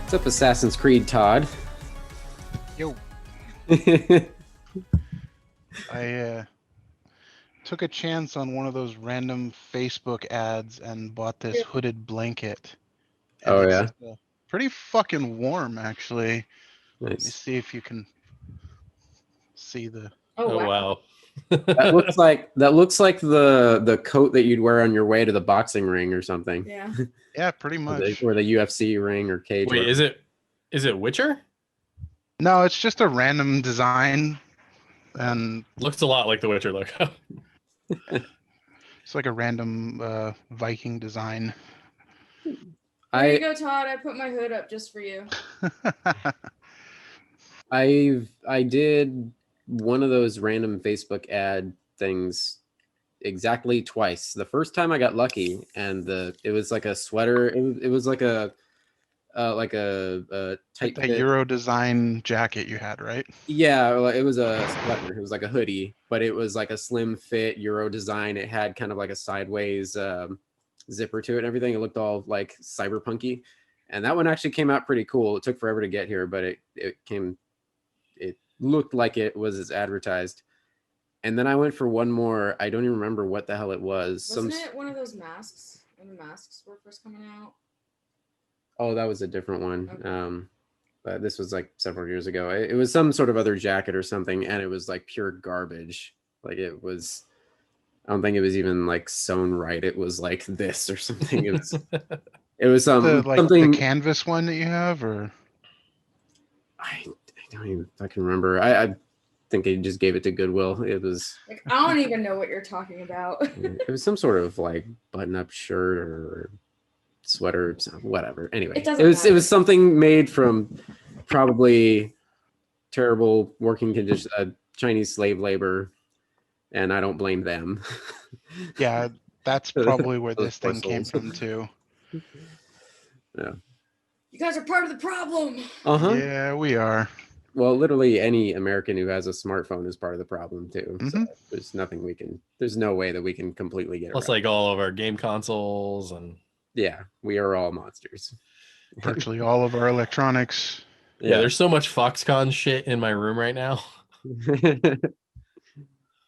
What's up, Assassin's Creed Todd? Yo, I took a chance on one of those random Facebook ads and bought this hooded blanket. And Oh it's yeah, pretty fucking warm, actually. Let me nice. see if you can see the. Oh, Oh wow. wow. That looks like the coat that you'd wear on your way to the boxing ring or something. Yeah. Yeah, pretty much. Or the UFC ring or cage. Wait, is it Witcher? No, it's just a random design. And Looks a lot like the Witcher logo. it's like a random Viking design. There you go, Todd. I put my hood up just for you. I did one of those random Facebook ad things exactly twice. The first time I got lucky, and it was like a sweater. It was like a tight The fit. Euro design jacket you had, right? Yeah, well, it was a sweater. It was like a hoodie, but it was like a slim fit Euro design. It had kind of like a sideways zipper to it and everything. It looked all like cyberpunky, and that one actually came out pretty cool. It took forever to get here, but it looked like it was as advertised. And then I went for one more. I don't even remember what the hell it was. Wasn't it one of those masks when the masks were first coming out? Oh, that was a different one. Okay. But this was like several years ago. It was some sort of other jacket or something, and it was like pure garbage. Like it was. I don't think it was even like sewn right. It was like this or something. It was. It was something. The canvas one that you have, or I don't even fucking remember. I think I just gave it to Goodwill. It was. Like, I don't even know what you're talking about. It was some sort of like button-up shirt or sweater, whatever. Anyway, it was something made from probably terrible working conditions, Chinese slave labor, and I don't blame them. yeah, that's probably where this thing came from too. Yeah. You guys are part of the problem. Yeah, we are. Well, literally any American who has a smartphone is part of the problem too. Mm-hmm. So there's nothing we can. There's no way that we can completely get it. Plus, like all of our game consoles and. Yeah, we are all monsters. Virtually all of our electronics. Yeah, there's so much Foxconn shit in my room right now.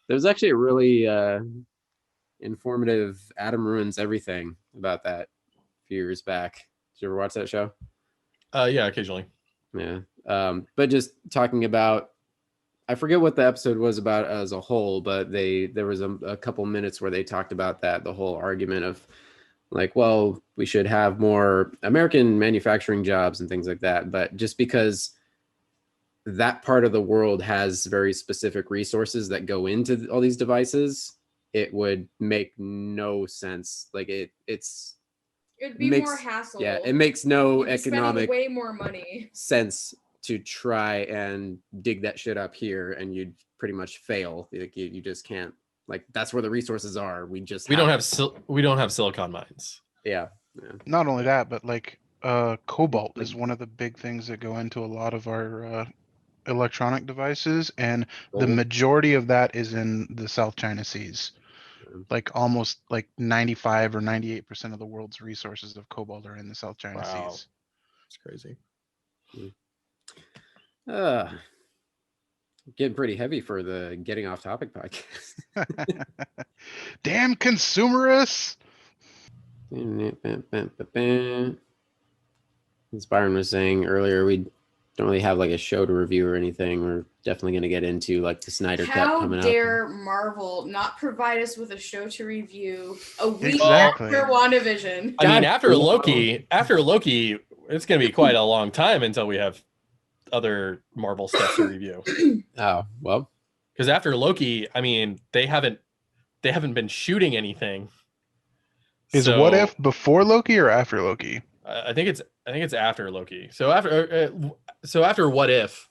There's actually a really informative Adam Ruins Everything about that a few years back. Did you ever watch that show? Yeah, occasionally. Yeah. But just talking about, I forget what the episode was about as a whole, but there was a couple minutes where they talked about that, the whole argument of like, well, we should have more American manufacturing jobs and things like that. But just because that part of the world has very specific resources that go into all these devices, it would make no sense. Like it'd be more hassle. Yeah, it makes no economic way more money sense to try and dig that shit up here, and you'd pretty much fail. Like you just can't. Like that's where the resources are. We don't have silicon mines. Yeah. Not only that, but like cobalt is one of the big things that go into a lot of our electronic devices, and the majority of that is in the South China Seas. Like almost like 95 or 98% of the world's resources of cobalt are in the South China Seas. It's crazy. Getting pretty heavy for the Getting Off Topic podcast. Damn consumerists! As Byron was saying earlier, we don't really have like a show to review or anything. We're definitely going to get into like the Snyder Cut coming up. How dare Marvel not provide us with a show to review a week Exactly. after WandaVision? I mean, after Loki, it's going to be quite a long time until we have other Marvel stuff to review. Oh, well. Because after Loki, I mean, they haven't been shooting anything. Is What If before Loki or after Loki? I think it's after Loki. So after What If,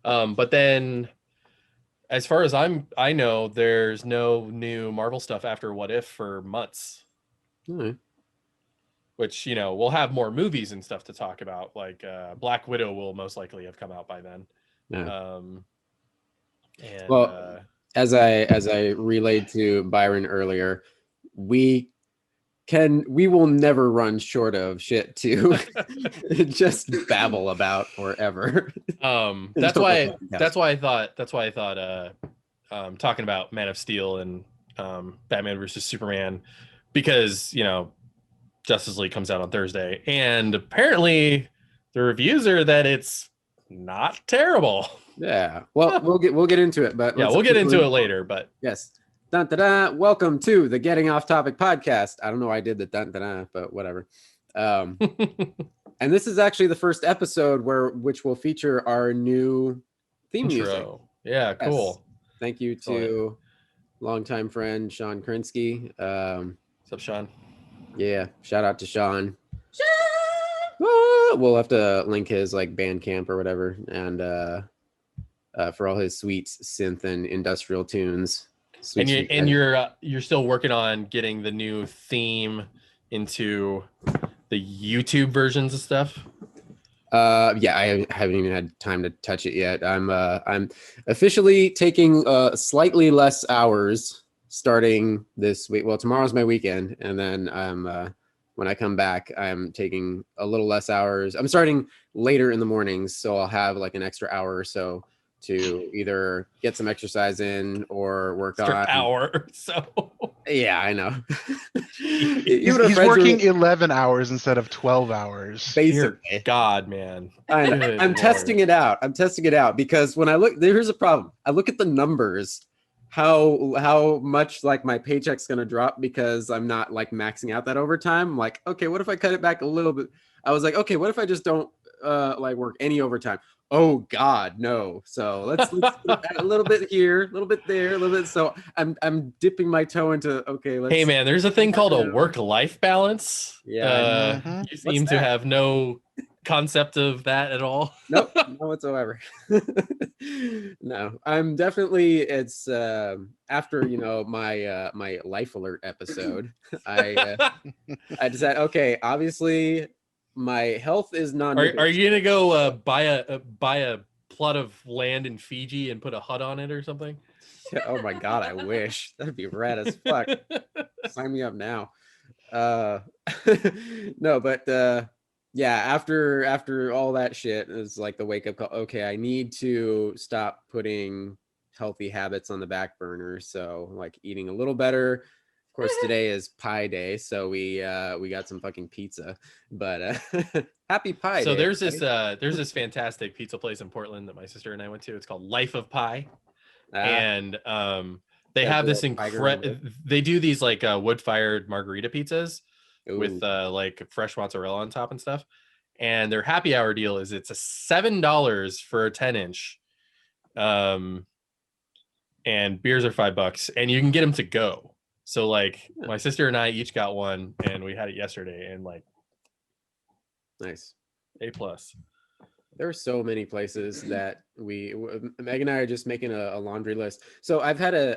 but then, as far as I know, there's no new Marvel stuff after What If for months. Mm-hmm. Which, you know, we'll have more movies and stuff to talk about. Like Black Widow will most likely have come out by then. Yeah. And well, as I relayed to Byron earlier, we we will never run short of shit to just babble about forever. That's why I thought talking about Man of Steel and Batman versus Superman, because Justice League comes out on Thursday, and apparently the reviews are that it's not terrible. Yeah. Well, we'll get into it, but we'll get into it later. But yes. Dun, da, da. Welcome to the Getting Off Topic podcast. I don't know why I did the dun, da, da, but whatever. And this is actually the first episode which will feature our new theme music. Yeah, cool. Yes. Thank you to longtime friend Sean Krinsky. What's up, Sean? Yeah, shout out to Sean. We'll have to link his like Bandcamp or whatever, and for all his sweet synth and industrial tunes. You're still working on getting the new theme into the YouTube versions of stuff. Yeah, I haven't even had time to touch it yet. I'm officially taking slightly less hours starting this week. Well, tomorrow's my weekend, and then when I come back, I'm taking a little less hours. I'm starting later in the mornings, so I'll have like an extra hour or so to either get some exercise in or work on an hour or so. Yeah, I know. He's working 11 hours instead of 12 hours. Basically. Dear God, man. I know. I'm testing it out. Because when I look, here's a problem. I look at the numbers, how much like my paycheck's gonna drop because I'm not like maxing out that overtime. I'm like, okay, what if I cut it back a little bit? I was like, okay, what if I just don't like work any overtime? Oh God, no. So let's a little bit here, a little bit there, a little bit. So I'm dipping my toe into hey man, there's a thing called a work-life balance. Yeah. You seem to have no concept of that at all. Nope, not whatsoever. No, I'm definitely it's after my life alert episode, I decided, okay, obviously my health is not. Are you gonna go buy a plot of land in Fiji and put a hut on it or something? Oh my God, I wish. That'd be rad as fuck. Sign me up now. No, but yeah, after all that shit, is like the wake up call. Okay, I need to stop putting healthy habits on the back burner. So like eating a little better. Of course, today is Pie Day, so we got some fucking pizza. But happy Pie Day. There's this fantastic pizza place in Portland that my sister and I went to. It's called Life of Pie, and they have this incredible. They do these like wood-fired margarita pizzas. Ooh. With like fresh mozzarella on top and stuff. And their happy hour deal is it's $7 for a 10-inch. And beers are $5, and you can get them to go. So like my sister and I each got one, and we had it yesterday, and like nice. A+. There are so many places that Meg and I are just making a laundry list. So I've had a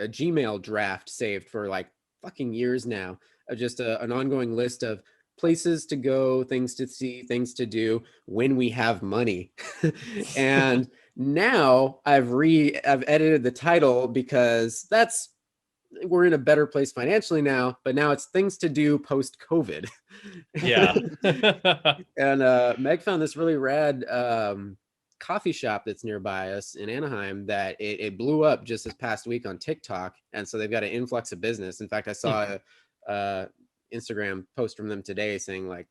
Gmail draft saved for like fucking years now. Just an ongoing list of places to go, things to see, things to do when we have money. And now I've edited the title because we're in a better place financially now, but now it's things to do post COVID. Yeah. And Meg found this really rad coffee shop that's nearby us in Anaheim that it blew up just this past week on TikTok. And so they've got an influx of business. In fact, I saw Instagram post from them today saying like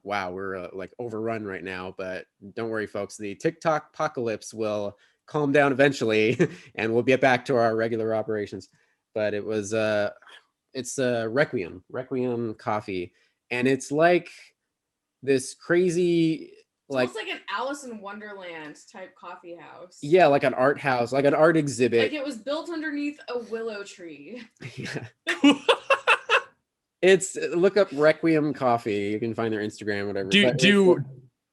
wow, we're like overrun right now, but don't worry folks, the TikTok apocalypse will calm down eventually and we'll get back to our regular operations. But it was it's Requiem coffee, and it's like this crazy almost like an Alice in Wonderland type coffee house. Yeah, like an art house, like an art exhibit. Like it was built underneath a willow tree. Yeah. It's look up Requiem Coffee. You can find their Instagram, whatever.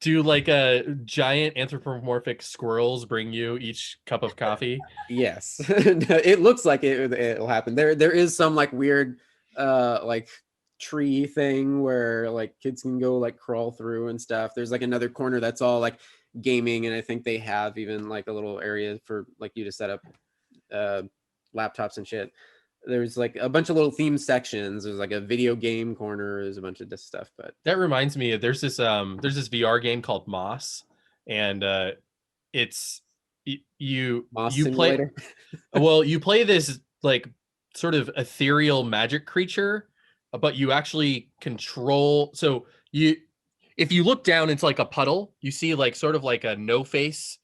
Do like a giant anthropomorphic squirrels bring you each cup of coffee? Yes. It looks like it'll happen. There is some like weird like tree thing where like kids can go like crawl through and stuff. There's like another corner that's all like gaming, and I think they have even like a little area for like you to set up laptops and shit. there's like a bunch of little theme sections. There's like a video game corner. There's a bunch of this stuff. But That reminds me of there's this VR game called Moss, and it's you Moss you play Simulator. well, you play this like sort of ethereal magic creature, but you actually control. So if you look down into like a puddle, you see like sort of like a no face,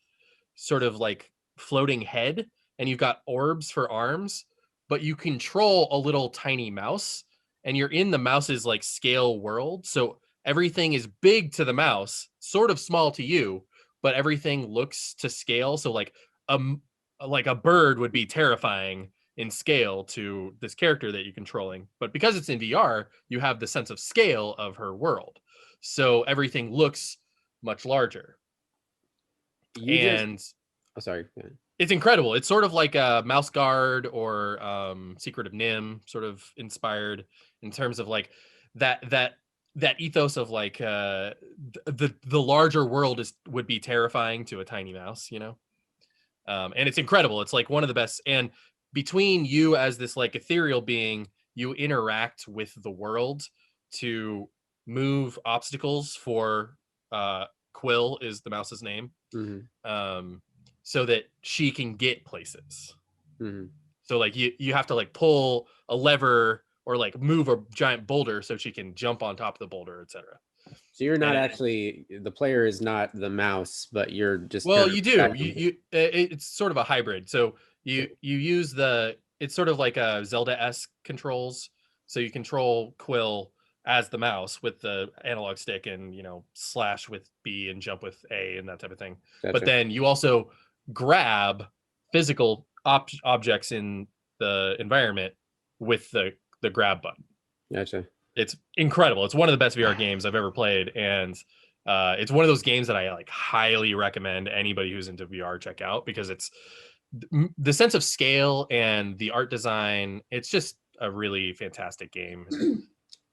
sort of like floating head, and you've got orbs for arms, but you control a little tiny mouse, and you're in the mouse's like scale world. So everything is big to the mouse, sort of small to you, but everything looks to scale. So like a bird would be terrifying in scale to this character that you're controlling, but because it's in VR, you have the sense of scale of her world. So everything looks much larger. Oh, sorry. It's incredible. It's sort of like a Mouse Guard or Secret of Nim, sort of inspired in terms of like that ethos of like the larger world would be terrifying to a tiny mouse, you know. And it's incredible. It's like one of the best. And between you as this like ethereal being, you interact with the world to move obstacles for Quill is the mouse's name. So that she can get places. So like you have to like pull a lever or like move a giant boulder so she can jump on top of the boulder, etc. So you're not actually, the player is not the mouse, but you're just you do it's sort of a hybrid. So you use it's sort of like a Zelda-esque controls. So you control Quill as the mouse with the analog stick and slash with B and jump with A and that type of thing. Gotcha. But then you also grab physical objects in the environment with the grab button. Gotcha. It's incredible. It's one of the best VR games I've ever played, and it's one of those games that I like highly recommend anybody who's into VR check out, because it's the sense of scale and the art design. It's just a really fantastic game.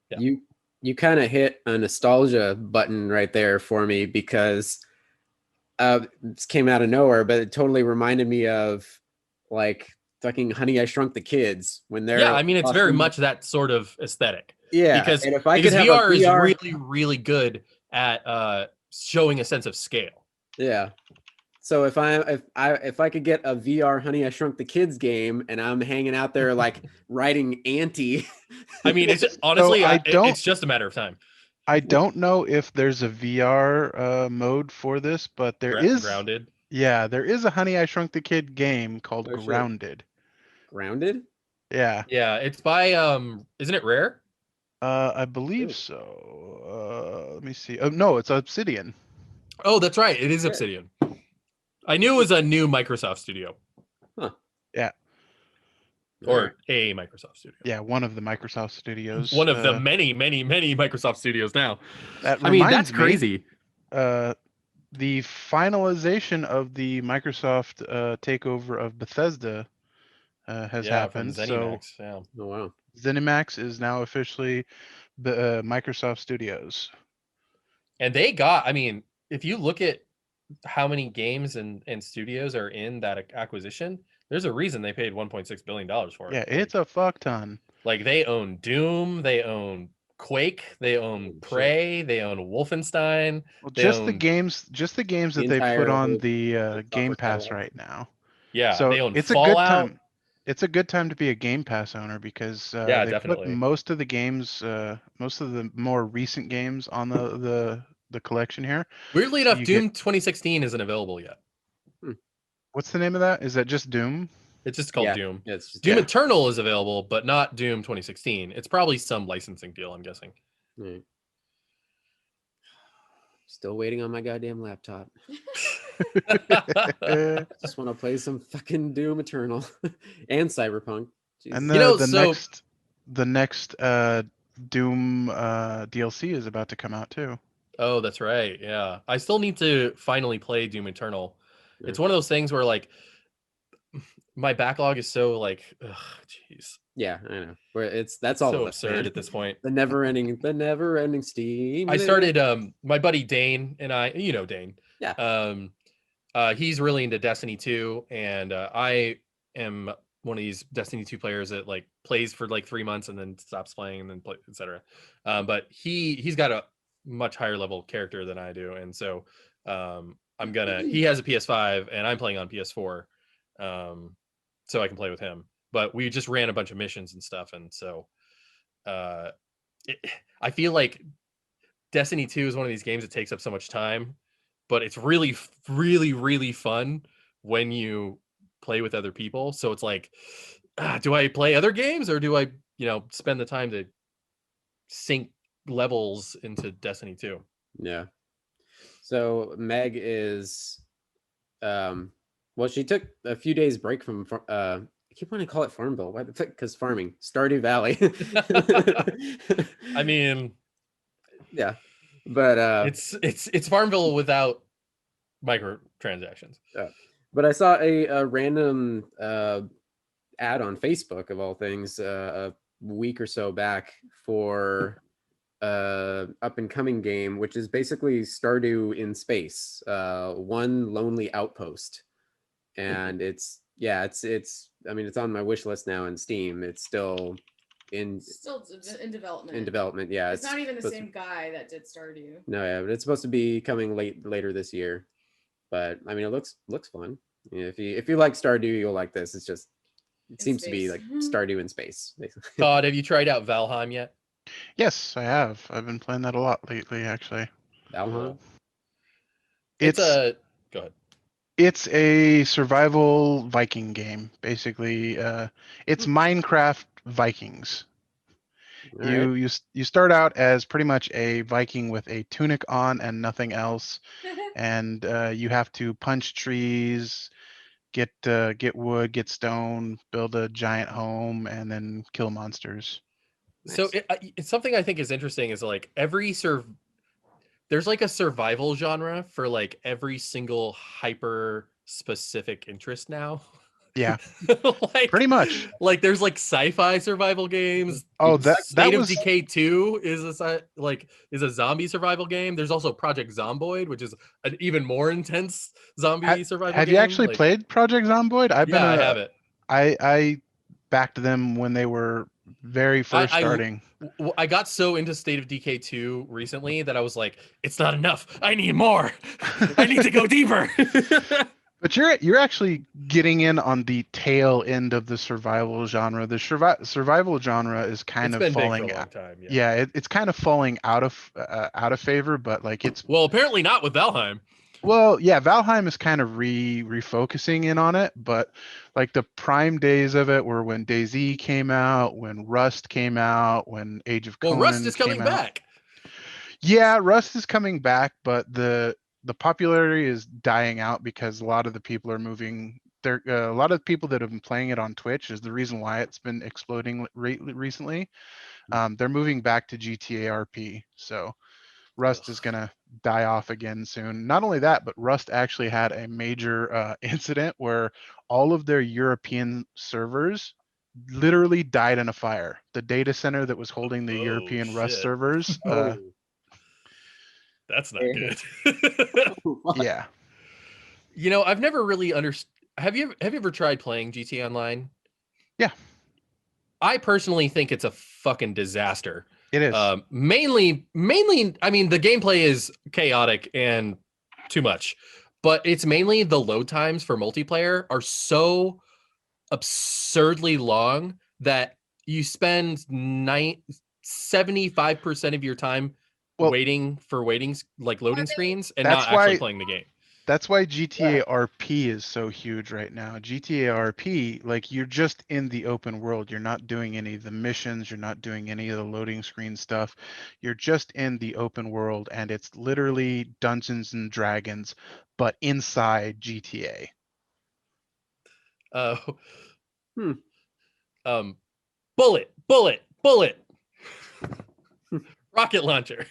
Yeah. You kind of hit a nostalgia button right there for me, because this came out of nowhere, but it totally reminded me of like fucking Honey, I Shrunk the Kids when they're I mean, it's very much that sort of aesthetic. Yeah, because if I could have VR a is really, really good at showing a sense of scale. Yeah. So if I could get a VR Honey, I Shrunk the Kids game and I'm hanging out there like riding Auntie. I mean, it's honestly, it's just a matter of time. I don't know if there's a VR mode for this, but there is Grounded. Yeah, there is a Honey, I Shrunk the Kid game called Grounded. Grounded? Yeah. Yeah, it's by isn't it Rare? I believe so. Let me see. Oh no, it's Obsidian. Oh, that's right. It is Obsidian. I knew it was a new Microsoft studio. Huh. Yeah. Or a Microsoft studio. Yeah, one of the Microsoft studios. One of the many, many, many Microsoft studios now. I mean, that's crazy. The finalization of the Microsoft takeover of Bethesda has happened. So, oh wow. ZeniMax is now officially the Microsoft Studios. And they got, I mean, if you look at how many games and studios are in that acquisition, there's a reason they paid $1.6 billion for it. Yeah, it's a fuck ton. Like they own Doom, they own Quake, they own Prey, they own Wolfenstein. Well, just the games that they put on the Game Pass right now. Yeah, so they own it's Fallout. A good time. It's a good time to be a Game Pass owner, because they definitely put most of the games, most of the more recent games on the collection here. Weirdly enough, Doom 2016 isn't available yet. What's the name of that? Is that just Doom? It's just called Doom. Yeah, it's just, Doom Eternal is available, but not Doom 2016. It's probably some licensing deal, I'm guessing. Right. Still waiting on my goddamn laptop. Just want to play some fucking Doom Eternal and Cyberpunk. Jeez. And the next Doom DLC is about to come out too. Oh, that's right. Yeah, I still need to finally play Doom Eternal. Yeah. It's one of those things where like my backlog is so like, jeez. Yeah, I know. Where that's all so absurd at this point. The never ending steam. I started my buddy Dane and I, Dane. Yeah. He's really into Destiny 2, and I am one of these Destiny 2 players that like plays for like 3 months and then stops playing and then play, etc. But he's got a much higher level character than I do, and so he has a PS5 and I'm playing on PS4, so I can play with him. But we just ran a bunch of missions and stuff, and so I feel like Destiny 2 is one of these games that takes up so much time, but it's really, really, really fun when you play with other people. So it's like, do I play other games or do I, spend the time to sync levels into Destiny 2? Yeah. So Meg is, well, she took a few days break from, I keep wanting to call it Farmville. Why? Because farming, Stardew Valley. I mean, yeah, but it's Farmville without microtransactions. But I saw a random ad on Facebook of all things a week or so back for up and coming game, which is basically Stardew in space, one lonely outpost, and it's I mean, it's on my wish list now in Steam. It's still in development. In development, yeah. It's not even the same guy that did Stardew. No, yeah, but it's supposed to be coming later this year. But I mean, it looks fun. Yeah, if you like Stardew, you'll like this. It seems to be like Stardew in space, basically. Todd, have you tried out Valheim yet? Yes, I have. I've been playing that a lot lately, actually. Valheim? Go ahead. It's a survival Viking game, basically. It's Minecraft Vikings. You start out as pretty much a Viking with a tunic on and nothing else, and you have to punch trees, get wood, get stone, build a giant home, and then kill monsters. Nice. So it's something I think is interesting is like there's like a survival genre for like every single hyper specific interest now. Yeah, like pretty much. Like there's like sci-fi survival games. Oh, that of was Decay 2 is a zombie survival game. There's also Project Zomboid, which is an even more intense zombie survival game. Have you actually played Project Zomboid? I have it. I backed them when they were very first starting. I got so into State of Decay 2 recently that I was like, it's not enough. I need more. I need to go deeper. But you're actually getting in on the tail end of the survival genre. The survival genre is kind of falling big for a long time. It's kind of falling out of favor, but like it's apparently not with Valheim. Well, yeah, Valheim is kind of refocusing in on it, but like the prime days of it were when DayZ came out, when Rust came out, when Age of Conan Rust is coming back. Yeah, Rust is coming back, but the popularity is dying out because a lot of the people are moving. A lot of the people that have been playing it on Twitch is the reason why it's been exploding recently. They're moving back to GTA RP, so Rust is gonna die off again soon. Not only that, but Rust actually had a major incident where all of their European servers literally died in a fire. The data center that was holding the European Rust servers. That's not good. Yeah. I've never really understood. Have you ever tried playing GTA Online? Yeah. I personally think it's a fucking disaster. It is. Mainly, I mean, the gameplay is chaotic and too much, but it's mainly the load times for multiplayer are so absurdly long that you spend 75% of your time waiting for loading screens and not actually playing the game. That's why GTA RP is so huge right now. GTA RP, like you're just in the open world. You're not doing any of the missions. You're not doing any of the loading screen stuff. You're just in the open world, and it's literally Dungeons and Dragons, but inside GTA. Bullet. Rocket launcher.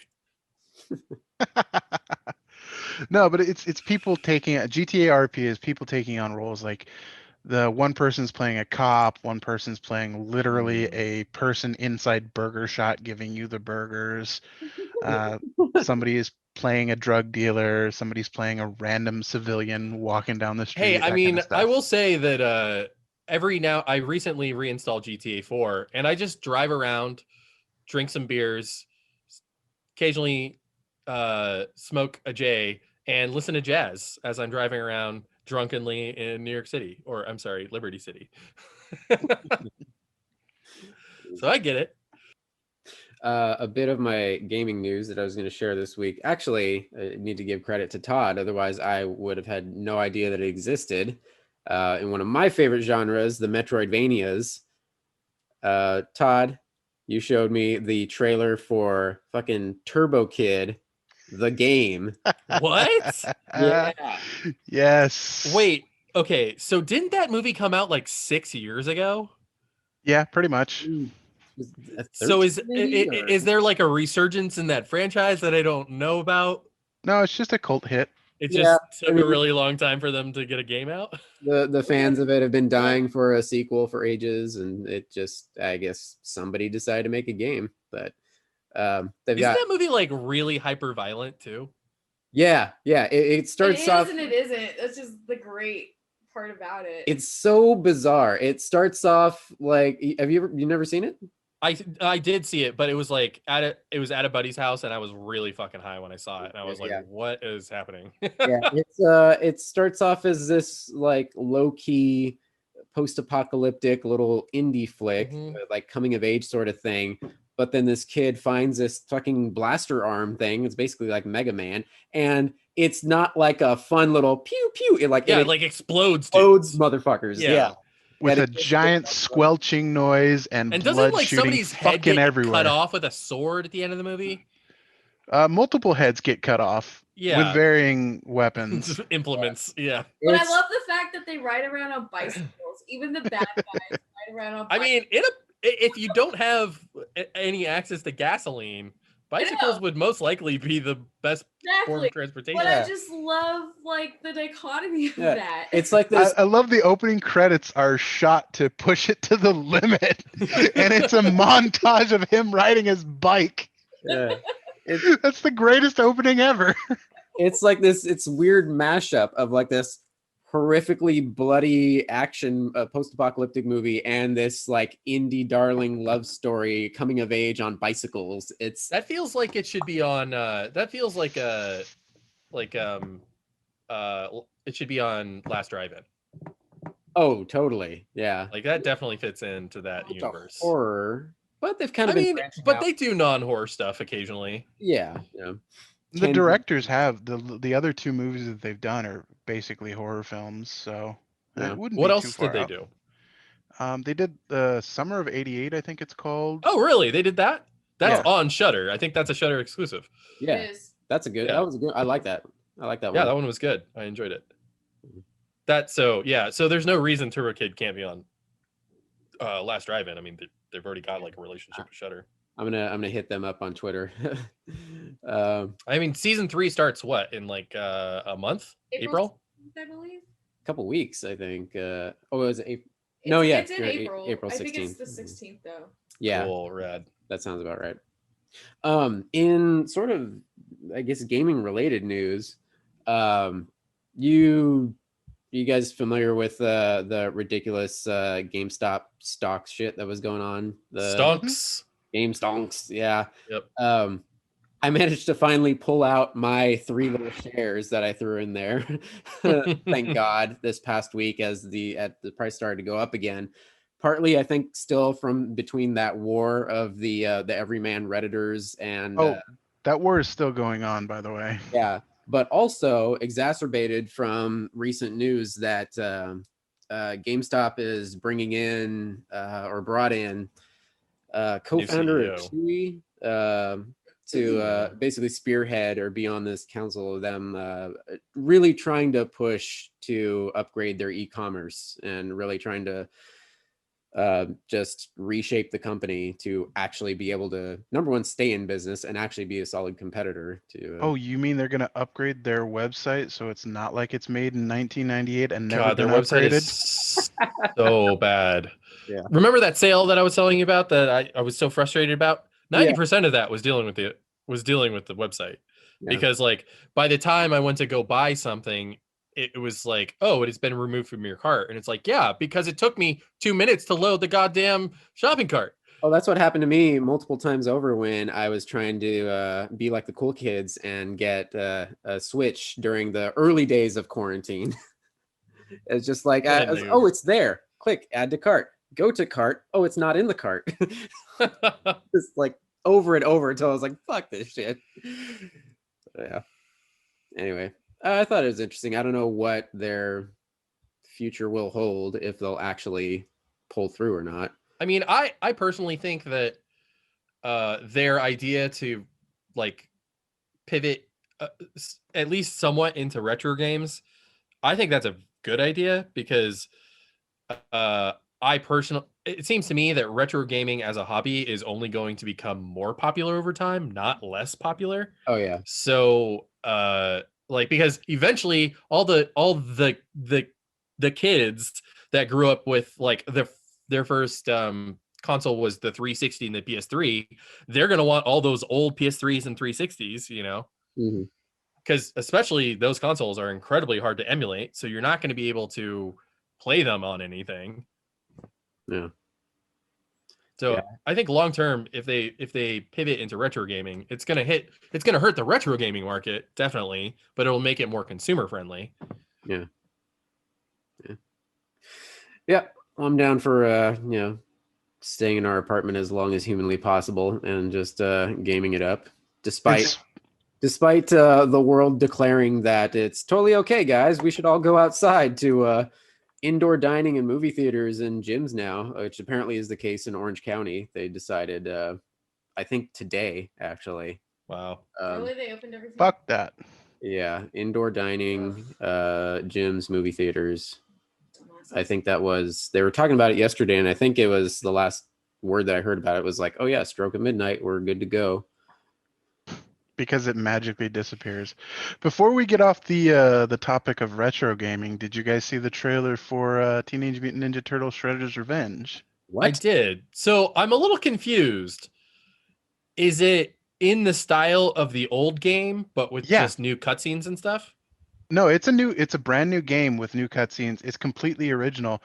No, but it's people taking GTA RP is people taking on roles like the one person's playing a cop, one person's playing literally a person inside Burger Shot giving you the burgers. Somebody is playing a drug dealer, somebody's playing a random civilian walking down the street. Hey, I mean, I will say that I recently reinstalled GTA 4 and I just drive around, drink some beers, occasionally smoke a J and listen to jazz as I'm driving around drunkenly in New York City, or I'm sorry, Liberty City. So I get it. A bit of my gaming news that I was going to share this week. Actually, I need to give credit to Todd. Otherwise, I would have had no idea that it existed. In one of my favorite genres, the Metroidvanias. Todd, you showed me the trailer for fucking Turbo Kid, the game. What? Yeah. Yes. Wait, okay, so didn't that movie come out like 6 years ago? Yeah, pretty much. So is 13 maybe, or- is there like a resurgence in that franchise that I don't know about? No, it's just a cult hit. It Yeah, just took I mean- a really long time for them to get a game out. the fans of it have been dying for a sequel for ages, and it just, I guess somebody decided to make a game. But they've Isn't got that movie like really hyper violent too? yeah. It starts It is off. and it isn't. That's just the great part about it. It's so bizarre. It starts off like, you never seen it? I did see it, but it was like at a buddy's house, and I was really fucking high when I saw it, and I was like, Yeah. "What is happening?" Yeah, it starts off as this like low key post-apocalyptic little indie flick, Mhm. like coming of age sort of thing. But then this kid finds this fucking blaster arm thing. It's basically like Mega Man, and it's not like a fun little pew pew. It like Yeah, it like explodes, explodes dudes. motherfuckers. Yeah. Yeah. With And a it just giant goes on. squelching noise and And doesn't blood like shooting somebody's head fucking get everywhere. cut off with a sword at the end of the movie? Multiple heads get cut off Yeah. with varying weapons. Implements. Yeah. But I It's- love the fact that they ride around on bicycles. Even the bad guys ride around on I bicycles. mean, if you don't have any access to gasoline, bicycles would most likely be the best form Exactly. of transportation. But Yeah. I just love like the dichotomy of Yeah. that. It's like I, this. I love the opening credits are shot to push it to the limit, and it's a montage of him riding his bike. Yeah. That's the greatest opening ever. It's like this. It's weird mashup of like this horrifically bloody action post-apocalyptic movie and this like indie darling love story coming of age on bicycles. It's That feels like it should be on. That feels like it should be on Last Drive-In. oh totally, yeah. Like that definitely fits into that It's a universe. horror, but they've kind I of been mean, branching but out. they do non-horror stuff occasionally. yeah. The Can- directors have the other two movies that they've done are basically horror films, so Yeah. it wouldn't What be else too far did they out. do? They did the Summer of '88, I think it's called. Oh, really? They did that? That's Yeah. on Shudder. I think that's a Shudder exclusive. Yeah, It is. that's a good. Yeah. That was a good. I like that. I like that Yeah, one. that one was good. I enjoyed it. So there's no reason Turbo Kid can't be on Last Drive-In. I mean, they've already got like a relationship with Shudder. I'm gonna hit them up on Twitter. I mean, season 3 starts what in like a month? April? I believe. Couple weeks, I think. Oh, it was April. No, It's- yeah, It's in you're right, April. April I think it's 16th. the 16th though. Yeah, Cool, rad. that sounds about right. In sort of, I guess, gaming related news, you guys familiar with the ridiculous GameStop stock shit that was going on? The Stonks. Game stonks, yeah. Yep. I managed to finally pull out my 3 little shares that I threw in there. Thank God, this past week as the price started to go up again. Partly, I think, still from between that war of the everyman redditors and That war is still going on, by the way. yeah, but also exacerbated from recent news that GameStop is bringing in or brought in co-founder of CEO. Chewy to basically spearhead or be on this council of them really trying to push to upgrade their e-commerce and really trying to just reshape the company to actually be able to, number one, stay in business and actually be a solid competitor to Oh, you mean they're gonna upgrade their website so it's not like it's made in 1998 and never God, their been website upgraded? is so bad. Yeah. Remember that sale that I was telling you about that I was so frustrated about? 90% of that was dealing with the website. Yeah. Because like by the time I went to go buy something, it was like, oh, it has been removed from your cart. And it's like, yeah, because it took me 2 minutes to load the goddamn shopping cart. Oh, that's what happened to me multiple times over when I was trying to be like the cool kids and get a Switch during the early days of quarantine. It's just like, oh, it's there. Click, add to cart. Go to cart. Oh, it's not in the cart. Just like over and over until I was like, fuck this shit. Yeah. Anyway, I thought it was interesting. I don't know what their future will hold, if they'll actually pull through or not. I mean, I personally think that their idea to like pivot at least somewhat into retro games, I think that's a good idea because it seems to me that retro gaming as a hobby is only going to become more popular over time, not less popular. Oh yeah. So like, because eventually all the kids that grew up with like their first console was the 360 and the PS3, they're going to want all those old PS3s and 360s, you know, because especially those consoles are incredibly hard to emulate. So you're not going to be able to play them on anything. Yeah. So yeah. I think long term, if they pivot into retro gaming, it's going to hurt the retro gaming market, definitely, but it'll make it more consumer friendly. Yeah. Yeah. Well, I'm down for staying in our apartment as long as humanly possible and just gaming it up, despite the world declaring that it's totally okay, guys. We should all go outside to indoor dining and movie theaters and gyms now, which apparently is the case in Orange County. They decided, I think today, actually. Wow. Really? They opened everything? Fuck that. Yeah, indoor dining, gyms, movie theaters. I think they were talking about it yesterday, and I think it was the last word that I heard about it was like, oh yeah, stroke of midnight, we're good to go. Because it magically disappears. Before we get off the topic of retro gaming, did you guys see the trailer for Teenage Mutant Ninja Turtles Shredder's Revenge? What? I did. So I'm a little confused. Is it in the style of the old game, but with just new cutscenes and stuff? No, it's a brand new game with new cutscenes. It's completely original.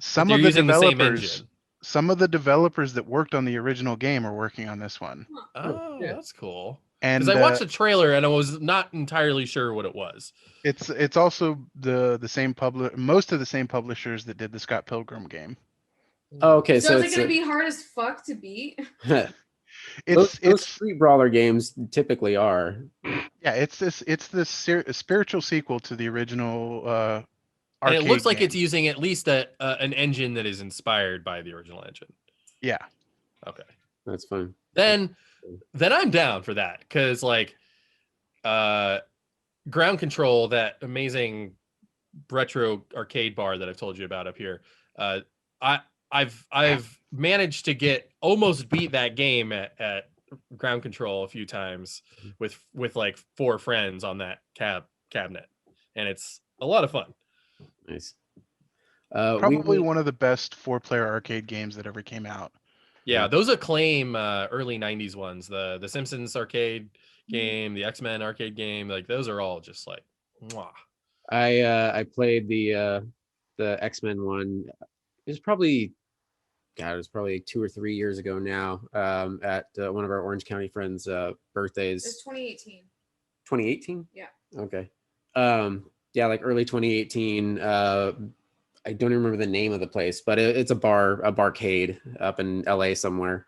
Some of using the same engine. Some of the developers that worked on the original game are working on this one. Oh, that's cool. And because I watched the trailer and I was not entirely sure what it was. It's also the same most of the same publishers that did the Scott Pilgrim game. Oh, okay, so is it going to be hard as fuck to beat? Those street brawler games typically are. Yeah, it's the spiritual sequel to the original and it looks like game. it's using at least an engine that is inspired by the original engine. Yeah. Okay. That's fun. Then I'm down for that, because like Ground Control, that amazing retro arcade bar that I've told you about up here, I've managed to almost beat that game at Ground Control a few times with like 4 friends on that cabinet, and it's a lot of fun. Nice. Probably one of the best 4-player arcade games that ever came out. Yeah, those Acclaim early 90s ones, the Simpsons arcade game, the X-Men arcade game, like those are all just like mwah. I played the X-Men one. It was probably 2 or 3 years ago now, at one of our Orange County friends' birthdays. It's 2018. 2018? Yeah. Okay. Yeah, like early 2018. I don't even remember the name of the place, but it's a barcade up in LA somewhere.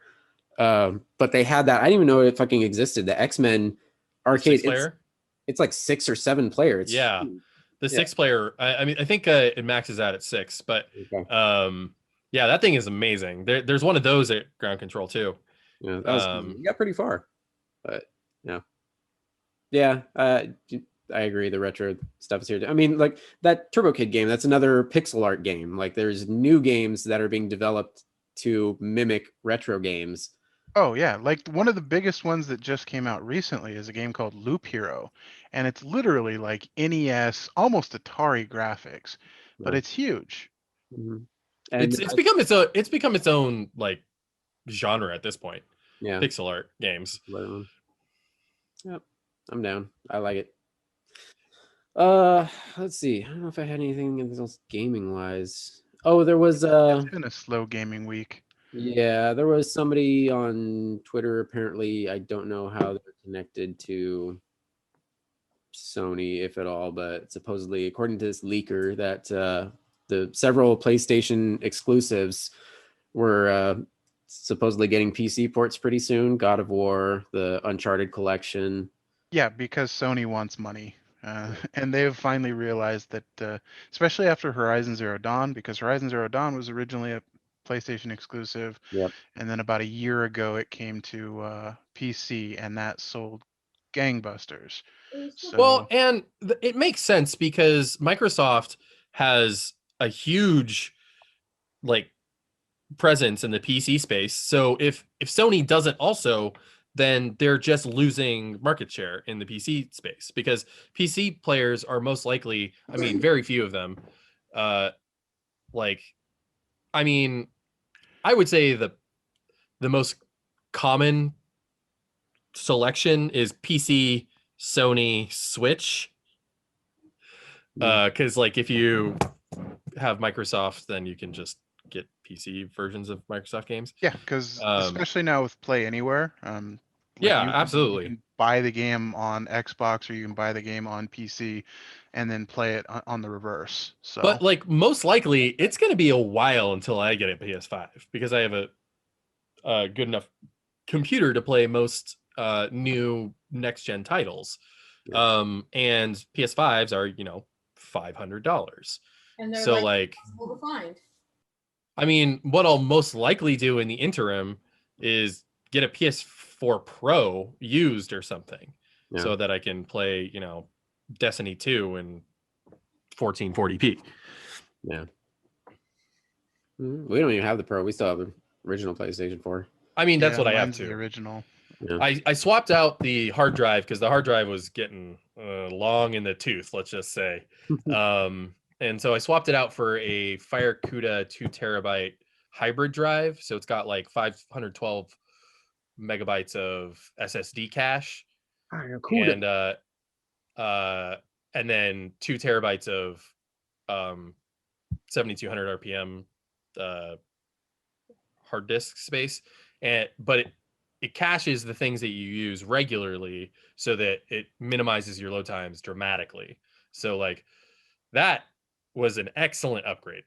But they had that. I didn't even know it fucking existed. The X-Men arcade. 6-player? It's like 6 or 7 player. It's yeah. huge. The 6-player. I mean, I think it maxes out at 6, but okay. Yeah, that thing is amazing. There's one of those at Ground Control too. Yeah, that was you got pretty far, but yeah. I agree. The retro stuff is here. I mean, like that Turbo Kid game, that's another pixel art game. Like there's new games that are being developed to mimic retro games. Oh yeah, like one of the biggest ones that just came out recently is a game called Loop Hero, and it's literally like NES, almost Atari graphics, but it's huge. Mm-hmm. And it's become its own like genre at this point. Yeah, pixel art games. Yep, I'm down. I like it. Let's see. I don't know if I had anything else gaming wise. Oh, there was It's been a slow gaming week. yeah, there was somebody on Twitter apparently. I don't know how they're connected to Sony, if at all, but supposedly, according to this leaker, that the several PlayStation exclusives were supposedly getting PC ports pretty soon. God of War, the Uncharted collection. Yeah, because Sony wants money. And they've finally realized that, especially after Horizon Zero Dawn, because Horizon Zero Dawn was originally a PlayStation exclusive, Yep. and then about a year ago it came to PC, and that sold gangbusters. Well, So and it makes sense because Microsoft has a huge like presence in the PC space. So if Sony doesn't also, then they're just losing market share in the PC space because PC players are most likely, I mean, very few of them. Like, I mean, I would say the most common selection is PC, Sony, Switch. Because like if you have Microsoft, then you can just get PC versions of Microsoft games. yeah, because especially now with Play Anywhere, yeah, you absolutely. can buy the game on Xbox or you can buy the game on PC, and then play it on the reverse. So, But like most likely, it's going to be a while until I get a PS5 because I have a good enough computer to play most new next gen titles. And PS5s are $500. And they're So like like impossible to find. I mean, what I'll most likely do in the interim is get a PS4 Pro used or something so that I can play, Destiny 2 in 1440p. Yeah. We don't even have the Pro. We still have the original PlayStation 4. I mean, that's yeah, what I have mine's the too. original. Yeah. I swapped out the hard drive because the hard drive was getting long in the tooth, let's just say. And so I swapped it out for a FireCuda 2 terabyte hybrid drive. So it's got like 512 megabytes of SSD cache and and then 2 terabytes of 7200 RPM hard disk space. But it caches the things that you use regularly so that it minimizes your load times dramatically. So like that was an excellent upgrade.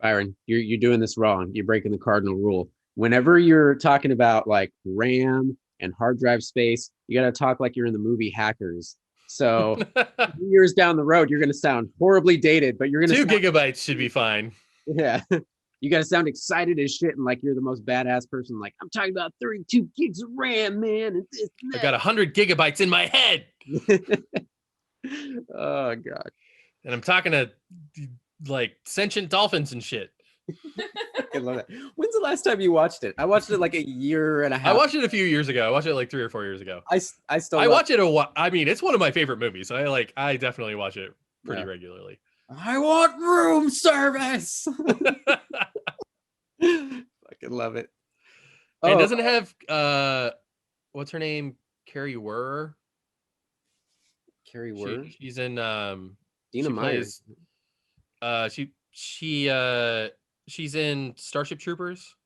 Byron, you're doing this wrong. You're breaking the cardinal rule. Whenever you're talking about like RAM and hard drive space, you got to talk like you're in the movie Hackers. So years down the road, you're going to sound horribly dated, but you're going to 2 gigabytes should be fine. Yeah. You got to sound excited as shit and like you're the most badass person. Like, I'm talking about 32 gigs of RAM, man. And this and I got 100 gigabytes in my head. Oh, God. And I'm talking to like sentient dolphins and shit. I love that. When's the last time you watched it? I watched it like a year and a half. I watched it a few years ago. I watched it like 3 or 4 years ago. I watch it I mean, it's one of my favorite movies. I definitely watch it pretty regularly. I want room service. Fucking love it. And doesn't it have what's her name? Carrie Werr. Carrie Werr. She's in Dina Meyer. She's in Starship Troopers.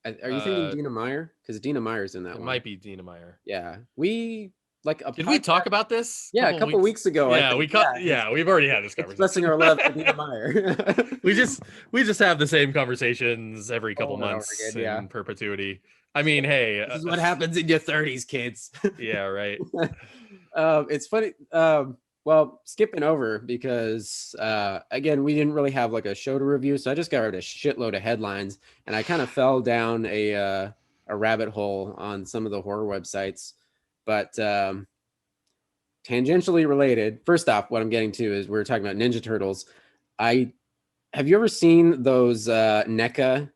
Are you thinking Dina Meyer? Because Dina Meyer's in that one. It might be Dina Meyer. Yeah, we Did we talk about this? Yeah, a couple weeks ago. Yeah, we've already had this conversation. Expressing our love for Dina Meyer. we just have the same conversations every couple months in perpetuity. I mean, hey, this is what happens in your 30s, kids. Yeah, right. It's funny. Well, skipping over because again, we didn't really have like a show to review, so I just got a shitload of headlines, and I kind of fell down a rabbit hole on some of the horror websites. But tangentially related, first off, what I'm getting to is we're talking about Ninja Turtles. Have you ever seen those NECA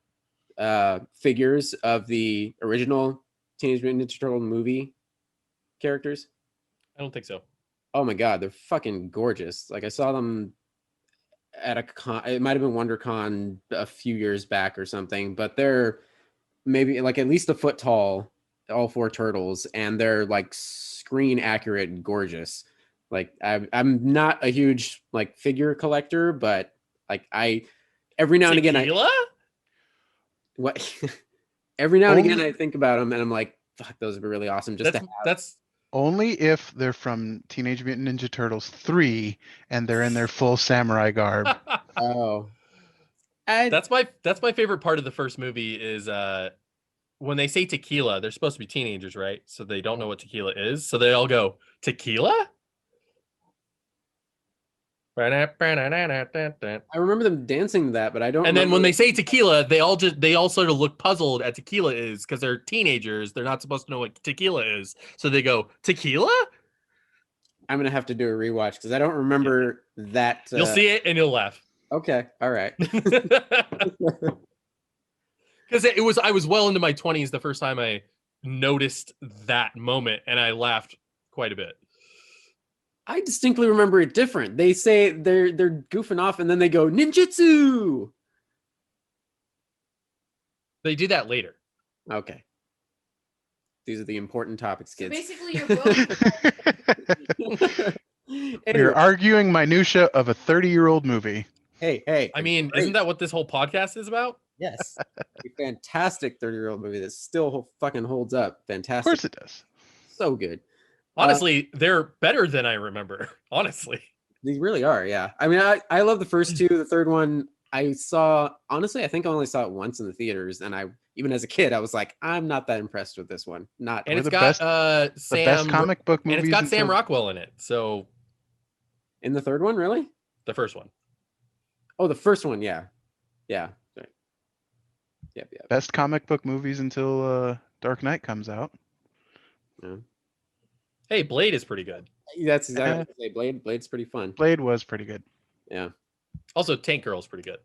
figures of the original Teenage Mutant Ninja Turtle movie characters? I don't think so. Oh my God, they're fucking gorgeous. Like I saw them at a con, it might have been WonderCon a few years back or something, but they're maybe like at least a foot tall, all 4 turtles, and they're like screen accurate and gorgeous. Like I'm not a huge like figure collector, but like every now and again every now and again I think about them and I'm like, fuck, those would be really awesome just to have. That's Only if they're from Teenage Mutant Ninja Turtles 3 and they're in their full samurai garb. Oh. That's my favorite part of the first movie is when they say tequila, they're supposed to be teenagers, right? So they don't know what tequila is. So they all go, tequila? I remember them dancing to that, but I don't. And then when they say tequila, they all sort of look puzzled at tequila is because they're teenagers. They're not supposed to know what tequila is. So they go, tequila? I'm gonna have to do a rewatch because I don't remember that. You'll see it and you'll laugh. Okay, all right. Because I was well into my 20s the first time I noticed that moment, and I laughed quite a bit. I distinctly remember it different. They say they're goofing off, and then they go ninjutsu. They do that later. Okay. These are the important topics, So kids. basically, you're both. We're arguing minutia of a 30-year-old movie. Hey. I mean, great. isn't that what this whole podcast is about? Yes. A fantastic 30-year-old movie that still fucking holds up. Fantastic. Of course it does. So good. Honestly, they're better than I remember. Honestly. These really are, yeah. I mean, I love the first two. The third one, I think I only saw it once in the theaters. And even as a kid, I was like, I'm not that impressed with this one. Not. And it's the got best, the best comic book movies. And it's got Sam Rockwell in it. So in the third one, really? The first one. Oh, the first one, yeah. Yeah. Sorry. Yep. Best comic book movies until Dark Knight comes out. Yeah. Hey, Blade is pretty good. That's exactly what I say. Blade's pretty fun. Blade was pretty good. Yeah. Also, Tank Girl's pretty good.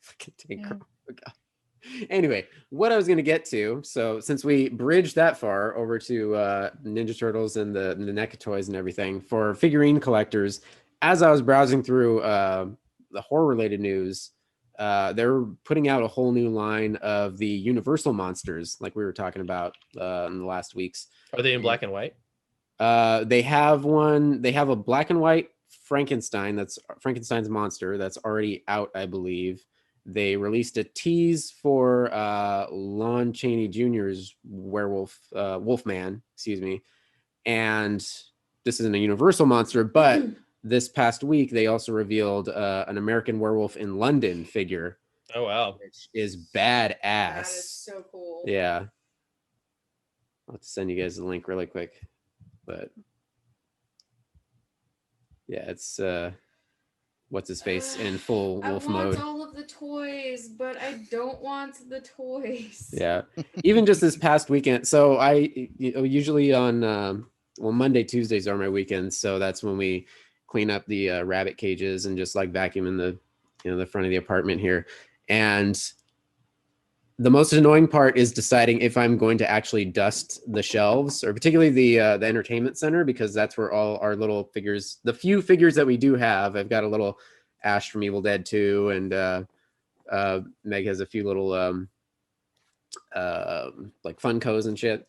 Fucking Tank Girl. Oh, God. Anyway, what I was going to get to, so since we bridged that far over to Ninja Turtles and the NECA toys and everything, for figurine collectors, as I was browsing through the horror-related news, they're putting out a whole new line of the Universal monsters, like we were talking about in the last weeks. Are they in black and white? They have one. They have a black and white Frankenstein. That's Frankenstein's monster. That's already out, I believe. They released a tease for Lon Chaney Jr.'s werewolf, Wolfman, excuse me. And this isn't a Universal monster, but this past week they also revealed an American Werewolf in London figure. Oh wow, which is badass. That is so cool. Yeah. I'll have to send you guys the link really quick. But yeah, it's what's his face in full wolf mode. I want all of the toys, but I don't want the toys. Yeah. Even just this past weekend. So I usually on Monday, Tuesdays are my weekends. So that's when we clean up the rabbit cages and just like vacuum in the front of the apartment here. And the most annoying part is deciding if I'm going to actually dust the shelves, or particularly the entertainment center, because that's where all our little figures, the few figures that we do have. I've got a little Ash from Evil Dead 2, and Meg has a few little like Funkos and shit.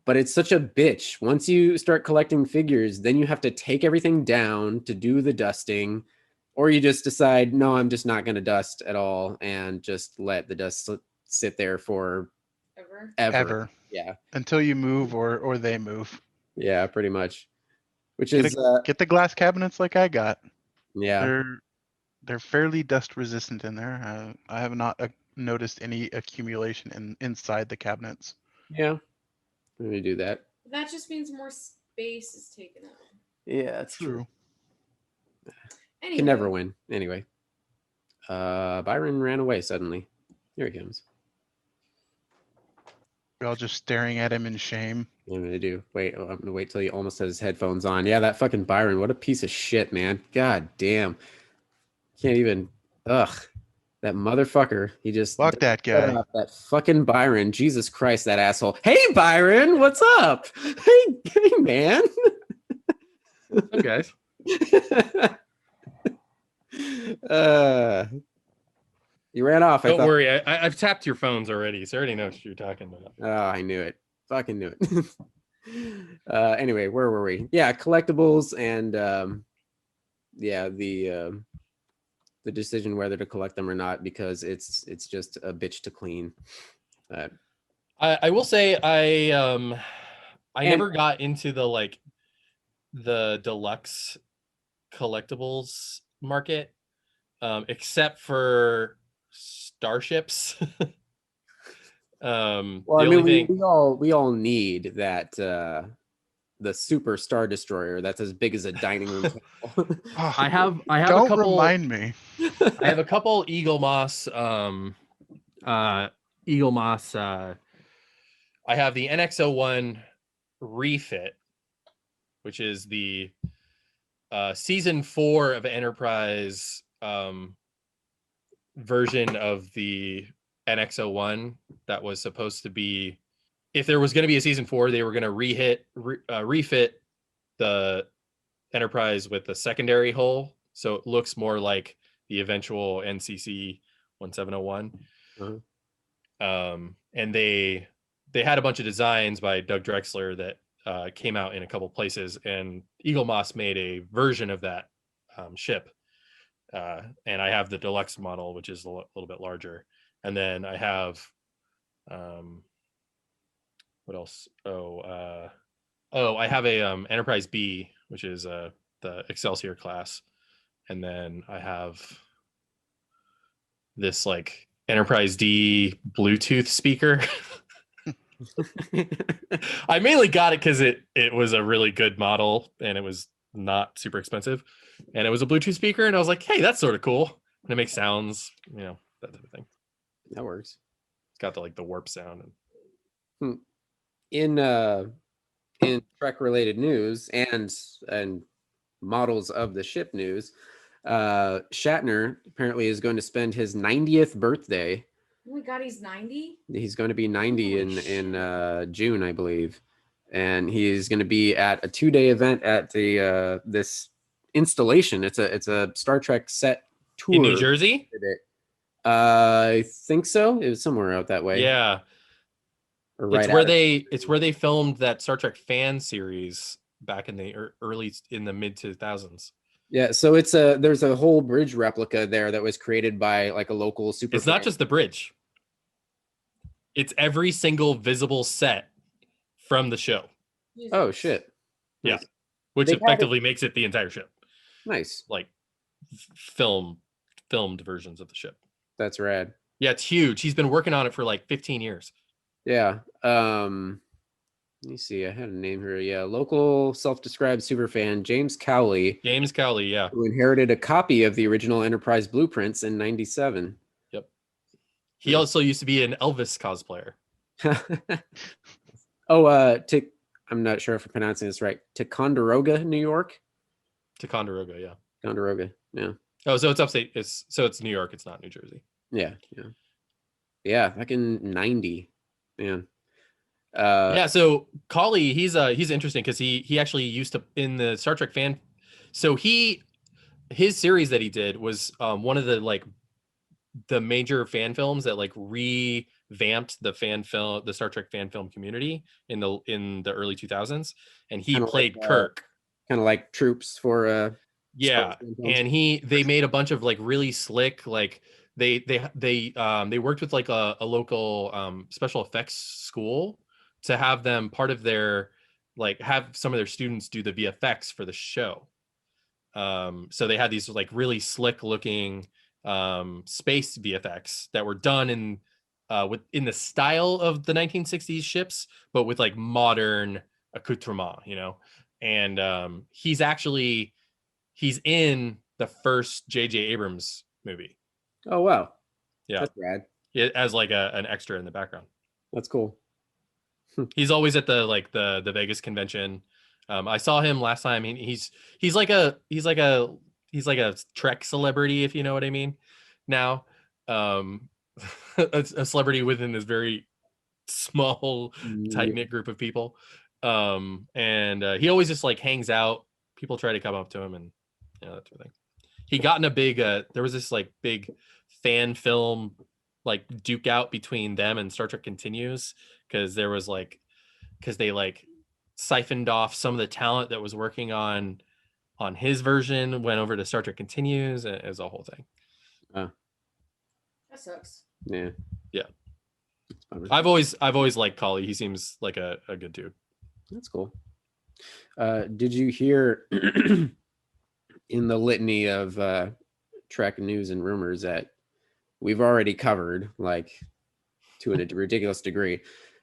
But it's such a bitch. Once you start collecting figures, then you have to take everything down to do the dusting, or you just decide, no, I'm just not going to dust at all and just let the dust sit there for ever. Yeah. Until you move or they move. Yeah, pretty much. Which get is get the glass cabinets like I got. Yeah. They're fairly dust resistant in there. I have not noticed any accumulation inside the cabinets. Yeah. Let me do that. That just means more space is taken up. Yeah, that's true. Anyway. Can never win. Anyway. Byron ran away suddenly. Here he comes. We're all just staring at him in shame. I'm gonna wait till he almost has his headphones on. Yeah, that fucking Byron, what a piece of shit, man. God damn. Can't even. Ugh. That motherfucker. He just. Fuck that guy. That fucking Byron. Jesus Christ, that asshole. Hey, Byron, what's up? Hey, man. What's up, guys? You ran off. Don't worry. I've tapped your phones already, so I already know what you're talking about. Oh, I knew it. Fucking knew it. Anyway, where were we? Yeah, collectibles and the decision whether to collect them or not, because it's just a bitch to clean. I will say I And- never got into the deluxe collectibles market, except for starships. Well, The I only mean, thing we all need that the super star destroyer that's as big as a dining room table. I have a Don't couple. remind me. I have a couple Eagle Moss. Eagle Moss. I have the NX-01 refit, which is the season 4 of Enterprise version of the NX-01 that was supposed to be. If there was going to be a season 4, they were going to refit the Enterprise with the secondary hull, so it looks more like the eventual NCC 1701. And they had a bunch of designs by Doug Drexler that came out in a couple places, and Eagle Moss made a version of that ship. And I have the deluxe model, which is a little bit larger. And then I have what else? I have a Enterprise B, which is the Excelsior class. And then I have this like Enterprise D Bluetooth speaker. I mainly got it because it was a really good model and it was not super expensive. And it was a Bluetooth speaker, and I was like, hey, that's sort of cool. And it makes sounds, that type of thing. That works. It's got the warp sound. In Trek related news and models of the ship news, Shatner apparently is going to spend his 90th birthday. Oh my god, he's 90? He's going to be 90 in June, I believe. And he's going to be at a 2-day event at the this installation. It's a Star Trek set tour In New Jersey? I think so. It was somewhere out that way. Yeah. Or right it's where they filmed that Star Trek fan series back in the mid 2000s. Yeah, so there's a whole bridge replica there that was created by like a local super. It's not just the bridge. It's every single visible set from the show. Oh shit. Yeah. Nice. Which effectively makes it the entire ship. Nice. Like filmed versions of the ship. That's rad. Yeah, it's huge. He's been working on it for like 15 years. Yeah. Let me see. I had a name here. Yeah, local self-described superfan James Cowley. James Cowley, yeah. Who inherited a copy of the original Enterprise blueprints in '97. Yep. He also used to be an Elvis cosplayer. I'm not sure if I'm pronouncing this right. Ticonderoga, New York. Ticonderoga, yeah. Ticonderoga, yeah. Oh, so it's upstate. It's New York. It's not New Jersey. Yeah. Back in '90, man. Yeah. So Cawley, he's interesting because he actually used to in the Star Trek fan. So his series that he did was one of the major fan films that revamped the Star Trek fan film community in the early 2000s, and he played Kirk. Kind of like Troops for yeah, and they made a bunch of really slick they worked with a local special effects school to have them part of their have some of their students do the VFX for the show. So they had these really slick looking space VFX that were done in the style of the 1960s ships, but with modern accoutrement, and he's in the first J.J. Abrams movie. Oh wow. Yeah, that's rad. As an extra in the background. That's cool. He's always at the Vegas convention. I saw him last time. He's like a Trek celebrity, if you know what I mean. Now, a celebrity within this very small, tight knit group of people, and he always just hangs out. People try to come up to him, and that sort of thing. He got in a big. There was this big fan film duke out between them and Star Trek Continues, because there was because they siphoned off some of the talent that was working on his version, went over to Star Trek Continues, and as a whole thing. That sucks. Yeah. Yeah. I've always liked Collie. He seems like a good dude. That's cool. Did you hear in the litany of Trek news and rumors that we've already covered, like to a ridiculous degree,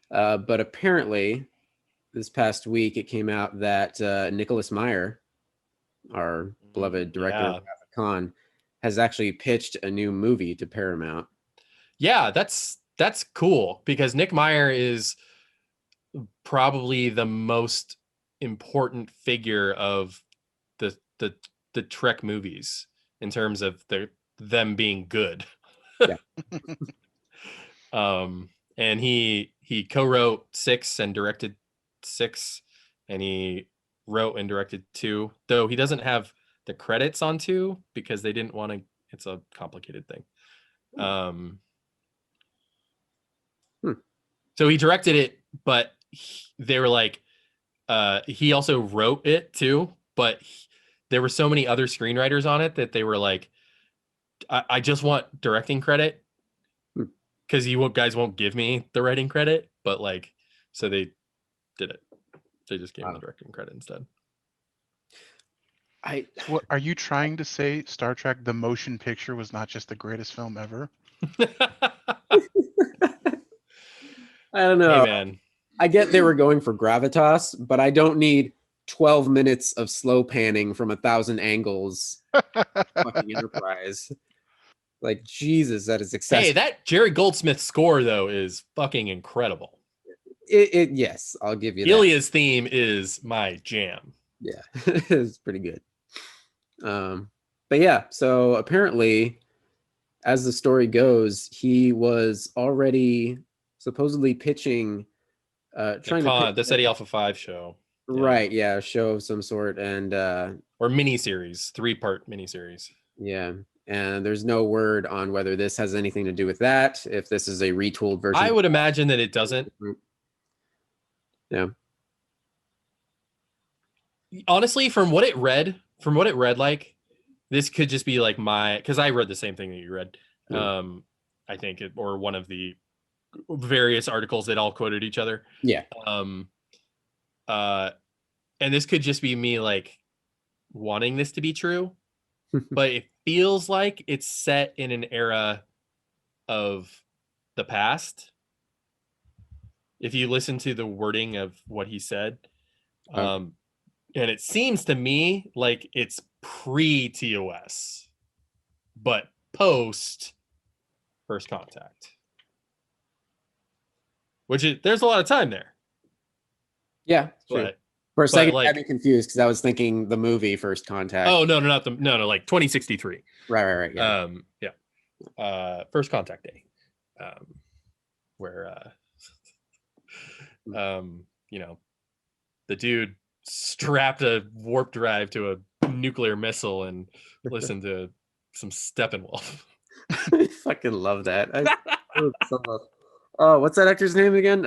but apparently this past week it came out that Nicholas Meyer, our beloved director of Wrath of Khan, has actually pitched a new movie to Paramount. Yeah, that's cool because Nick Meyer is probably the most important figure of the Trek movies in terms of them being good. Yeah. And he co-wrote 6 and directed 6, and he wrote and directed 2, though he doesn't have the credits on 2 because they didn't want to. It's a complicated thing. So he directed it, but they were like, he also wrote it too, but there were so many other screenwriters on it that they were like, I just want directing credit because you guys won't give me the writing credit, but like, so they did it. They just gave him the directing credit instead. What are you trying to say? Star Trek: The Motion Picture was not just the greatest film ever? I don't know. Hey, man. I get they were going for gravitas, but I don't need 12 minutes of slow panning from 1,000 angles. Fucking Enterprise. Like, Jesus, that is excessive. Hey, that Jerry Goldsmith score though is fucking incredible. Yes, I'll give you that. Ilya's theme is my jam. Yeah, it's pretty good. But yeah, so apparently, as the story goes, he was already supposedly pitching, trying to pitch the SETI Alpha 5 show. Right, yeah, a show of some sort, and or miniseries, 3-part miniseries. Yeah, and there's no word on whether this has anything to do with that. If this is a retooled version, I would imagine that it doesn't. Yeah. Honestly, from what it read like, this could just be like because I read the same thing that you read. Yeah. I think or one of the various articles that all quoted each other. Yeah. And this could just be me like wanting this to be true, but it feels like it's set in an era of the past. If you listen to the wording of what he said, and it seems to me like it's pre-TOS, but post First Contact. There's a lot of time there. Yeah, true. But, for a second, like, I got me confused because I was thinking the movie First Contact. Oh no, like 2063. Right. Yeah. First Contact Day, where the dude strapped a warp drive to a nuclear missile and listened to some Steppenwolf. I fucking love that. What's that actor's name again?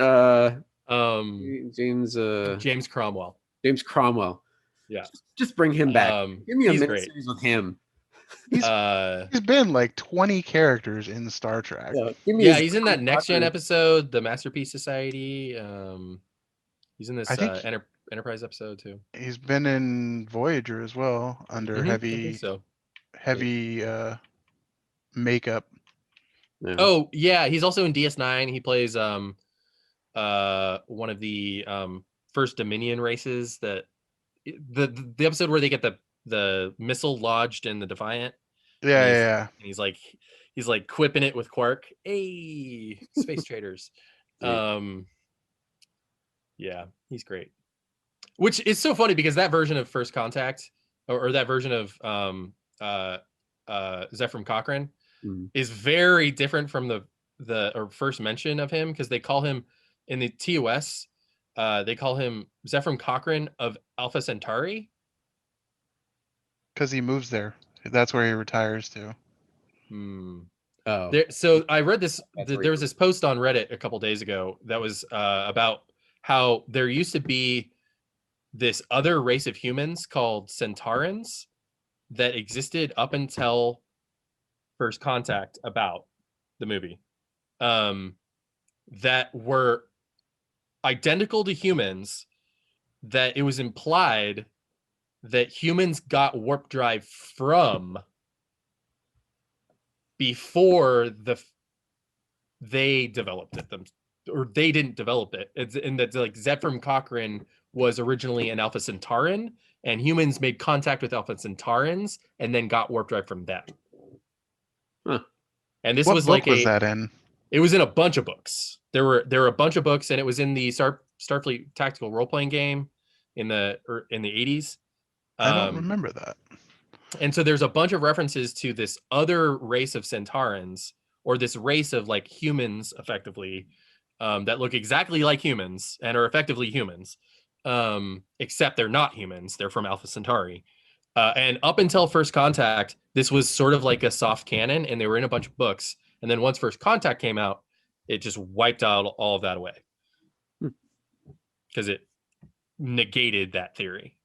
James Cromwell. James Cromwell. Yeah. Just bring him back. Give me a miniseries with him. He's been like 20 characters in Star Trek. Yeah, he's in that Next Gen episode, the Masterpiece Society. He's in this Enterprise episode too. He's been in Voyager as well under heavy makeup. Yeah. Oh yeah, he's also in DS9. He plays one of the first Dominion races that the episode where they get the missile lodged in the Defiant. Yeah. And he's like quipping it with Quark. Hey, space traders. Yeah, he's great. Which is so funny because that version of First Contact or that version of Zefram Cochrane is very different from the first mention of him, because they call him in the TOS, they call him Zefram Cochrane of Alpha Centauri. Because he moves there. That's where he retires to. Oh. So I read this. There was this post on Reddit a couple days ago that was about how there used to be this other race of humans called Centaurans that existed up until First Contact about the movie, that were identical to humans, that it was implied that humans got warp drive from before they developed it, or they didn't develop it. It's in that, like, Zephyr Cochrane was originally an Alpha Centauran, and humans made contact with Alpha Centaurans and then got warp drive from them. Huh. And this What was book like was that in? It was in a bunch of books. There were a bunch of books, and it was in the Starfleet tactical role playing game in the 80s. I don't remember that. And so there's a bunch of references to this other race of Centaurans, or this race of like humans, effectively, that look exactly like humans and are effectively humans, except they're not humans. They're from Alpha Centauri. And up until First Contact, this was sort of like a soft canon, and they were in a bunch of books. And then once First Contact came out, it just wiped out all of that away because it negated that theory.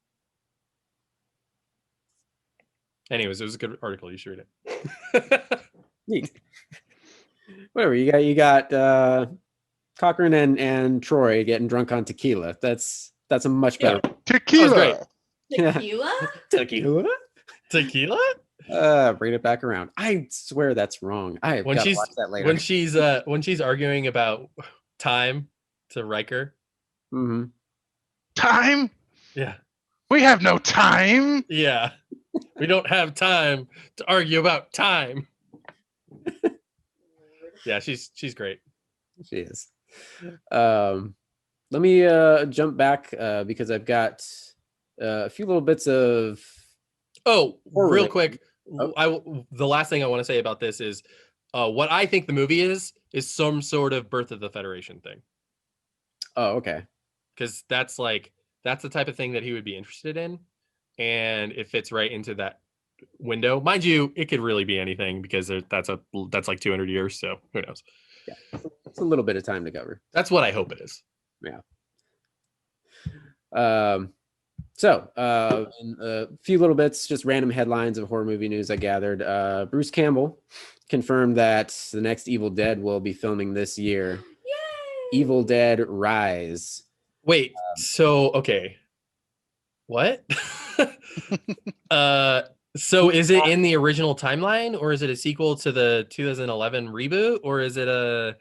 Anyways, it was a good article. You should read it. Neat. Whatever, you got Cochrane and Troy getting drunk on tequila. That's a much better. Yeah. Tequila. great. Tequila? Tequila. Tequila? Bring it back around. I swear that's wrong. I have got to watch that later. When she's arguing about time to Riker. Mm-hmm. Time? Yeah. We have no time. Yeah. We don't have time to argue about time. Yeah, she's great. She is. Let me jump back because I've got a few little bits of. Oh, Horror. real quick. The last thing I want to say about this is what I think the movie is some sort of Birth of the Federation thing. Oh, okay. Because that's the type of thing that he would be interested in, and it fits right into that window. Mind you, it could really be anything because that's like 200 years, so who knows? Yeah, it's a little bit of time to cover. That's what I hope it is. Yeah. So a few little bits, just random headlines of horror movie news I gathered. Bruce Campbell confirmed that the next Evil Dead will be filming this year. Yay! Evil Dead Rise. Wait, so okay. What? So is it in the original timeline, or is it a sequel to the 2011 reboot, or is it a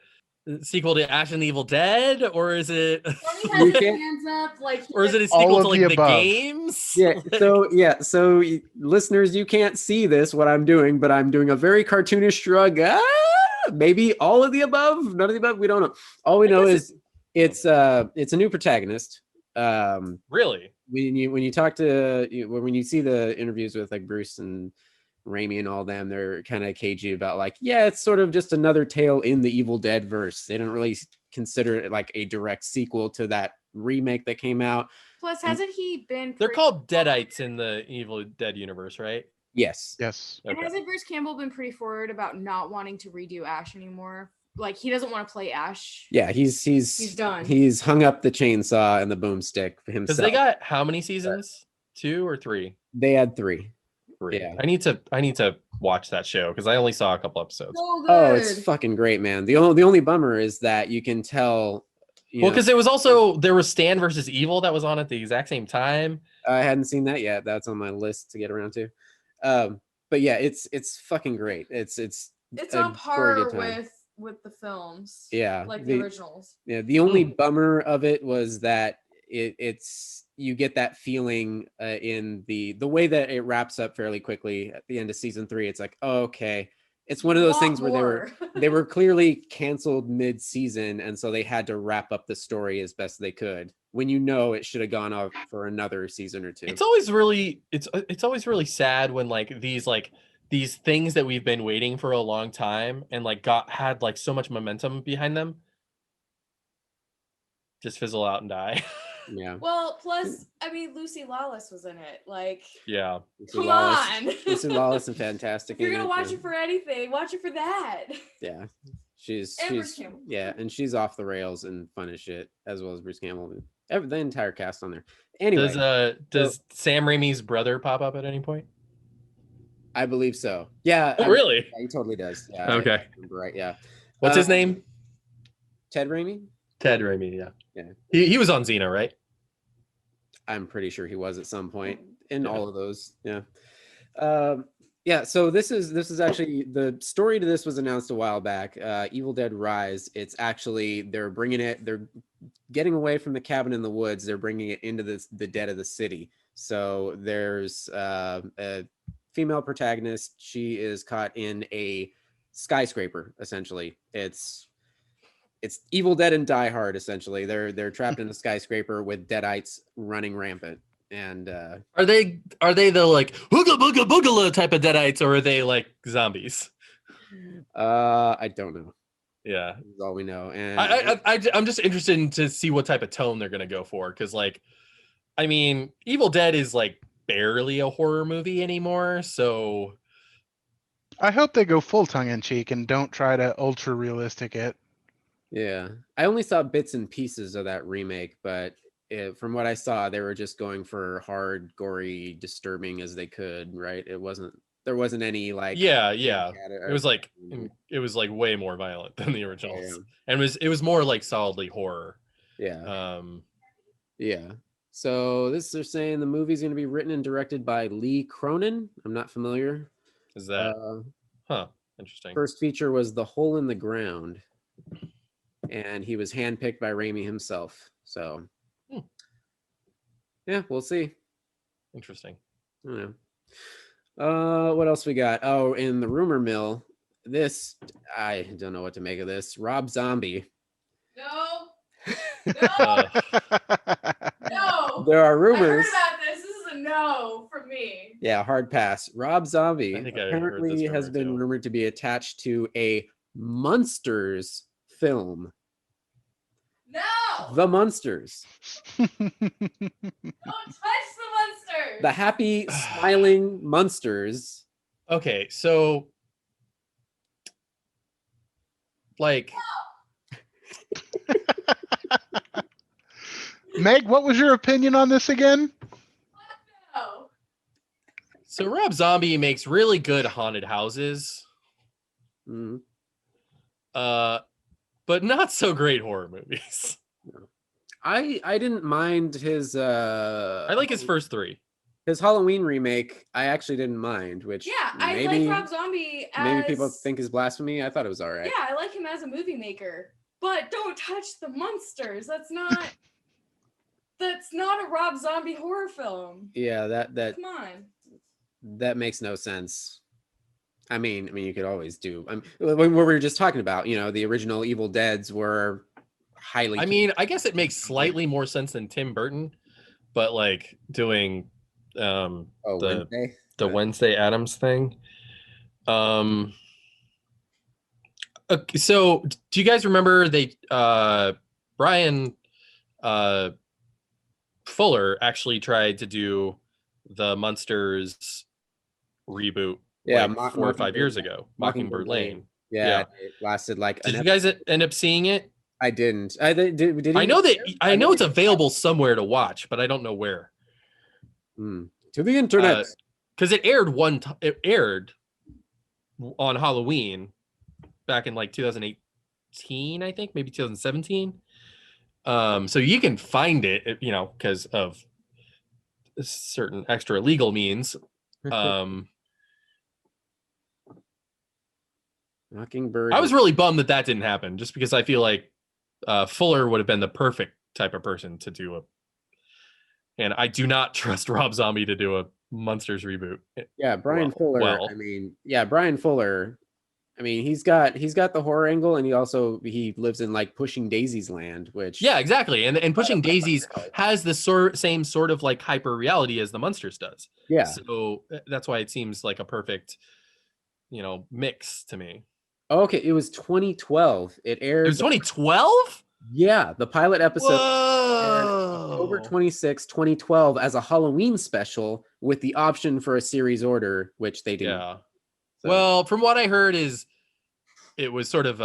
sequel to Ash and the Evil Dead, or is it Has his hands up, like, or is it a All sequel of to like the the above. games? So listeners, you can't see this what I'm doing, but I'm doing a very cartoonish shrug. Maybe all of the above, none of the above, we don't know. All we know is it's a new protagonist. Really? When you talk to when you see the interviews with like Bruce and Raimi and all them, they're kind of cagey about like, yeah, it's sort of just another tale in the Evil Dead verse. They don't really consider it like a direct sequel to that remake that came out. Plus, hasn't he been? They're called Deadites in the Evil Dead universe, right? Yes. Yes. And Okay. hasn't Bruce Campbell been pretty forward about not wanting to redo Ash anymore? Like, he doesn't want to play Ash. Yeah, he's done. He's hung up the chainsaw and the boomstick for himself. Because they got how many seasons? 2 or 3? They had 3. 3. Yeah. I need to watch that show because I only saw a couple episodes. So good. Oh, it's fucking great, man. The only bummer is that you can tell. Well, because it was also there was Stan versus Evil that was on at the exact same time. I hadn't seen that yet. That's on my list to get around to. But yeah, it's fucking great. It's It's a on very par good time. with the films. Yeah, Like the originals. Yeah, the only bummer of it was that it's you get that feeling in the way that it wraps up fairly quickly at the end of season 3. It's like, oh, okay, it's one of those things where they were clearly canceled mid-season, and so they had to wrap up the story as best they could. When it should have gone off for another season or 2. It's always really sad when these things that we've been waiting for a long time and had so much momentum behind them just fizzle out and die. Yeah. Well, plus, I mean, Lucy Lawless was in it. Like, Yeah. come on. Lucy Lawless and fantastic. If you're gonna watch it for anything, watch it for that. Yeah. She's And Bruce Campbell. yeah, and she's off the rails and fun as shit, as well as Bruce Campbell. The entire cast on there. Anyway, Does Sam Raimi's brother pop up at any point? I believe so. Yeah. Oh, really? Yeah, he totally does. Yeah. Okay. I remember right. Yeah. What's his name? Ted Raimi. Ted Raimi. Yeah. Yeah. He was on Xena, right? I'm pretty sure he was at some point in Yeah. all of those. Yeah. Yeah. So this is actually the story to this was announced a while back. Evil Dead Rise. It's actually they're getting away from the cabin in the woods. They're bringing it into the dead of the city. So there's a female protagonist. She is caught in a skyscraper. Essentially, it's Evil Dead and Die Hard. Essentially, they're trapped in a skyscraper with deadites running rampant. And are they the like hooga booga boogala type of deadites, or are they like zombies? I don't know. Yeah, This is all we know. And I'm just interested to see what type of tone they're gonna go for, because like, I mean, Evil Dead is like barely a horror movie anymore, so I hope they go full tongue in cheek and don't try to ultra realistic it. yeah, I only saw bits and pieces of that remake, but from what I saw, they were just going for hard, gory, disturbing as they could. Right? There wasn't any like yeah. It was like way more violent than the originals, Yeah. and it was more like solidly horror. Yeah. Yeah. So they're saying the movie's going to be written and directed by Lee Cronin. I'm not familiar. Is that interesting? First feature was The Hole in the Ground, and he was handpicked by Raimi himself. So, yeah, we'll see. Interesting. I don't know. What else we got? Oh, in the rumor mill, I don't know what to make of this. Rob Zombie. No. No. There are I heard rumors. about this. This is a no from me. Yeah, hard pass. Rob Zombie I think I heard apparently this has rumor been too. rumored to be attached to a Munsters film. No. The Munsters. Don't touch the monsters. The happy, smiling Munsters. Okay, so like Meg, what was your opinion on this again? No. so Rob Zombie makes really good haunted houses, Mhm. but not so great horror movies. I didn't mind his I like his first three. his Halloween remake. I actually didn't mind, which Yeah, I maybe like Rob Zombie as maybe people think is blasphemy. I thought it was all right. Yeah, I like him as a movie maker. But don't touch the monsters. That's not a Rob Zombie horror film. Yeah, that Come on. that makes no sense. I mean, you could always do. What we were just talking about, the original Evil Deads were highly. I mean, I guess it makes slightly more sense than Tim Burton, but like doing Wednesday? the Wednesday Addams thing. Okay, so do you guys remember Brian Fuller actually tried to do the Munsters reboot like 4 or 5 years ago, Mockingbird Lane. Yeah, it lasted like. Did you guys end up seeing it? I didn't. Did I know that I know it's available somewhere to watch, but I don't know where. To the internet, because it aired it aired on Halloween back in like 2018, I think, maybe 2017. So you can find it, because of certain extra legal means. Mockingbird. I was really bummed that didn't happen, just because I feel like Fuller would have been the perfect type of person to do it. And I do not trust Rob Zombie to do a Munsters reboot. Yeah, Brian Fuller. Brian Fuller. I mean, he's got the horror angle, and he lives in like Pushing Daisies land, which exactly. And Pushing Daisies has the same sort of like hyper reality as the Munsters does. Yeah. So that's why it seems like a perfect, mix to me. Okay, it was 2012. It aired. It was 2012? Yeah, the pilot episode aired Whoa. October 26, 2012 as a Halloween special with the option for a series order, which they didn't. Yeah. So. Well, from what I heard is it was sort of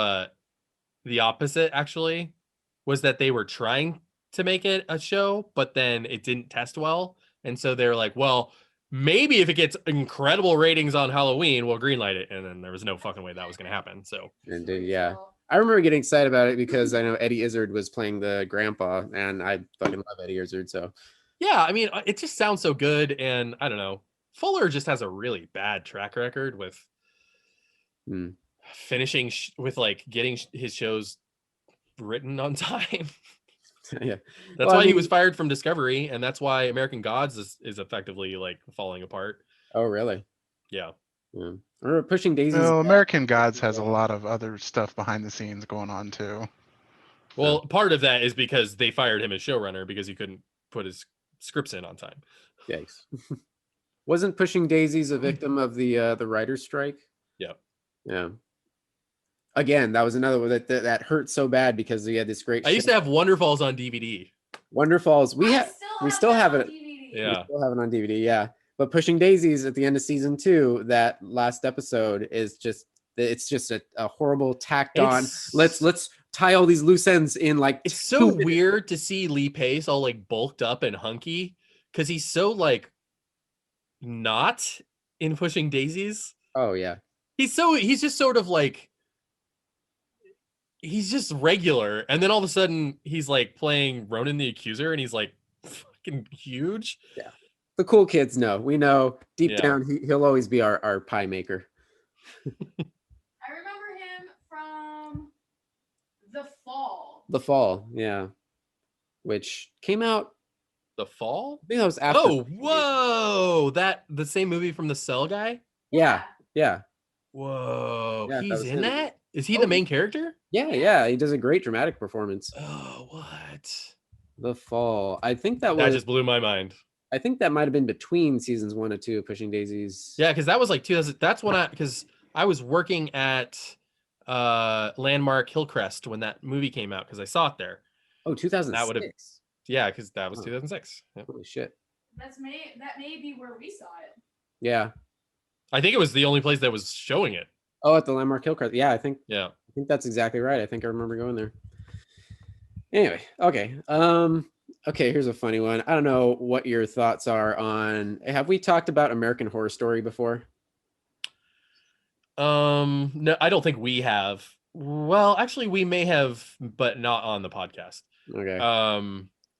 the opposite, actually, was that they were trying to make it a show, but then it didn't test well. And so they're like, well, maybe if it gets incredible ratings on Halloween, we'll greenlight it. And then there was no fucking way that was going to happen. So, And yeah, I remember getting excited about it because I know Eddie Izzard was playing the grandpa, and I fucking love Eddie Izzard. So yeah, I mean, it just sounds so good. And I don't know, Fuller just has a really bad track record with finishing with like getting his shows written on time. Yeah, that's why he was fired from Discovery, and that's why American Gods is effectively like falling apart. Oh, really? Yeah. Or Pushing Daisies. Well, American Gods has a lot of other stuff behind the scenes going on too. Well, part of that is because they fired him as showrunner because he couldn't put his scripts in on time. Yikes. Wasn't Pushing Daisies a victim of the writer's strike? Yeah. Yeah. Again, that was another one that hurt so bad because we had this great. I used to have Wonderfalls on DVD. Wonderfalls. We still have it. Yeah. We still have it on DVD. Yeah. But Pushing Daisies at the end of season 2, that last episode is just a horrible tacked on. Let's tie all these loose ends in like. It's so weird to see Lee Pace all like bulked up and hunky because he's so like not in Pushing Daisies. Oh yeah. He's just sort of like. He's just regular, and then all of a sudden he's like playing Ronan the Accuser, and he's like fucking huge. Yeah, the cool kids know. We know deep down he'll always be our pie maker. I remember him from The Fall. The Fall, yeah, which came out. The Fall? I think that was after. Oh, whoa! That the same movie from the Cell guy? Yeah. Whoa, yeah, he's in that? Is he the main character? Yeah, he does a great dramatic performance. Oh, what? The Fall. I think that just blew my mind. I think that might have been between seasons 1 and 2 of Pushing Daisies. Yeah, because that was like 2000. That's when because I was working at Landmark Hillcrest when that movie came out because I saw it there. Oh, 2006. That would have. Yeah, because that was 2006. Yeah. Holy shit. That may be where we saw it. Yeah. I think it was the only place that was showing it. Oh, at the Landmark Hillcrest. Yeah, I think that's exactly right. I think I remember going there. Anyway, okay. Okay, here's a funny one. I don't know what your thoughts are on. Have we talked about American Horror Story before? No, I don't think we have. Well, actually, we may have, but not on the podcast. Okay.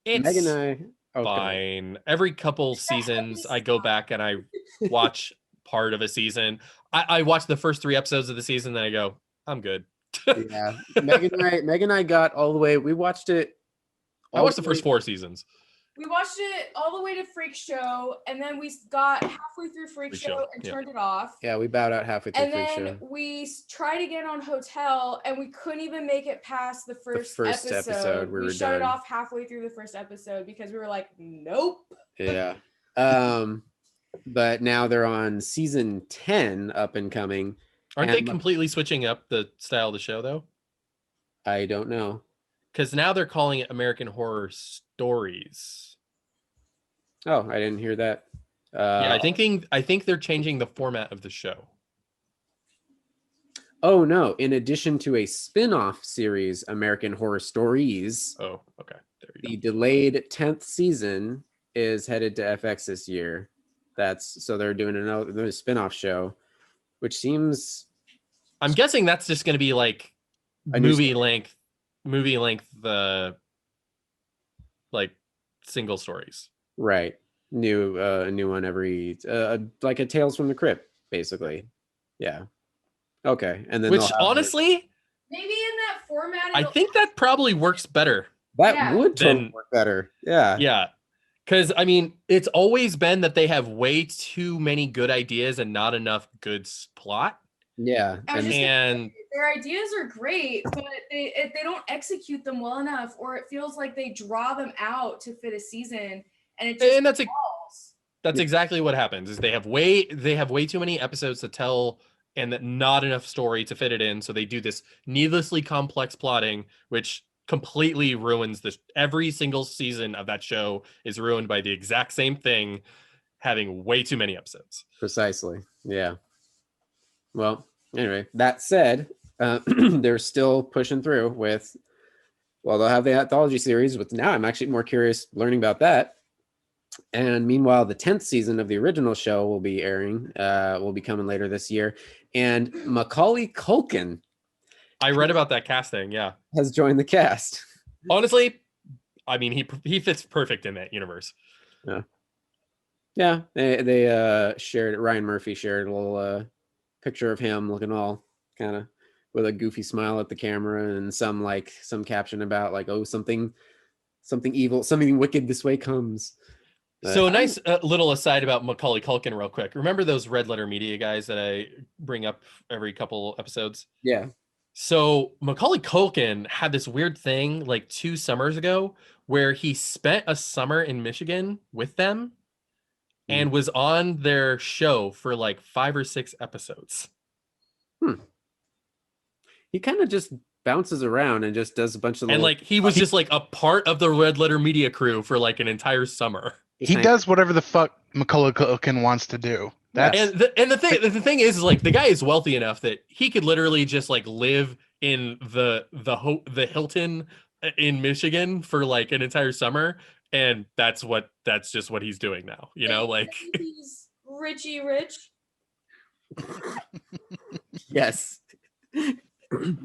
It's Meg and I. Fine. Every couple seasons, I go back and I watch part of a season. I watch the first 3 episodes of the season, then I go, I'm good. Yeah, Meg and I got all the way. We watched it. I watched the first 4 seasons. We watched it all the way to Freak Show, and then we got halfway through Freak Show and turned it off. Yeah, we bowed out halfway through Freak Show. And then we tried again on Hotel, and we couldn't even make it past the first episode. We shut it off halfway through the first episode because we were like, nope. Yeah. But now they're on season 10 up and coming. Aren't they completely switching up the style of the show, though? I don't know. Because now they're calling it American Horror Stories. Oh, I didn't hear that. Yeah, I think they're changing the format of the show. Oh no! In addition to a spin-off series, American Horror Stories. Oh, okay. There you go. The delayed 10th season is headed to FX this year. So they're doing another spin-off show, which seems. I'm guessing that's just going to be like movie length, like single stories. Right. A new one every like a Tales from the Crypt, basically. Yeah. Okay. And then which honestly, maybe in that format, I think that probably works better. That would totally work better. Yeah. Yeah. Because I mean, it's always been that they have way too many good ideas and not enough good plot. Yeah. And their ideas are great, but they don't execute them well enough, or it feels like they draw them out to fit a season, and it just that's exactly what happens. Is they have way too many episodes to tell, and not enough story to fit it in. So they do this needlessly complex plotting, which completely ruins every single season of that show is ruined by the exact same thing, having way too many episodes. Precisely. Yeah. Well, anyway, that said, they're still pushing through with well, they'll have the anthology series, but now I'm actually more curious learning about that. And meanwhile, the 10th season of the original show will be airing, will be coming later this year. And Macaulay Culkin, I read about that casting, yeah, has joined the cast. Honestly, I mean, he fits perfect in that universe. Yeah, they shared it. Ryan Murphy shared a little picture of him looking all kind of with a goofy smile at the camera and some caption about like, oh, something evil, something wicked this way comes. So a nice little aside about Macaulay Culkin real quick. Remember those Red Letter Media guys that I bring up every couple episodes? Yeah. So Macaulay Culkin had this weird thing like 2 summers ago where he spent a summer in Michigan with them and was on their show for like 5 or 6 episodes. He kind of just bounces around and just does a bunch of and like he was just like a part of the Red Letter Media crew for like an entire summer. He does whatever the fuck Macaulay Culkin wants to do. And the thing is like the guy is wealthy enough that he could literally just like live in the Hilton in Michigan for like an entire summer, and that's just what he's doing now, you know, like he's Richie Rich. Yes.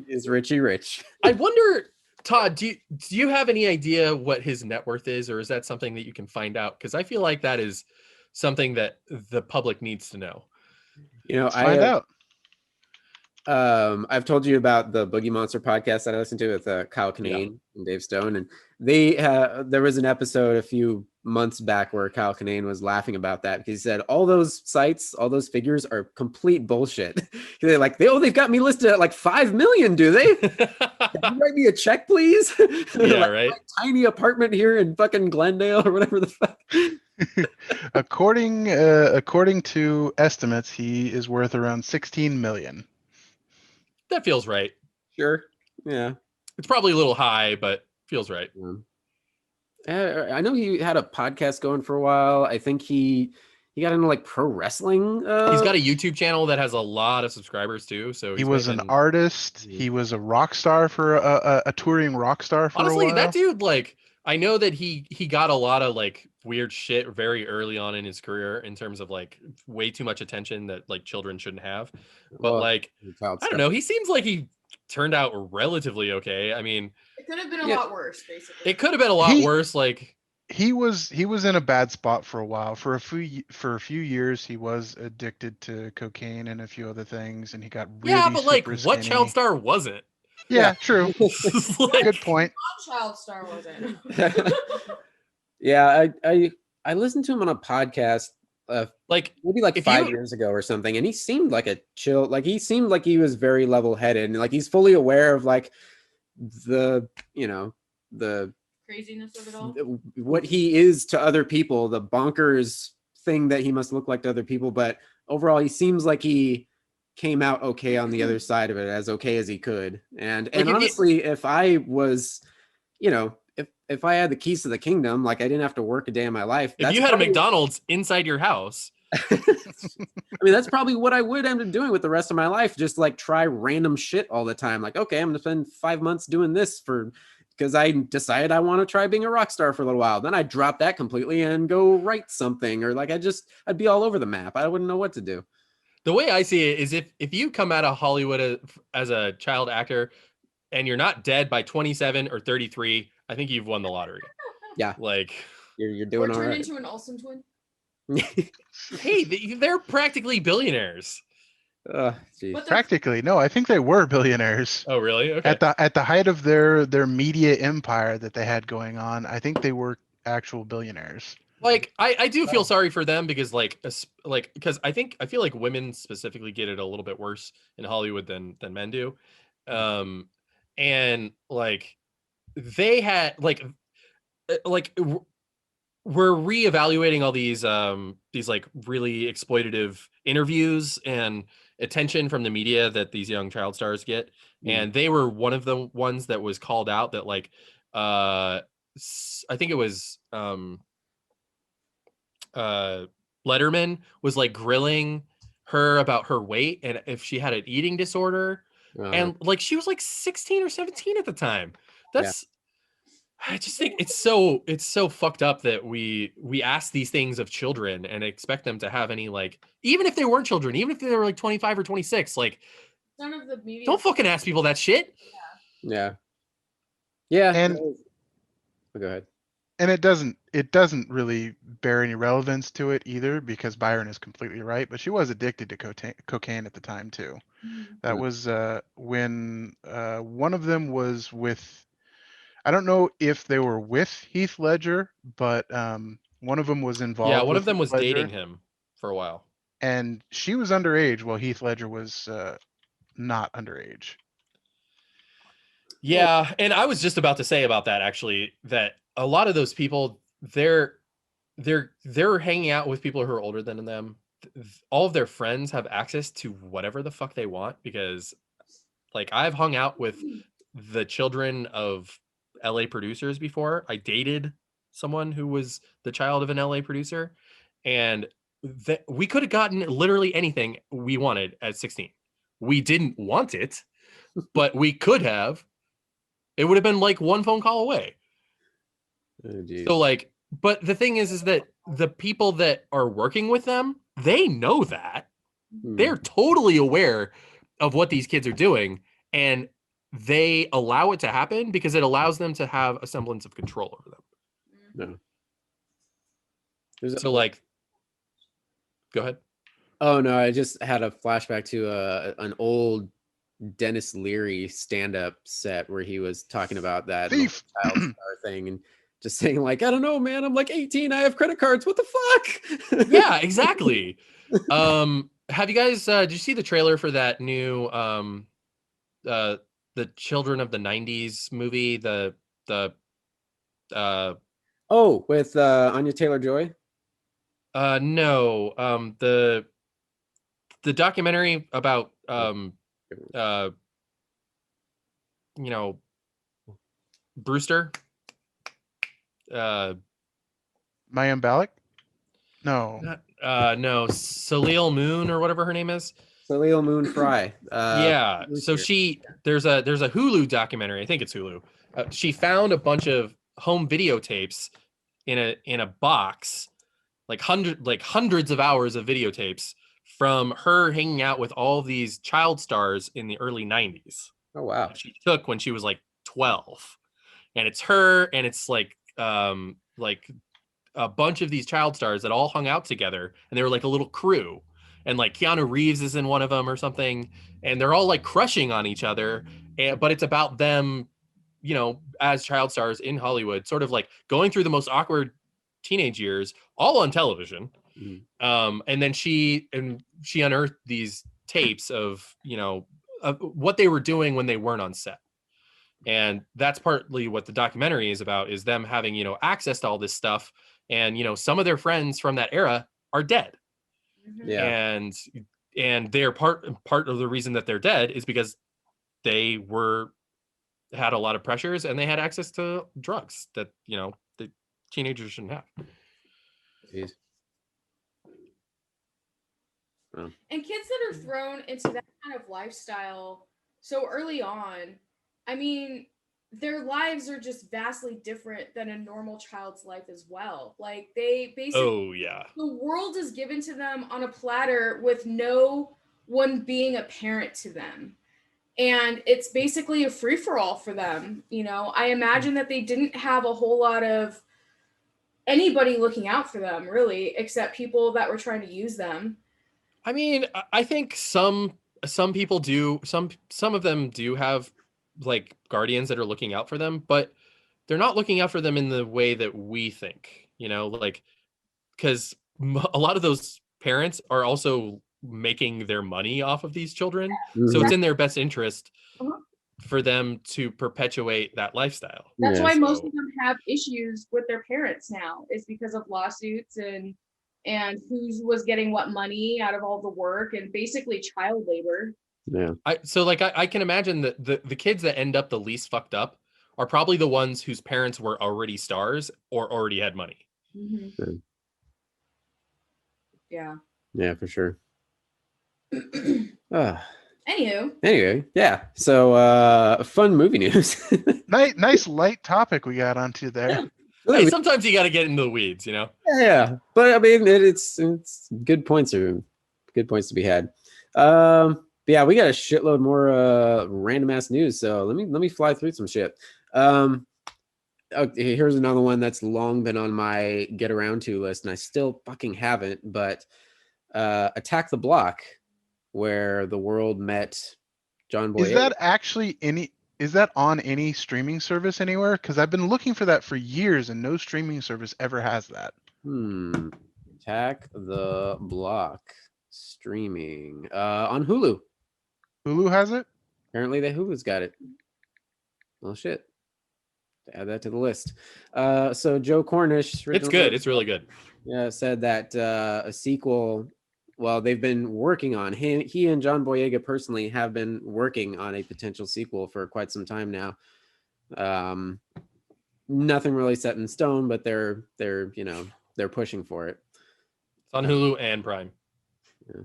Is Richie Rich. I wonder, Todd, do you have any idea what his net worth is, or is that something that you can find out? Because I feel like that is something that the public needs to know. You know, Let's find out. I've told you about the Boogie Monster podcast that I listened to with Kyle Kinane and Dave Stone, and there was an episode a few months back where Kyle Kinane was laughing about that because he said all those sites, all those figures are complete bullshit. They're like, they've got me listed at like 5 million, do they? Can you write me a check, please? Yeah, like, right. Tiny apartment here in fucking Glendale or whatever the fuck. According to estimates, he is worth around 16 million. That feels right. Sure. Yeah. It's probably a little high, but feels right. I know he had a podcast going for a while. I think he got into like pro wrestling. He's got a YouTube channel that has a lot of subscribers too. So he was an artist. He was a rock star for a touring rock star for honestly, a while. that dude, like, I know that he got a lot of like weird shit very early on in his career in terms of like way too much attention that like children shouldn't have. But like, I don't know. He seems like he turned out relatively okay. I mean, it could have been a lot worse, basically. It could have been a lot worse. Like he was in a bad spot for a while. For a few years, he was addicted to cocaine and a few other things, and he got really but like, skinny. what child star wasn't? Yeah, true. Like, good point. Child star wasn't. Yeah, I listened to him on a podcast like maybe like 5 years ago or something, and he seemed like a chill, like he seemed like he was very level-headed and like he's fully aware of like the craziness of it all, what he is to other people, the bonkers thing that he must look like to other people, but overall he seems like he came out okay on the other side of it, as okay as he could. And like, honestly, if I was, if I had the keys to the kingdom, like I didn't have to work a day in my life. If you had a McDonald's inside your house. I mean, that's probably what I would end up doing with the rest of my life. Just like try random shit all the time. Like, okay, I'm going to spend 5 months doing this because I decided I want to try being a rock star for a little while. Then I drop that completely and go write something, or like I'd be all over the map. I wouldn't know what to do. The way I see it is if you come out of Hollywood as a child actor and you're not dead by 27 or 33, I think you've won the lottery. Yeah. Like you're doing all right. Turn into an Olsen twin. Hey, they're practically billionaires. Practically, no. I think they were billionaires. Oh, really? Okay. At the height of their media empire that they had going on, I think they were actual billionaires. Like I do feel sorry for them because because I feel like women specifically get it a little bit worse in Hollywood than men do, and like they had like we're reevaluating all these like really exploitative interviews and attention from the media that these young child stars get, and they were one of the ones that was called out that like I think it was Letterman was like grilling her about her weight and if she had an eating disorder, and like she was like 16 or 17 at the time. That's I just think it's so fucked up that we ask these things of children and expect them to have any, like, even if they weren't children, even if they were like 25 or 26, like, none of the media. Don't fucking ask people that shit. Yeah. And go ahead. And it doesn't really bear any relevance to it either, because Byron is completely right. But she was addicted to cocaine at the time too. That was when one of them was with. I don't know if they were with Heath Ledger, but one of them was involved. Yeah, one with of them Heath was Ledger, dating him for a while, and she was underage while Heath Ledger was not underage. Yeah, and I was just about to say about that, actually, that a lot of those people, they're hanging out with people who are older than them. All of their friends have access to whatever the fuck they want, because, like, I've hung out with the children of LA producers before. I dated someone who was the child of an LA producer, and we could have gotten literally anything we wanted at 16. We didn't want it, but we could have. It would have been like one phone call away. Oh, so, like, but the thing is that the people that are working with them, they know that. They're totally aware of what these kids are doing, and they allow it to happen because it allows them to have a semblance of control over them. No. So, like, go ahead. Oh no, I just had a flashback to an old Dennis Leary stand-up set where he was talking about that child star thing and just saying, like, I don't know, man, I'm like 18, I have credit cards, what the fuck? Yeah, exactly. Have you guys did you see the trailer for that new the Children of the 90s movie, with Anya Taylor-Joy? No, the documentary about Brewster. Mayim Bialik? No. No, Salil Moon or whatever her name is. Salil Moon Fry. Yeah. So there's a Hulu documentary. I think it's Hulu. She found a bunch of home videotapes in a box, like hundreds of hours of videotapes from her hanging out with all these child stars in the early 90s. Oh wow. That she took when she was like 12. And it's her, and it's like a bunch of these child stars that all hung out together, and they were like a little crew, and like Keanu Reeves is in one of them or something, and they're all like crushing on each other, but it's about them, as child stars in Hollywood, sort of like going through the most awkward teenage years, all on television. And then she unearthed these tapes of what they were doing when they weren't on set. And that's partly what the documentary is about, is them having, access to all this stuff. And, some of their friends from that era are dead. Yeah. And they're part of the reason that they're dead is because they had a lot of pressures, and they had access to drugs that, the teenagers shouldn't have. Jeez. Oh. And kids that are thrown into that kind of lifestyle so early on, I mean, their lives are just vastly different than a normal child's life as well. Like, they basically, the world is given to them on a platter with no one being a parent to them. And it's basically a free-for-all for them. I imagine that they didn't have a whole lot of anybody looking out for them, really, except people that were trying to use them. I mean, I think some people do, some of them do have like guardians that are looking out for them, but they're not looking out for them in the way that we think, like, because a lot of those parents are also making their money off of these children. So it's in their best interest for them to perpetuate that lifestyle. That's why most of them have issues with their parents now, is because of lawsuits and who was getting what money out of all the work, and basically child labor. Yeah. I can imagine that the kids that end up the least fucked up are probably the ones whose parents were already stars or already had money. Yeah. Yeah, for sure. Anyway, yeah. So fun movie news. Nice light topic we got onto there. Hey, sometimes you got to get into the weeds, you know. Yeah, but I mean, it's good points to be had. But yeah, we got a shitload more random ass news. So let me fly through some shit. Okay, here's another one that's long been on my get around to list, and I still fucking haven't. But Attack the Block, where the world met John Boyega. Is that actually is that on any streaming service anywhere? Because I've been looking for that for years and no streaming service ever has that. Attack the Block streaming on Hulu. Hulu has it? Apparently the Hulu's got it. Well, shit. Add that to the list. So Joe Cornish. It's good. It's really good. Yeah, said that a sequel. Well, they've been working on he and John Boyega personally have been working on a potential sequel for quite some time now. Nothing really set in stone, but they're pushing for it. It's on Hulu and Prime. Yeah.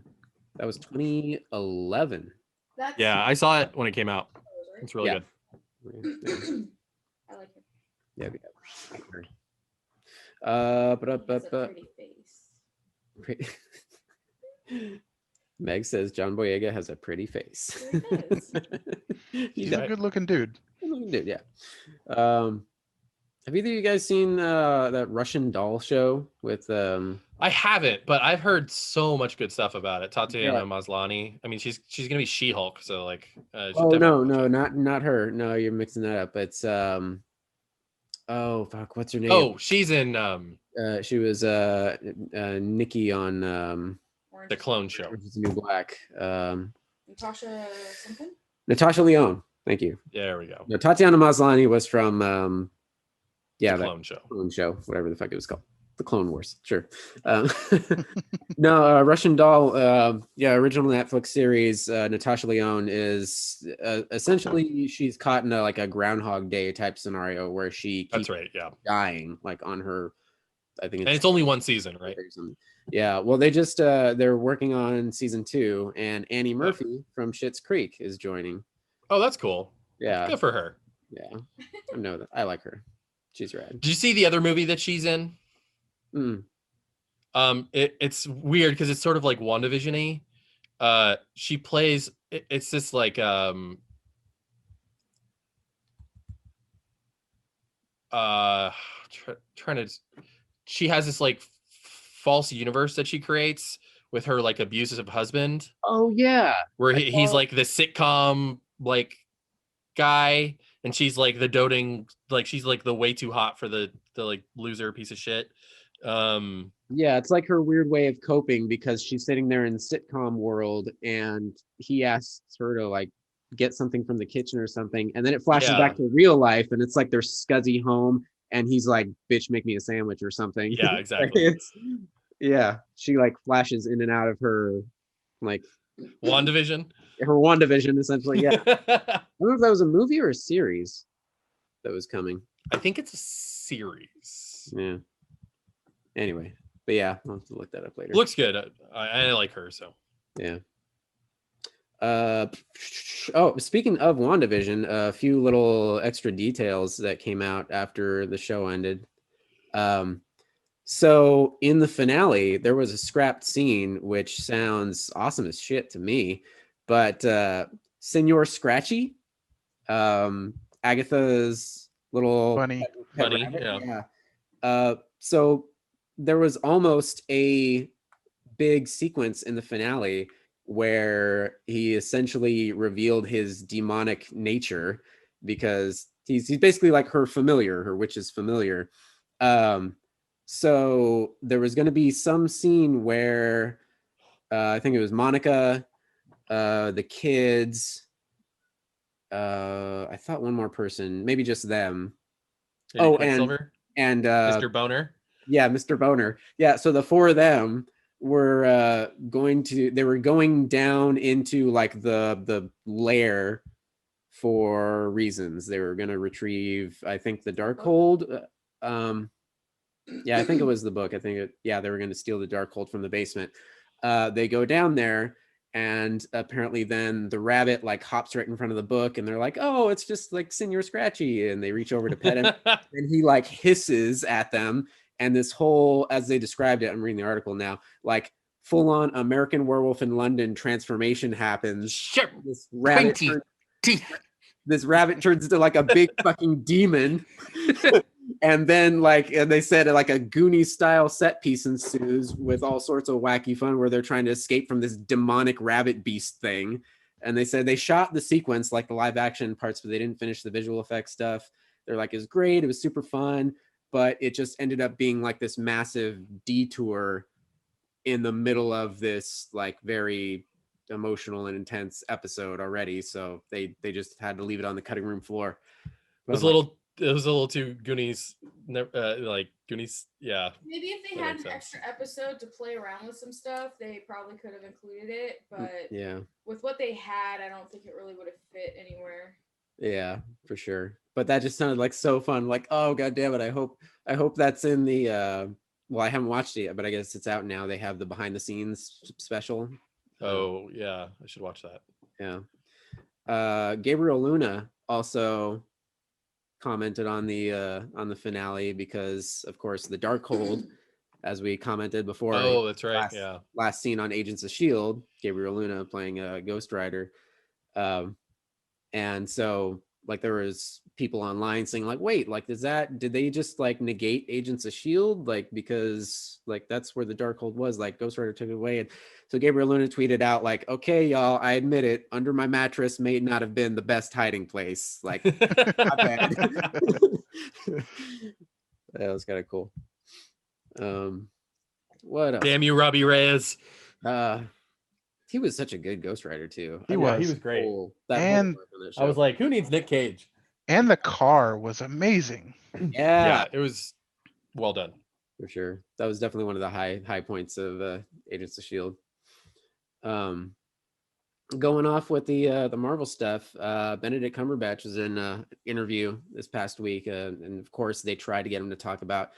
That was 2011. Yeah, I saw it when it came out. It's really good. I like it. Yeah. Pretty face. Meg says John Boyega has a pretty face. He's a good-looking dude. Good-looking dude, yeah. Have either of you guys seen that Russian doll show with? I haven't, but I've heard so much good stuff about it. Tatiana Maslany. I mean, she's gonna be She-Hulk, so like. No, not her. No, you're mixing that up. It's oh fuck, what's her name? Oh, she's in she was Nikki on the Clone Show. Orange Is the New Black. Natasha something? Natasha Lyonne. Thank you. There we go. No, Tatiana Maslany was from the Clone Show. Clone Show, whatever the fuck it was called. The Clone Wars, sure. No, Russian Doll, original Netflix series. Natasha Lyonne is essentially she's caught in a Groundhog Day type scenario where she keeps dying like on her. I think it's only one season, right? Yeah. Well, they just they're working on season 2, and Annie Murphy from Schitt's Creek is joining. Oh, that's cool. Yeah, good for her. Yeah, I know that. I like her. She's rad. Did you see the other movie that she's in? It's weird because it's sort of like WandaVision-y. She plays. It's this like trying to. She has this like false universe that she creates with her like abusive husband. Oh yeah, where he's like the sitcom like guy, and she's like the doting, like she's like the way too hot for the like loser piece of shit. Yeah, it's like her weird way of coping because she's sitting there in the sitcom world and he asks her to like get something from the kitchen or something, and then it flashes back to real life and it's like their scuzzy home and he's like, bitch, make me a sandwich or something. Yeah, exactly. She like flashes in and out of her like WandaVision. Her WandaVision, essentially. Yeah. I don't know if that was a movie or a series that was coming. I think it's a series. Yeah. Anyway, but yeah, I'll have to look that up later. Looks good. I like her, so. Yeah. Speaking of WandaVision, a few little extra details that came out after the show ended. So in the finale, there was a scrapped scene, which sounds awesome as shit to me. But Señor Scratchy, Agatha's little bunny, yeah. So there was almost a big sequence in the finale where he essentially revealed his demonic nature because he's basically like her witch's familiar. So there was going to be some scene where I think it was Monica, the kids, I thought one more person, maybe just them. And Mr. Boner. Yeah, Mr. Boner. Yeah, so the four of them were going down into like the lair for reasons. They were going to retrieve, I think, the Darkhold. Yeah, I think it was the book. They were going to steal the Darkhold from the basement. They go down there And apparently then the rabbit like hops right in front of the book and they're like, oh, it's just like Señor Scratchy. And they reach over to pet him and he like hisses at them. And this whole, as they described it, I'm reading the article now, like full on American Werewolf in London transformation happens. Sure. This rabbit turns into like a big fucking demon. And then and they said like a Goonies style set piece ensues with all sorts of wacky fun where they're trying to escape from this demonic rabbit beast thing. And they said they shot the sequence, like the live action parts, but they didn't finish the visual effects stuff. They're like, it was great. It was super fun, but it just ended up being like this massive detour in the middle of this like very emotional and intense episode already. So they just had to leave it on the cutting room floor. It was a little too Goonies, like Goonies. Yeah. Maybe if they had an extra episode to play around with some stuff, they probably could have included it. But yeah, with what they had, I don't think it really would have fit anywhere. Yeah, for sure. But that just sounded like so fun. Like, oh god damn it! I hope that's in the. Well, I haven't watched it yet, but I guess it's out now. They have the behind the scenes special. Oh yeah, I should watch that. Yeah. Gabriel Luna also commented on the finale because of course the Darkhold, as we commented before. Oh, that's right. Last scene on Agents of S.H.I.E.L.D., Gabriel Luna playing Ghost Rider. And so like there was people online saying like, wait, like did they just like negate Agents of S.H.I.E.L.D.? Like, because like that's where the Darkhold was, like Ghost Rider took it away. And so Gabriel Luna tweeted out like, okay, y'all, I admit it, under my mattress may not have been the best hiding place. Like, not bad. That was kind of cool. What else? Damn you, Robbie Reyes. He was such a good Ghost Rider too. He was great. And I was like, who needs Nick Cage? And the car was amazing. Yeah, it was well done for sure. That was definitely one of the high points of Agents of S.H.I.E.L.D. Going off with the Marvel stuff, Benedict Cumberbatch was in an interview this past week, and of course they tried to get him to talk about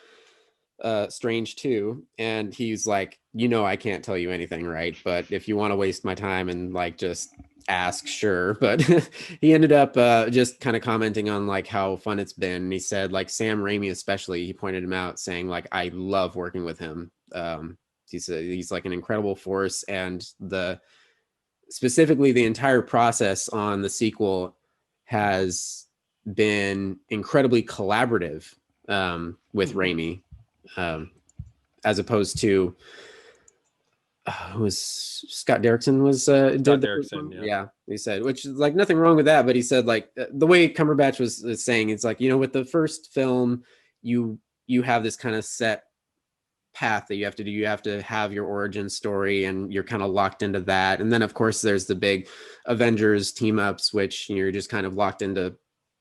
Strange 2, and he's like, I can't tell you anything, right? But if you want to waste my time and like just ask, sure. But he ended up just kind of commenting on like how fun it's been. And he said like Sam Raimi especially, he pointed him out saying like, I love working with him. He said he's like an incredible force, and specifically the entire process on the sequel has been incredibly collaborative with Raimi. As opposed to Scott Derrickson was Scott Derrickson, yeah, he said, which is like nothing wrong with that, but he said like the way Cumberbatch was saying, it's like, with the first film you have this kind of set path that you have to do. You have to have your origin story and you're kind of locked into that, and then of course there's the big Avengers team ups, which you're just kind of locked into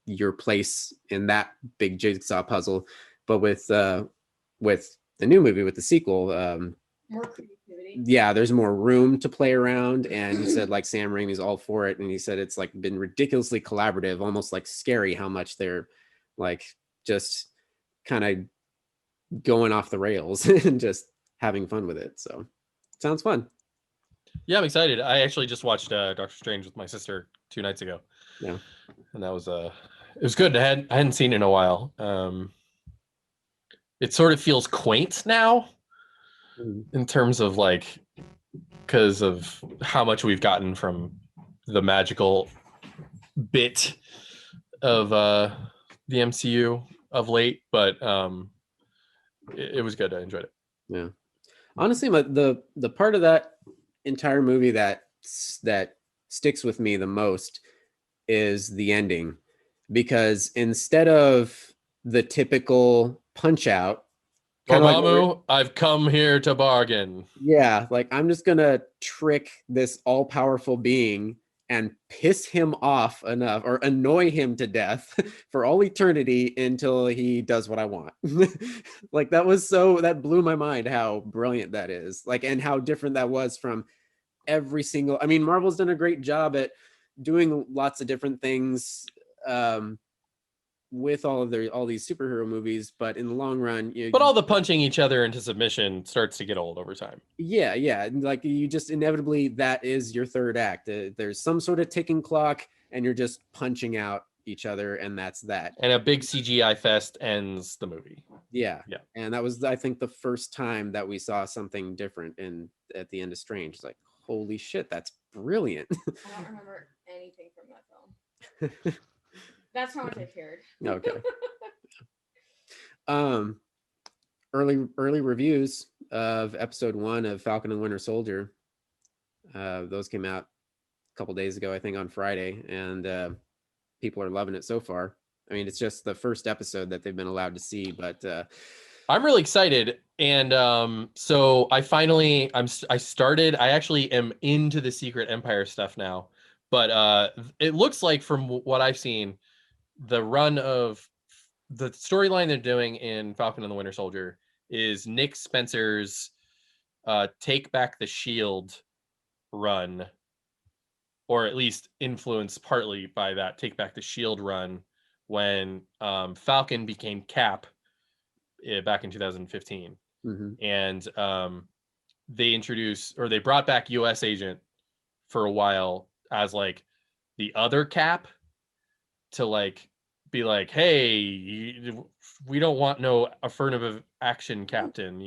your place in that big jigsaw puzzle. But with the new movie, with the sequel, more creativity. Yeah, there's more room to play around, and he said like Sam Raimi's all for it, and he said it's like been ridiculously collaborative, almost like scary how much they're like just kind of going off the rails and just having fun with it. So sounds fun. Yeah, I'm excited. I actually just watched Doctor Strange with my sister 2 nights ago. Yeah, and that was it was good. I hadn't seen it in a while. It sort of feels quaint now in terms of like, because of how much we've gotten from the magical bit of the MCU of late, but it was good. I enjoyed it. Yeah, honestly, the part of that entire movie that sticks with me the most is the ending, because instead of the typical punch out, Mamamoo, I've come here to bargain. Yeah, like I'm just gonna trick this all-powerful being and piss him off enough or annoy him to death for all eternity until he does what I want. Like that blew my mind how brilliant that is. Like, and how different that was from every single, Marvel's done a great job at doing lots of different things with all these superhero movies, but in the long run, but all the punching each other into submission starts to get old over time. Yeah, and like you just inevitably, that is your third act. There's some sort of ticking clock, and you're just punching out each other, and that's that. And a big CGI fest ends the movie. Yeah. And that was, I think, the first time that we saw something different at the end of Strange. It's like, holy shit, that's brilliant. I don't remember anything from that film. That's how much I cared. Okay. Early reviews of episode 1 of Falcon and Winter Soldier. Those came out a couple days ago, I think, on Friday, and people are loving it so far. I mean, it's just the first episode that they've been allowed to see, but I'm really excited. And so I actually am into the Secret Empire stuff now, but it looks like, from what I've seen, the run of the storyline they're doing in Falcon and the Winter Soldier is Nick Spencer's Take Back the Shield run, or at least influenced partly by that Take Back the Shield run, when Falcon became Cap back in 2015. And they brought back US Agent for a while as like the other Cap, to like be like, hey, we don't want no affirmative action captain,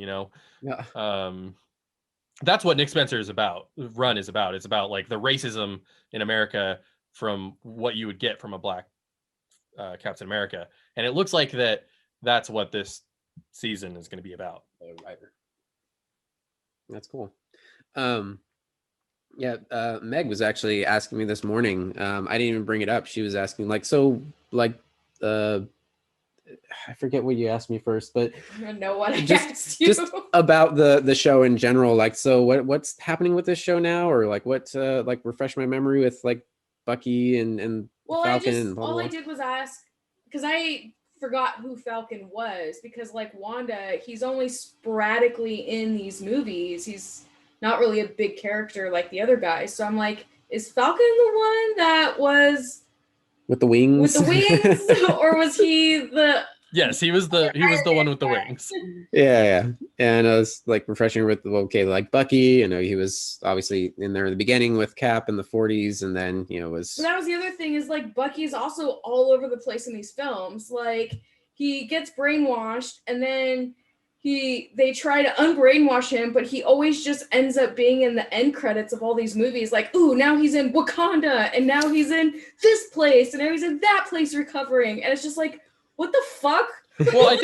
that's what Nick Spencer's run is about. It's about like the racism in America from what you would get from a black Captain America, and it looks like that's what this season is going to be about. That's cool. Meg was actually asking me this morning. I didn't even bring it up. She was asking I forget what you asked me first, but I don't know what I asked you. Just about the show in general. Like, so what's happening with this show now, or like refresh my memory with like Bucky and Falcon and blah, blah, blah. I did was ask, because I forgot who Falcon was, because like Wanda, he's only sporadically in these movies. He's not really a big character like the other guys. So I'm like, is Falcon the one that was with the wings? Or was he the... Yes, he was the one with the wings. Yeah. And I was like refreshing with like Bucky, he was obviously in there in the beginning with Cap in the 40s, and then was... But that was the other thing, is like Bucky's also all over the place in these films. Like, he gets brainwashed, and then they try to unbrainwash him, but he always just ends up being in the end credits of all these movies. Like, ooh, now he's in Wakanda, and now he's in this place, and now he's in that place recovering, and it's just like, what the fuck? Well, I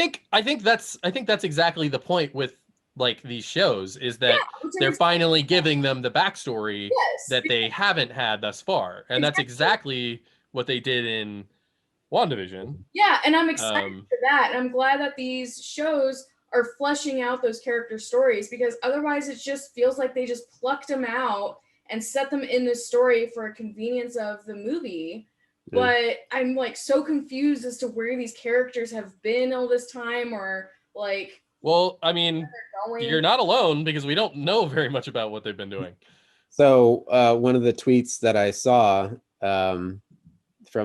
think that's exactly the point with like these shows, is that they're finally giving them the backstory that they haven't had thus far, and that's exactly what they did in WandaVision. Yeah, and I'm excited for that, and I'm glad that these shows are fleshing out those character stories, because otherwise it just feels like they just plucked them out and set them in this story for a convenience of the movie. Yeah. But I'm like so confused as to where these characters have been all this time, or like... Well, I mean, you're not alone, because we don't know very much about what they've been doing. So one of the tweets that I saw from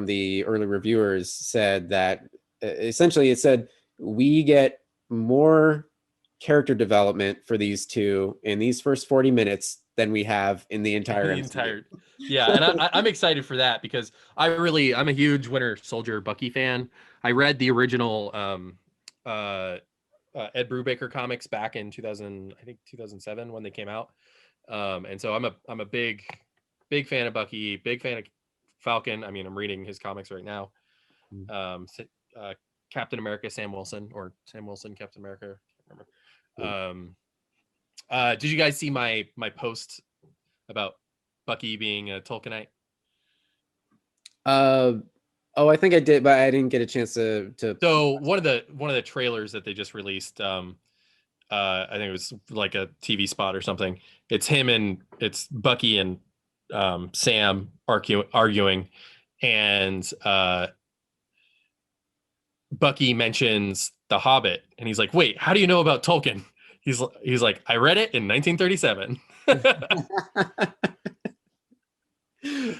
the early reviewers said that essentially it said, we get more character development for these two in these first 40 minutes than we have in the entire yeah. And I'm excited for that, because I'm a huge Winter Soldier Bucky fan. I read the original Ed Brubaker comics back in 2007 when they came out, and so I'm a big fan of Bucky, big fan of Falcon. I mean, I'm reading his comics right now. Captain America, Sam Wilson, Captain America, I can't remember. Did you guys see my post about Bucky being a Tolkienite? I think I did, but I didn't get a chance to. So one of the trailers that they just released, I think it was like a TV spot or something. It's Bucky and Sam arguing, and Bucky mentions The Hobbit, and he's like, "Wait, how do you know about Tolkien?" He's like, "I read it in 1937."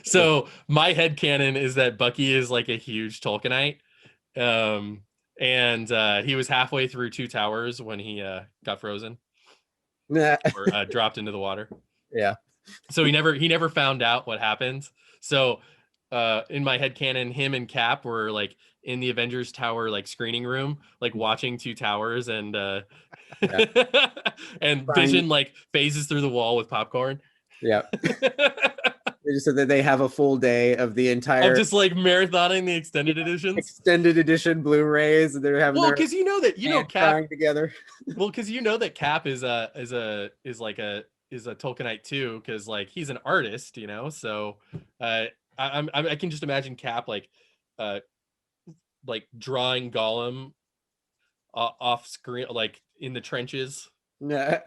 So my headcanon is that Bucky is like a huge Tolkienite, And he was halfway through Two Towers when he got frozen or dropped into the water. Yeah. So he never found out what happened. So in my headcanon, him and Cap were like in the Avengers Tower like screening room, like watching Two Towers, and and Vision like phases through the wall with popcorn. Yeah. They just said that they have a full day of the entire of just like marathoning the extended edition Blu-rays, and they're having because Cap crying together. Well, because Cap is a Tolkienite too, because like he's an artist, so I can just imagine Cap like drawing Gollum off screen, like in the trenches. Yeah.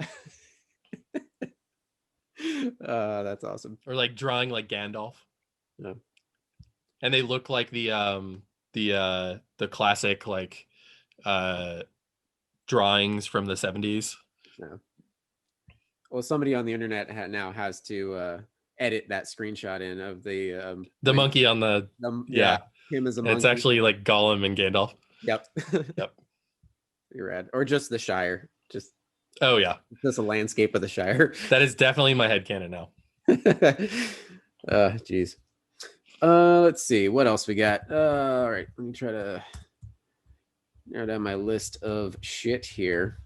That's awesome. Or like drawing like Gandalf. Yeah. And they look like the classic like drawings from the 70s. Yeah. Well, somebody on the internet now has to edit that screenshot in of the monkey on the him as a monkey. It's actually like Gollum and Gandalf. Yep. Yep. You're rad. Or just the Shire. Just a landscape of the Shire. That is definitely my headcanon now. Geez. Let's see what else we got. All right, let me try to narrow down my list of shit here.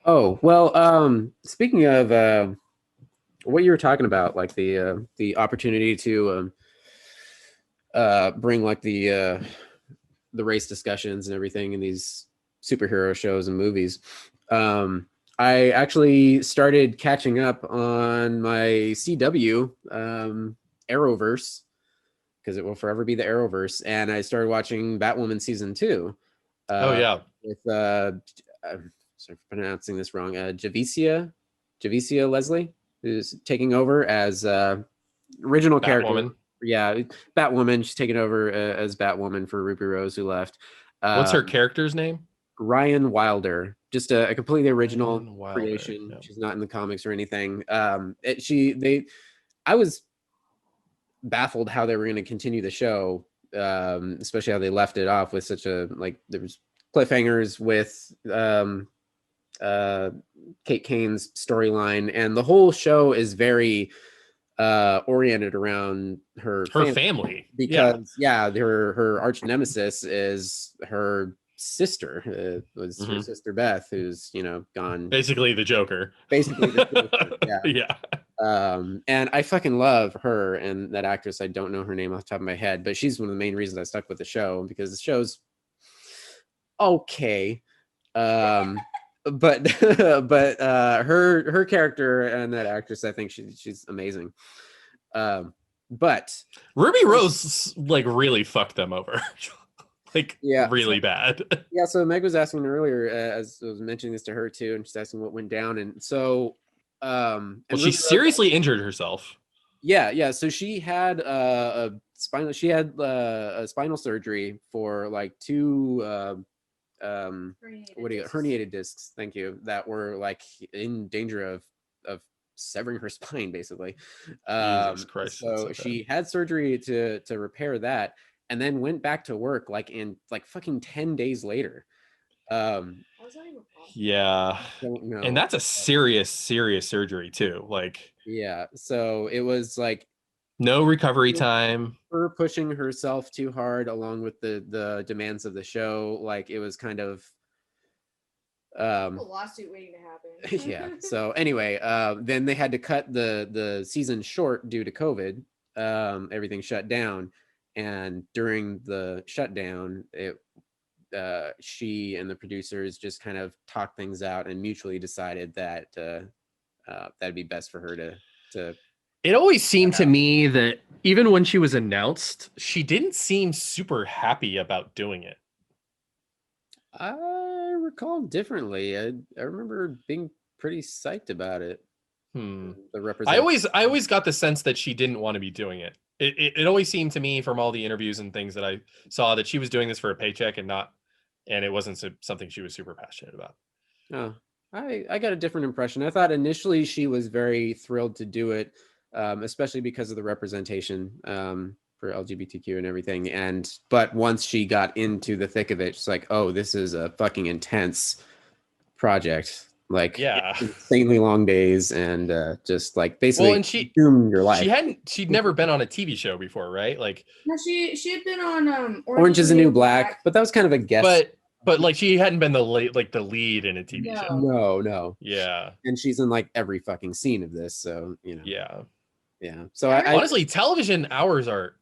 Oh well, speaking of what you were talking about, like the opportunity to bring like the race discussions and everything in these superhero shows and movies. I actually started catching up on my CW Arrowverse, because it will forever be the Arrowverse, and I started watching Batwoman season 2. With sorry for pronouncing this wrong. Javicia Leslie, who's taking over as original character. Yeah, Batwoman. She's taken over as Batwoman for Ruby Rose, who left. What's her character's name? Ryan Wilder. Just a completely original creation. Yeah. She's not in the comics or anything. I was baffled how they were going to continue the show, especially how they left it off with such a there was cliffhangers with Kate Kane's storyline, and the whole show is very oriented around her family, because her arch nemesis is her sister. Was her sister Beth, who's gone, basically the Joker. And I fucking love her and that actress. I don't know her name off the top of my head, but she's one of the main reasons I stuck with the show, because the show's okay. But her character and that actress, I think she's amazing. But Ruby Rose really fucked them over. Really bad. Yeah, so Meg was asking earlier, as I was mentioning this to her too, and she's asking what went down, and so she seriously injured herself. Yeah. So she had a spinal surgery for 2 herniated discs, thank you, that were in danger of severing her spine, basically. Jesus Christ. So she had surgery to repair that, and then went back to work fucking 10 days later. Yeah. And that's a serious surgery too. Yeah. So it was no recovery time. Her pushing herself too hard, along with the demands of the show. It was kind of a lawsuit waiting to happen. Yeah. So anyway, then they had to cut the season short due to COVID. Everything shut down, and during the shutdown, she and the producers just kind of talked things out and mutually decided that that'd be best for her to. It always seemed to me that even when she was announced, she didn't seem super happy about doing it. I recall differently. I remember being pretty psyched about it. I always got the sense that she didn't want to be doing it. It always seemed to me, from all the interviews and things that I saw, that she was doing this for a paycheck and it wasn't something she was super passionate about. Oh, I got a different impression. I thought initially she was very thrilled to do it. especially because of the representation for LGBTQ and everything. But once she got into the thick of it, she's like, oh, this is a fucking intense project. Like insanely long days and just like basically and consume your life. She'd never been on a TV show before, right? Like no, she had been on Orange is the New Black, but that was kind of a guest. But like she hadn't been the lead in a TV show. No. Yeah. And she's in like every fucking scene of this, so you know. Yeah. So honestly, television hours are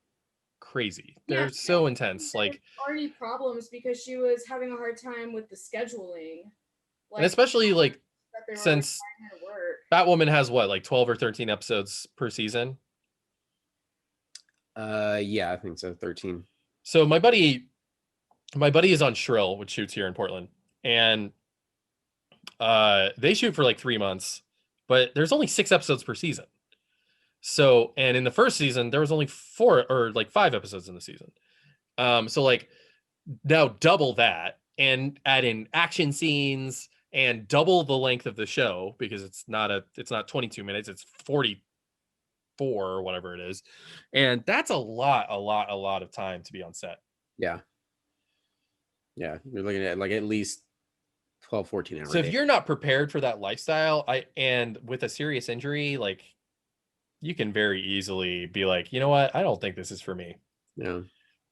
crazy. They're so intense. Like already problems because she was having a hard time with the scheduling. Like, and especially like since Batwoman has what, like 12 or 13 episodes per season? Yeah, I think so. 13. So my buddy is on Shrill, which shoots here in Portland, and they shoot for like 3 months, but there's only 6 episodes per season. So, and in the first season, there was only 4 or like 5 episodes in the season. So like now double that and add in action scenes and double the length of the show, because it's not 22 minutes, it's 44 or whatever it is. And that's a lot of time to be on set. Yeah. You're looking at like at least 12, 14 hours. So if you're not prepared for that lifestyle, and with a serious injury, like you can very easily be like, you know what, I don't think this is for me. Yeah.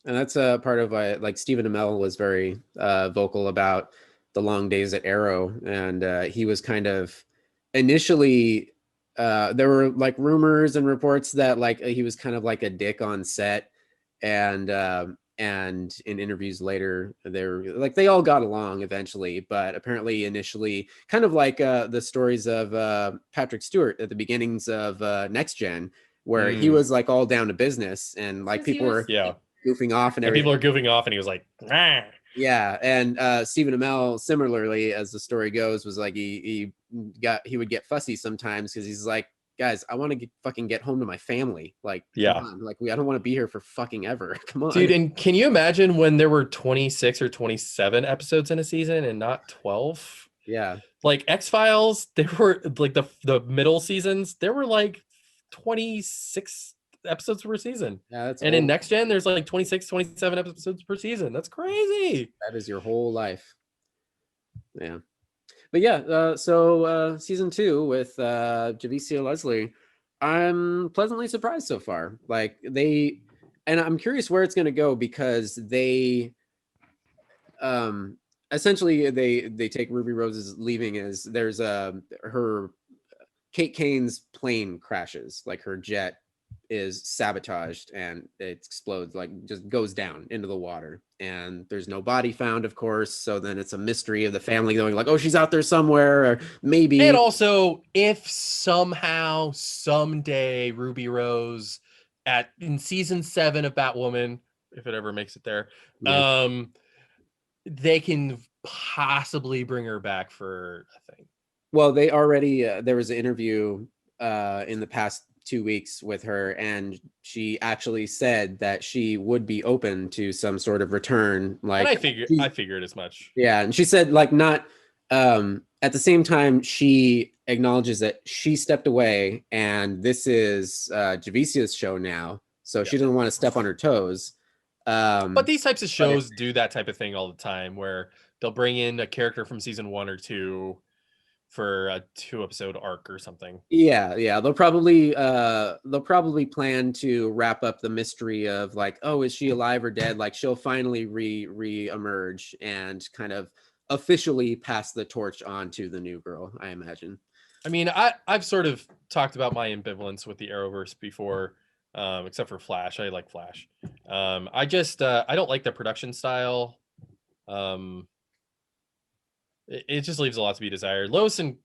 And that's a part of like Stephen Amell was very vocal about the long days at Arrow, and he was kind of initially there were like rumors and reports that like he was kind of like a dick on set, and in interviews later they all got along eventually, but apparently initially kind of like the stories of Patrick Stewart at the beginnings of Next Gen, where he was like all down to business and like people were goofing off and everything. People are goofing off and he was like, nah. Yeah, and Stephen Amell, similarly, as the story goes, was like he would get fussy sometimes because he's like, guys, I want to fucking get home to my family. Like, come on. Like I don't want to be here for fucking ever. Come on, dude. And can you imagine when there were 26 or 27 episodes in a season and not 12? Yeah, like X-Files, there were like the middle seasons, there were like 26 episodes per season. Yeah, that's and old. In Next Gen, there's like 26, 27 episodes per season. That's crazy. That is your whole life. Yeah. But yeah, so season 2 with Javicia Leslie, I'm pleasantly surprised so far. Like and I'm curious where it's going to go, because they essentially they take Ruby Rose's leaving as there's her Kate Kane's plane crashes, like her jet is sabotaged and it explodes, like just goes down into the water, and there's no body found, of course. So then it's a mystery of the family going like, oh, she's out there somewhere, or maybe. And also, if somehow someday Ruby Rose in season 7 of Batwoman, if it ever makes it there, they can possibly bring her back for a thing. Well, they already there was an interview in the past 2 weeks with her, and she actually said that she would be open to some sort of return. Like, and I figured as much. Yeah, and she said like not at the same time she acknowledges that she stepped away and this is Javicia's show now, so she doesn't want to step on her toes. But these types of shows do that type of thing all the time, where they'll bring in a character from season 1 or 2 for a 2-episode arc or something. Yeah. They'll probably plan to wrap up the mystery of like, oh, is she alive or dead? Like she'll finally re-emerge and kind of officially pass the torch on to the new girl, I imagine. I mean, I've sort of talked about my ambivalence with the Arrowverse before, except for Flash. I like Flash. I don't like the production style. It just leaves a lot to be desired. Lois and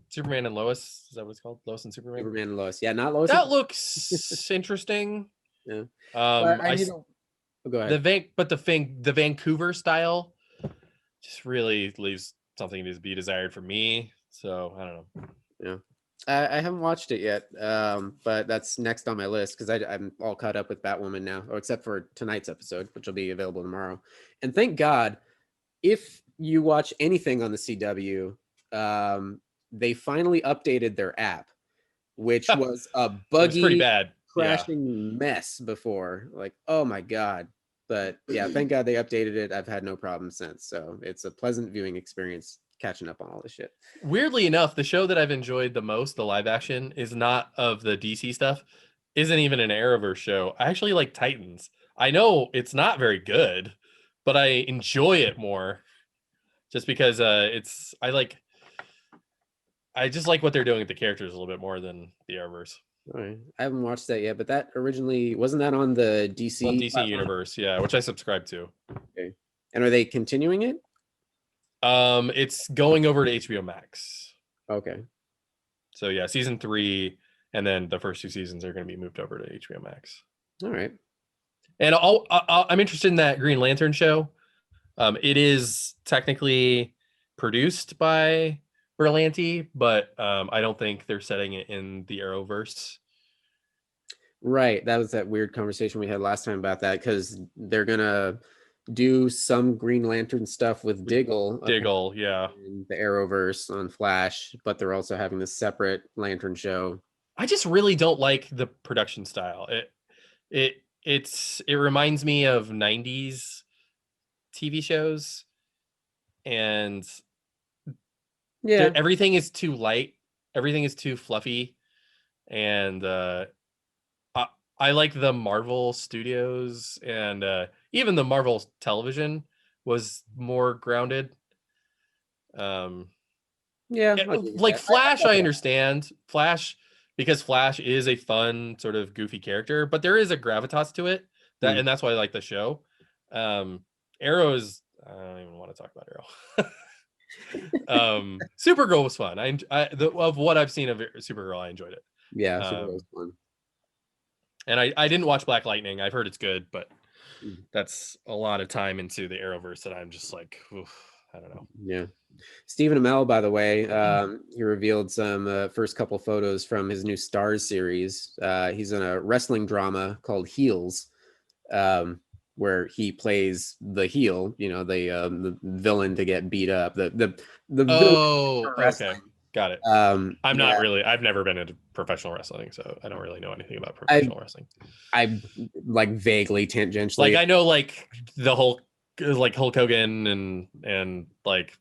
Superman and Lois, is that what it's called? Lois and Superman? Superman and Lois. Yeah, not Lois. That looks interesting. Yeah. Go ahead. The Vancouver style just really leaves something to be desired for me. So I don't know. Yeah. I haven't watched it yet, but that's next on my list because I'm all caught up with Batwoman now, except for tonight's episode, which will be available tomorrow. And thank God, if you watch anything on the CW, they finally updated their app, which was a It was pretty buggy, bad. crashing mess before. Like, oh my God. But yeah, thank God they updated it. I've had no problem since. So it's a pleasant viewing experience catching up on all this shit. Weirdly enough, the show that I've enjoyed the most, the live action, is not of the DC stuff, isn't even an Arrowverse show. I actually like Titans. I know it's not very good, but I enjoy it more just because I just like what they're doing with the characters a little bit more than the Arrowverse. All right. I haven't watched that yet, but that originally wasn't that on the DC On DC platform? Universe, yeah, which I subscribe to. Okay. And are they continuing it? It's going over to HBO Max. Okay. So yeah, season 3, and then the first 2 seasons are going to be moved over to HBO Max. All right. And I'm interested in that Green Lantern show. It is technically produced by Berlanti, but I don't think they're setting it in the Arrowverse. Right. That was that weird conversation we had last time about that, because they're gonna do some Green Lantern stuff with Diggle. Diggle, yeah. In the Arrowverse on Flash, but they're also having this separate Lantern show. I just really don't like the production style. It reminds me of 90s TV shows, and yeah, everything is too light, everything is too fluffy, and I like the Marvel Studios, and even the Marvel television was more grounded. Yeah, like Flash, I understand Flash, because Flash is a fun sort of goofy character, but there is a gravitas to it and that's why I like the show. Arrow is, I don't even want to talk about Arrow. Supergirl was fun. Of what I've seen of Supergirl, I enjoyed it. Yeah, Supergirl was fun. And I didn't watch Black Lightning. I've heard it's good, but that's a lot of time into the Arrowverse that I'm just like, oof, I don't know. Yeah. Stephen Amell, by the way, he revealed some first couple photos from his new Stars series. He's in a wrestling drama called Heels, where he plays the heel, the villain to get beat up. The okay. Got it. I've never been into professional wrestling, so I don't really know anything about professional wrestling. I like vaguely tangentially. Like I know like the Hulk Hogan and like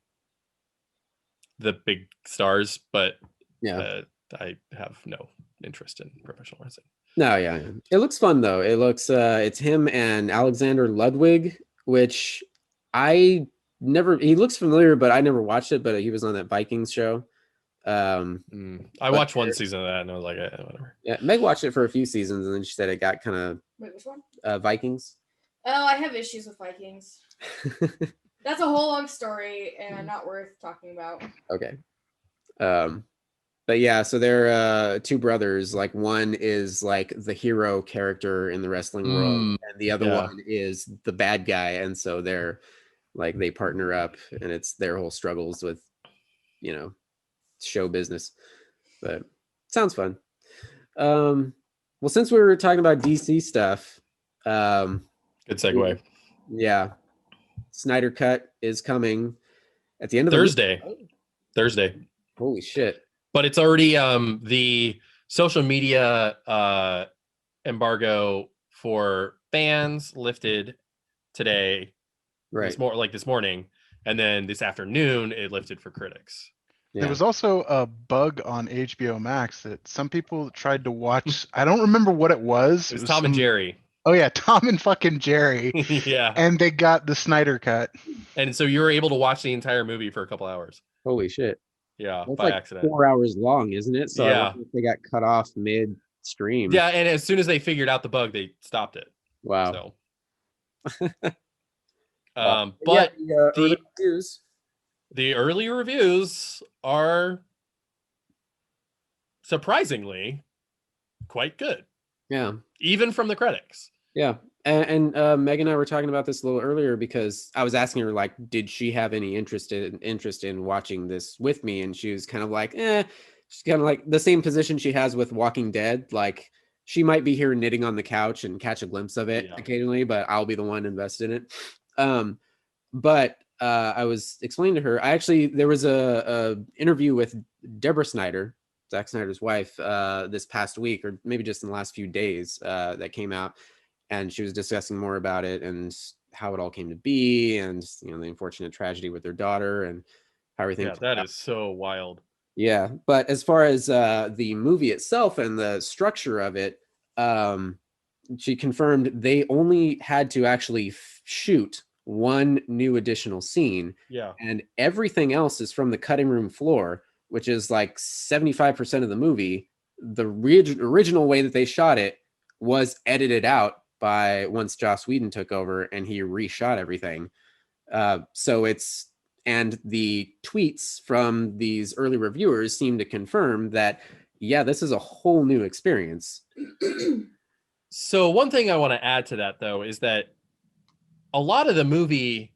the big stars, but I have no interest in professional wrestling. No, yeah. It looks fun though. It looks it's him and Alexander Ludwig, which he looks familiar, but I never watched it, but he was on that Vikings show. I watched one season of that and I was like, whatever. Yeah, Meg watched it for a few seasons and then she said it got kind of. Wait, which one? Vikings. Oh, I have issues with Vikings. That's a whole long story and not worth talking about. Okay. But yeah, so they're two brothers. Like one is like the hero character in the wrestling world, and the other one is the bad guy, and so they're like they partner up, and it's their whole struggles with, show business. But it sounds fun. Well, since we were talking about DC stuff, good segue. Yeah, Snyder Cut is coming at the end of Thursday. Holy shit. But it's already the social media embargo for fans lifted today. Right. This morning, and then this afternoon it lifted for critics. Yeah. There was also a bug on HBO Max that some people tried to watch. I don't remember what it was. It was Tom and Jerry. Oh yeah, Tom and fucking Jerry. Yeah. And they got the Snyder Cut. And so you were able to watch the entire movie for a couple hours. Holy shit. Yeah, that's by like accident. 4 hours long, isn't it? So yeah, they got cut off mid-stream. Yeah, and as soon as they figured out the bug, they stopped it. Wow. So, but the early reviews are surprisingly quite good. Yeah, even from the critics. Yeah. And Meg and I were talking about this a little earlier because I was asking her, like, did she have any interest in watching this with me? And she was kind of like, she's kind of like the same position she has with Walking Dead. Like, she might be here knitting on the couch and catch a glimpse of it occasionally, but I'll be the one invested in it. But I was explaining to her, there was a interview with Deborah Snyder, Zack Snyder's wife, this past week, or maybe just in the last few days, that came out, and she was discussing more about it and how it all came to be, and the unfortunate tragedy with their daughter and how everything. Yeah, that is so wild. Yeah, but as far as the movie itself and the structure of it, she confirmed they only had to actually shoot one new additional scene. Yeah. And everything else is from the cutting room floor, which is like 75% of the movie. The original way that they shot it was edited out by once Joss Whedon took over and he reshot everything. So it's, and the tweets from these early reviewers seem to confirm that, yeah, this is a whole new experience. So one thing I want to add to that, though, is that a lot of the movie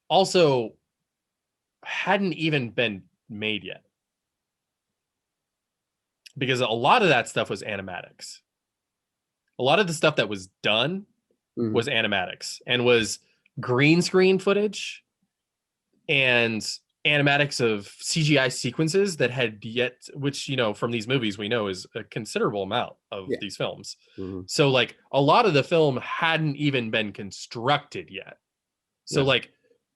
also hadn't even been made yet, because a lot of that stuff was animatics. A lot of the stuff that was done was animatics and was green screen footage and animatics of CGI sequences that had yet, which, from these movies we know is a considerable amount of these films. So like a lot of the film hadn't even been constructed yet. So like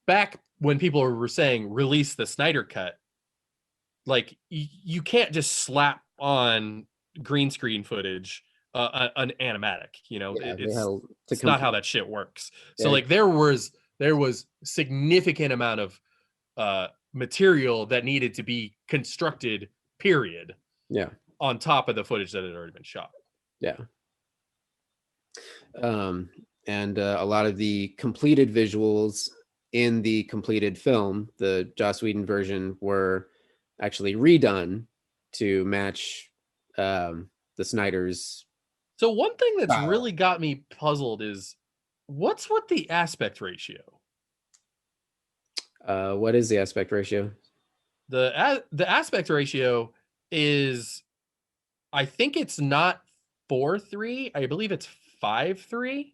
back when people were saying release the Snyder cut, like you can't just slap on green screen footage an animatic, it's not how that shit works. So like there was significant amount of material that needed to be constructed, period, on top of the footage that had already been shot. And a lot of the completed visuals in the completed film, the Joss Whedon version, were actually redone to match the Snyder's. So one thing that's really got me puzzled is what's with the aspect ratio? What is the aspect ratio? The aspect ratio is, I think it's not 4:3. I believe it's 5:3.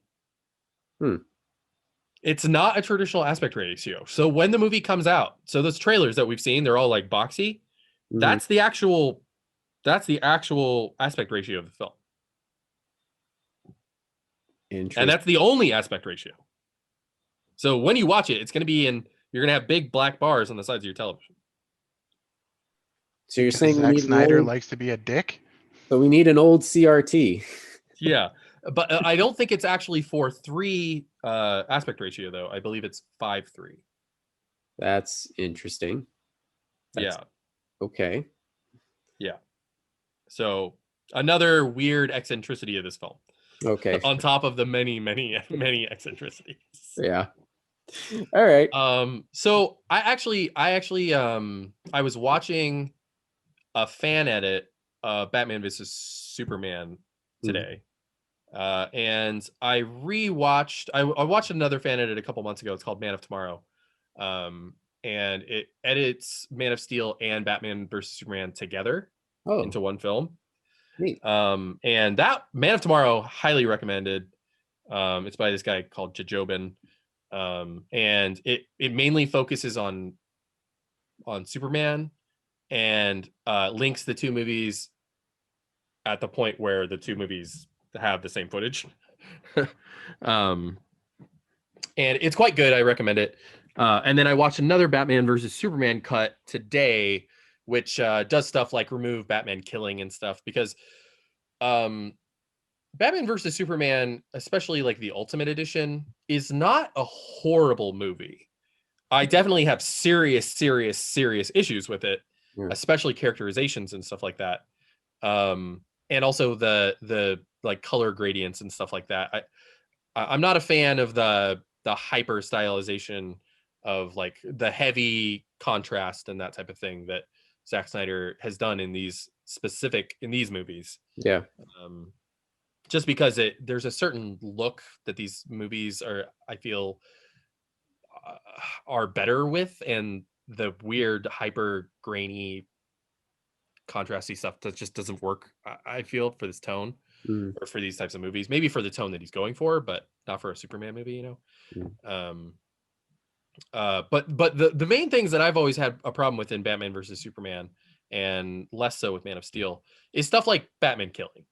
It's not a traditional aspect ratio. So when the movie comes out, so those trailers that we've seen, they're all like boxy. That's the actual aspect ratio of the film. And that's the only aspect ratio. So when you watch it, it's going to be you're going to have big black bars on the sides of your television. So you're saying Zack Snyder likes to be a dick? So we need an old CRT. Yeah, but I don't think it's actually 4:3 aspect ratio, though. I believe it's 5:3. That's interesting. Okay. Yeah. So another weird eccentricity of this film. Okay. On top of the many, many, many eccentricities. Yeah. All right. So I was watching a fan edit of Batman vs Superman today. And I watched another fan edit a couple months ago. It's called Man of Tomorrow. And it edits Man of Steel and Batman vs Superman together into one film. Neat. And that Man of Tomorrow, highly recommended. It's by this guy called Jajobin. And it mainly focuses on Superman and links the two movies at the point where the two movies have the same footage. And it's quite good. I recommend it. And then I watched another Batman versus Superman cut today, which does stuff like remove Batman killing and stuff, because Batman versus Superman, especially like the Ultimate Edition, is not a horrible movie. I definitely have serious issues with it, especially characterizations and stuff like that. And also the like color gradients and stuff like that. I'm not a fan of the hyper stylization of like the heavy contrast and that type of thing that Zack Snyder has done in these movies. Yeah. Just because there's a certain look that these movies I feel are better with, and the weird hyper grainy contrasty stuff that just doesn't work, I feel, for this tone or for these types of movies. Maybe for the tone that he's going for, but not for a Superman movie, But the main things that I've always had a problem with in Batman versus Superman and less so with Man of Steel, is stuff like Batman killing,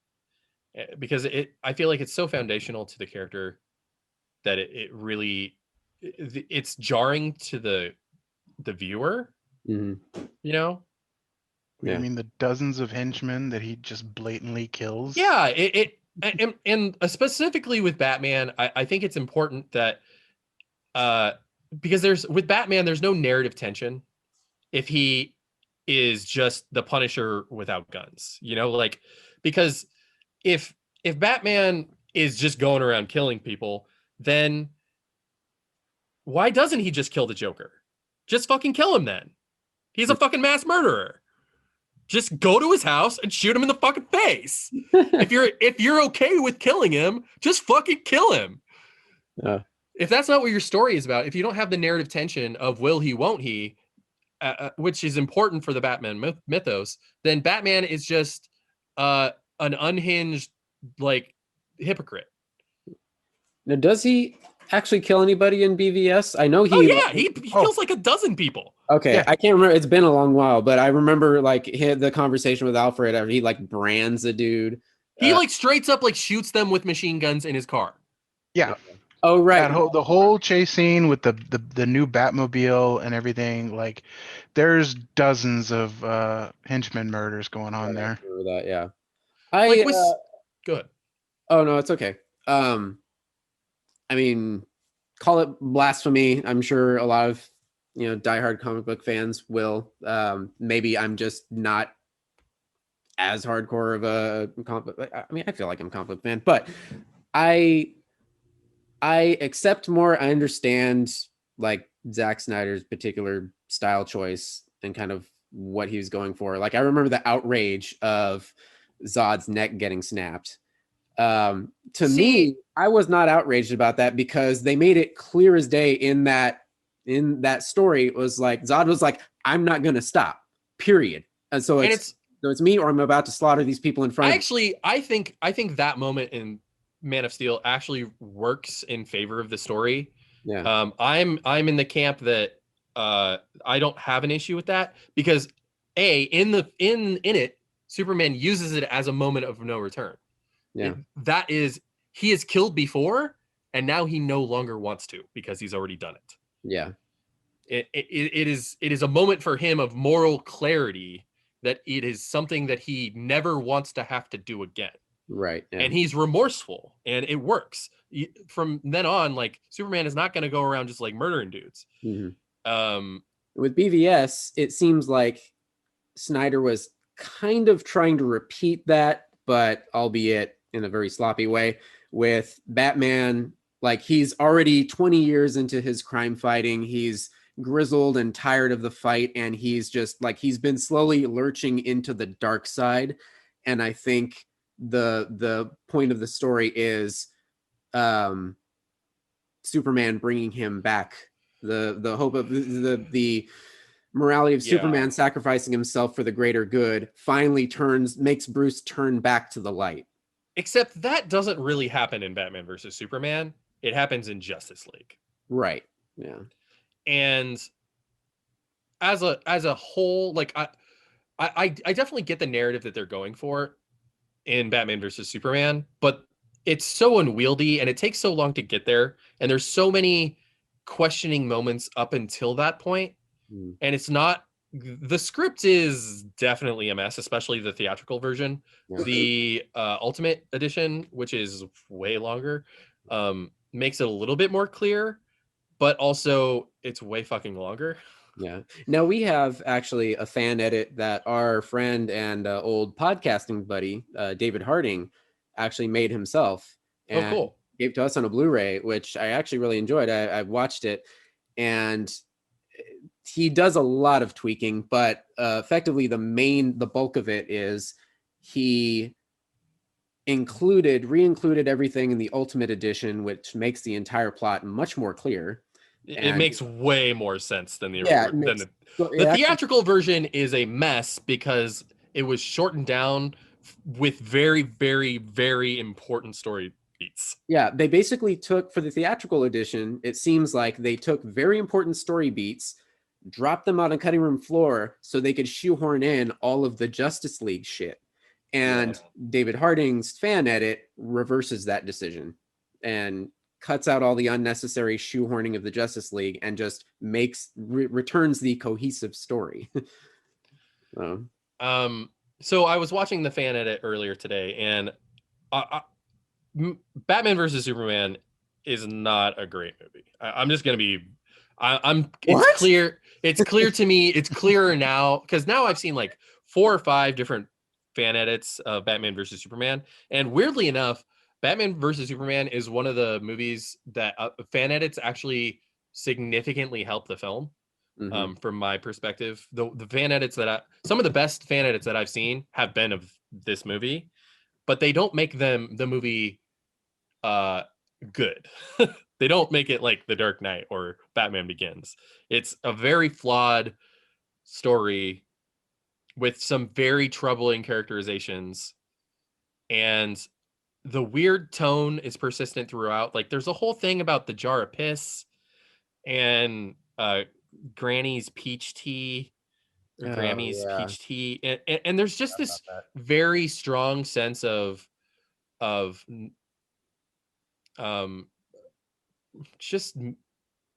because I feel like it's so foundational to the character that it really it's jarring to the viewer. You know. I mean, the dozens of henchmen that he just blatantly kills. Yeah, and specifically with Batman, I think it's important that because with Batman, there's no narrative tension if he is just the Punisher without guns, like, because if Batman is just going around killing people, then why doesn't he just kill the Joker? Just fucking kill him then. He's a fucking mass murderer. Just go to his house and shoot him in the fucking face. If you're okay with killing him, just fucking kill him. If that's not what your story is about, if you don't have the narrative tension of will he, won't he, which is important for the Batman mythos, then Batman is just an unhinged, like, hypocrite. Now, does he actually kill anybody in BVS? I know he. Oh yeah, he kills like a dozen people. Okay, yeah. I can't remember. It's been a long while, but I remember like the conversation with Alfred after he like brands a dude. He like straight up like shoots them with machine guns in his car. Yeah. Oh right. The whole chase scene with the new Batmobile and everything, like there's dozens of henchmen murders going on there. I remember that, yeah. Go ahead. Oh no, it's okay. I mean, call it blasphemy. I'm sure a lot of diehard comic book fans will. Maybe I'm just not as hardcore of a comic book. I mean, I feel like I'm a comic book fan, but I accept more. I understand like Zack Snyder's particular style choice and kind of what he was going for. Like I remember the outrage of Zod's neck getting snapped. To me, I was not outraged about that because they made it clear as day in that story. It was like Zod was like, I'm not gonna stop, period. And so it's me or I'm about to slaughter these people in front of me. I think that moment in Man of Steel actually works in favor of the story. Yeah. I'm in the camp that I don't have an issue with that because in it Superman uses it as a moment of no return. Yeah. He has killed before and now he no longer wants to because he's already done it. Yeah. It is a moment for him of moral clarity that it is something that he never wants to have to do again. Right. Yeah. And he's remorseful and it works. From then on, like Superman is not going to go around just like murdering dudes. Mm-hmm. With BVS, it seems like Snyder was kind of trying to repeat that, but albeit in a very sloppy way. With Batman, like he's already 20 years into his crime fighting. He's grizzled and tired of the fight, and he's just like he's been slowly lurching into the dark side. And I think the point of the story is Superman bringing him back. The hope of the morality of Superman sacrificing himself for the greater good finally makes Bruce turn back to the light. Except that doesn't really happen in Batman versus Superman. It happens in Justice League. Right. Yeah. And as a whole, like I definitely get the narrative that they're going for in Batman versus Superman, but it's so unwieldy and it takes so long to get there. And there's so many questioning moments up until that point. And it's not, the script is definitely a mess, especially the theatrical version. Yeah. The Ultimate Edition, which is way longer, makes it a little bit more clear, but also it's way fucking longer. Yeah. Now we have actually a fan edit that our friend and old podcasting buddy, David Harding, actually made himself. And cool. Gave to us on a Blu-ray, which I actually really enjoyed. I watched it, and he does a lot of tweaking, but effectively the bulk of it is he re-included everything in the Ultimate Edition, which makes the entire plot much more clear. It makes way more sense than the the theatrical version is a mess because it was shortened down with very, very, very important story beats. Yeah, they basically took, for the theatrical edition, it seems like they took very important story beats, dropped them on a cutting room floor so they could shoehorn in all of the Justice League shit. And David Harding's fan edit reverses that decision and cuts out all the unnecessary shoehorning of the Justice League and just returns the cohesive story. So I was watching the fan edit earlier today, and Batman versus Superman is not a great movie. I'm just gonna be. It's clear. It's clear to me. It's clearer now because now I've seen like 4 or 5 different fan edits of Batman versus Superman, and weirdly enough, Batman versus Superman is one of the movies that fan edits actually significantly help the film. From my perspective, the fan edits some of the best fan edits that I've seen have been of this movie, but they don't make the movie good. They don't make it like The Dark Knight or Batman Begins. It's a very flawed story with some very troubling characterizations, and the weird tone is persistent throughout. Like there's a whole thing about the jar of piss and Granny's peach tea or Grammy's peach tea, and there's just this very strong sense of just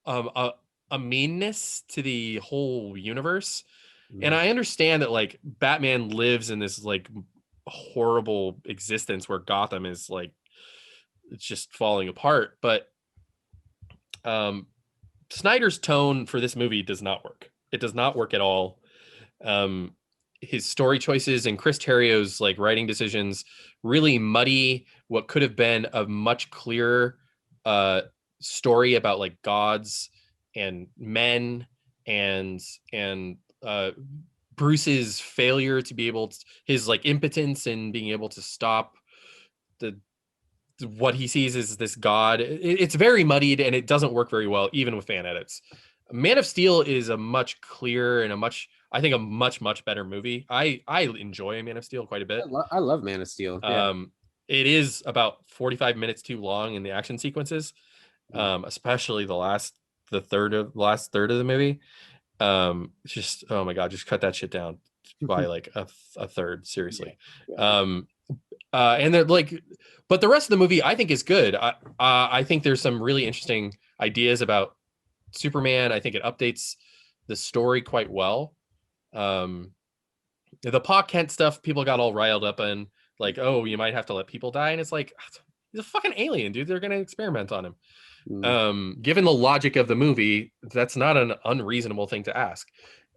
a meanness to the whole universe. And I understand that like Batman lives in this like horrible existence where Gotham is like it's just falling apart, but Snyder's tone for this movie does not work. It does not work at all. His story choices and Chris Terrio's like writing decisions really muddy what could have been a much clearer story about like gods and men and Bruce's failure to be able to, his like impotence and being able to stop what he sees as this god. It's very muddied and it doesn't work very well even with fan edits. Man of Steel is a much clearer and I think a much better movie. I enjoy Man of Steel quite a bit. I love Man of Steel. Yeah. It is about 45 minutes too long in the action sequences, especially the last third of the movie. Just oh my god, just cut that shit down by like a third, seriously. And they're like, but the rest of the movie I think is good. I think there's some really interesting ideas about Superman. I think it updates the story quite well. The Pa Kent stuff, people got all riled up and like, oh, you might have to let people die, and it's like, he's a fucking alien, dude. They're gonna experiment on him. Given the logic of the movie, that's not an unreasonable thing to ask.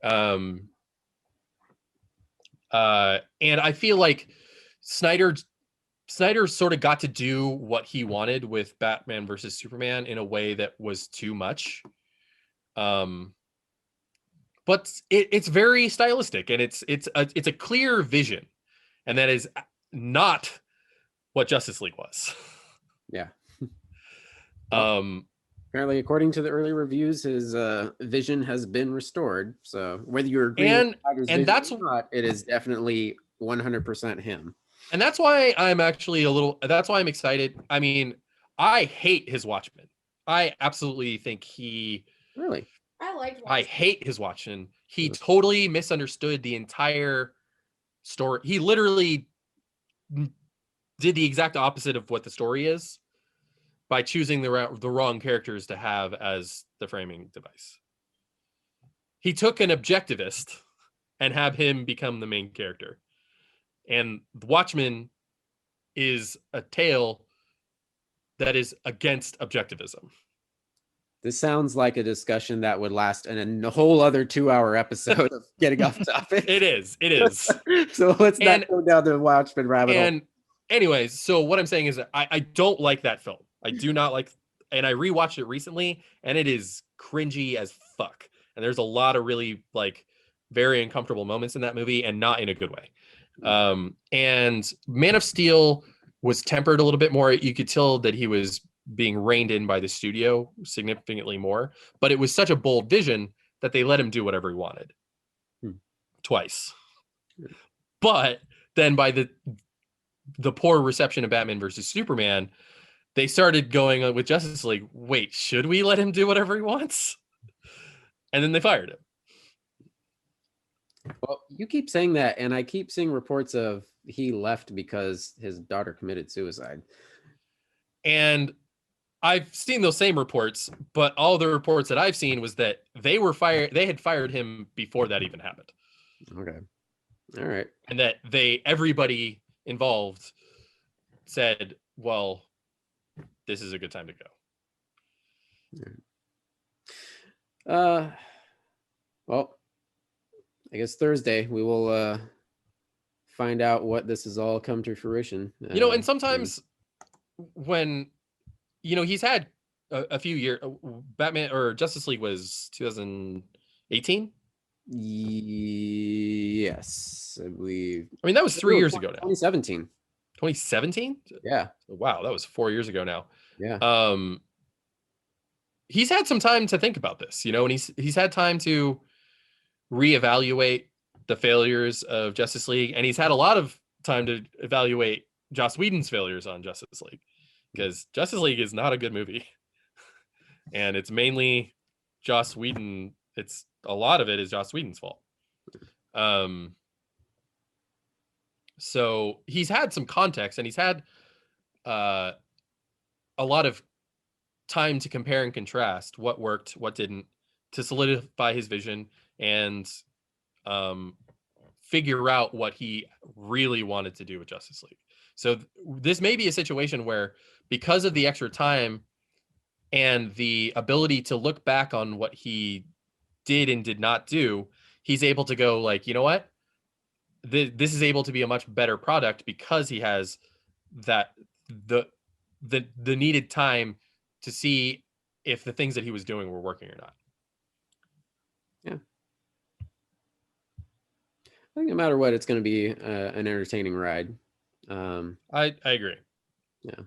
And I feel like Snyder sort of got to do what he wanted with Batman versus Superman in a way that was too much. But it's very stylistic and it's a clear vision, and that is not what Justice League was. Yeah. Apparently, according to the early reviews, his vision has been restored. So whether you're agreeing with that's or not, it is definitely 100% him. And that's why I'm actually that's why I'm excited. I mean, I hate his Watchmen. I absolutely think really. I hate his Watchmen. He totally misunderstood the entire story. He literally did the exact opposite of what the story is by choosing the wrong characters to have as the framing device. He took an objectivist and have him become the main character. And the Watchmen is a tale that is against objectivism. This sounds like a discussion that would last a whole other 2-hour episode of getting off topic. It is. So let's not go down the Watchmen rabbit hole. And anyways, so what I'm saying is that I don't like that film. I do not like, and I rewatched it recently, and it is cringy as fuck. And there's a lot of really like very uncomfortable moments in that movie, and not in a good way. And Man of Steel was tempered a little bit more. You could tell that he was being reined in by the studio significantly more, but it was such a bold vision that they let him do whatever he wanted twice. But then by the poor reception of Batman versus Superman, they started going with Justice League. Wait, should we let him do whatever he wants? And then they fired him. Well, you keep saying that, and I keep seeing reports of he left because his daughter committed suicide. And I've seen those same reports, but all the reports that I've seen was that they had fired him before that even happened. Okay. All right. And that everybody involved said, well, this is a good time to go. Well, I guess Thursday we will find out what this has all come to fruition. And sometimes when, he's had a few years, Batman or Justice League was 2018. Yes, I believe. I mean, that was 3 years ago now. 2017. 2017? Yeah. Wow, that was 4 years ago now. Yeah. He's had some time to think about this, and he's had time to reevaluate the failures of Justice League, and he's had a lot of time to evaluate Joss Whedon's failures on Justice League, because Justice League is not a good movie, and it's mainly Joss Whedon. A lot of it is Joss Whedon's fault. So he's had some context, and he's had a lot of time to compare and contrast what worked, what didn't, to solidify his vision and figure out what he really wanted to do with Justice League. So this may be a situation where, because of the extra time and the ability to look back on what he did and did not do, he's able to go like, you know what? This is able to be a much better product because he has that the needed time to see if the things that he was doing were working or not. Yeah. I think no matter what, it's going to be an entertaining ride. I agree. Yeah.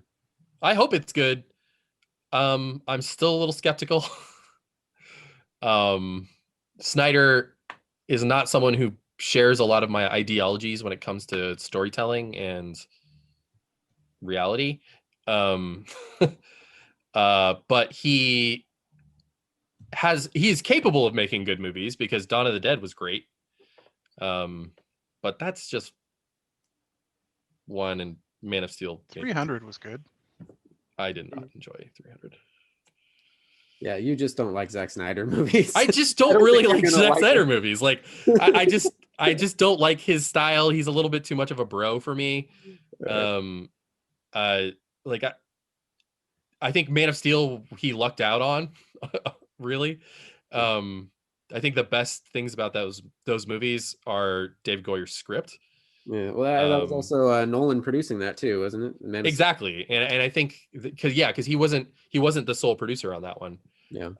I hope it's good. I'm still a little skeptical. Snyder is not someone who shares a lot of my ideologies when it comes to storytelling and reality. But he is capable of making good movies, because Dawn of the Dead was great. But that's just one, and Man of Steel 300 was good. I did not enjoy 300. Yeah, you just don't like Zack Snyder movies. I just don't really like Zack Snyder movies. Like, I just don't like his style. He's a little bit too much of a bro for me. I think Man of Steel he lucked out on, really. I think the best things about those movies are Dave Goyer's script. Yeah, well, that was also Nolan producing that too, wasn't it? Exactly, and I think because he wasn't the sole producer on that one. Yeah.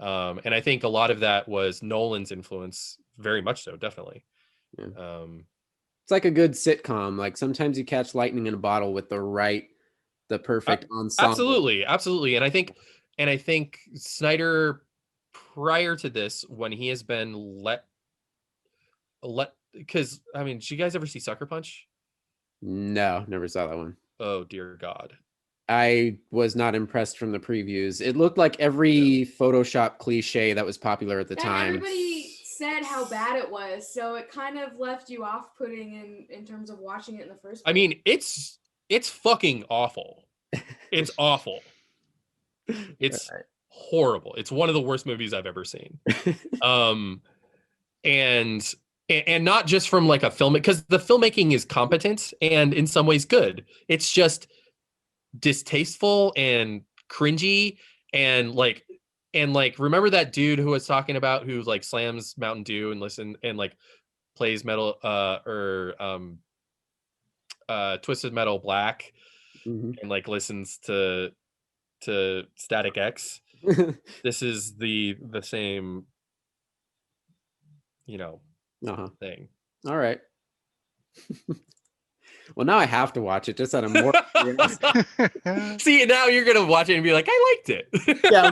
And I think a lot of that was Nolan's influence, very much so, definitely. Yeah. It's like a good sitcom. Like sometimes you catch lightning in a bottle with the perfect ensemble. Absolutely. And I think Snyder, prior to this, when he has been let, because I mean, did you guys ever see Sucker Punch? No, never saw that one. Oh dear God. I was not impressed from the previews. It looked like every Photoshop cliche that was popular at the time. Everybody said how bad it was, so it kind of left you off-putting in terms of watching it in the first place. I mean, it's fucking awful. It's awful. It's horrible. It's one of the worst movies I've ever seen. And not just from like a film, because the filmmaking is competent and in some ways good. It's just distasteful and cringy and like remember that dude who was talking about who like slams Mountain Dew and like plays metal Twisted Metal Black and like listens to Static X. This is the same thing. All right. Well, now I have to watch it just out of more. See, now you're gonna watch it and be like, I liked it. Yeah,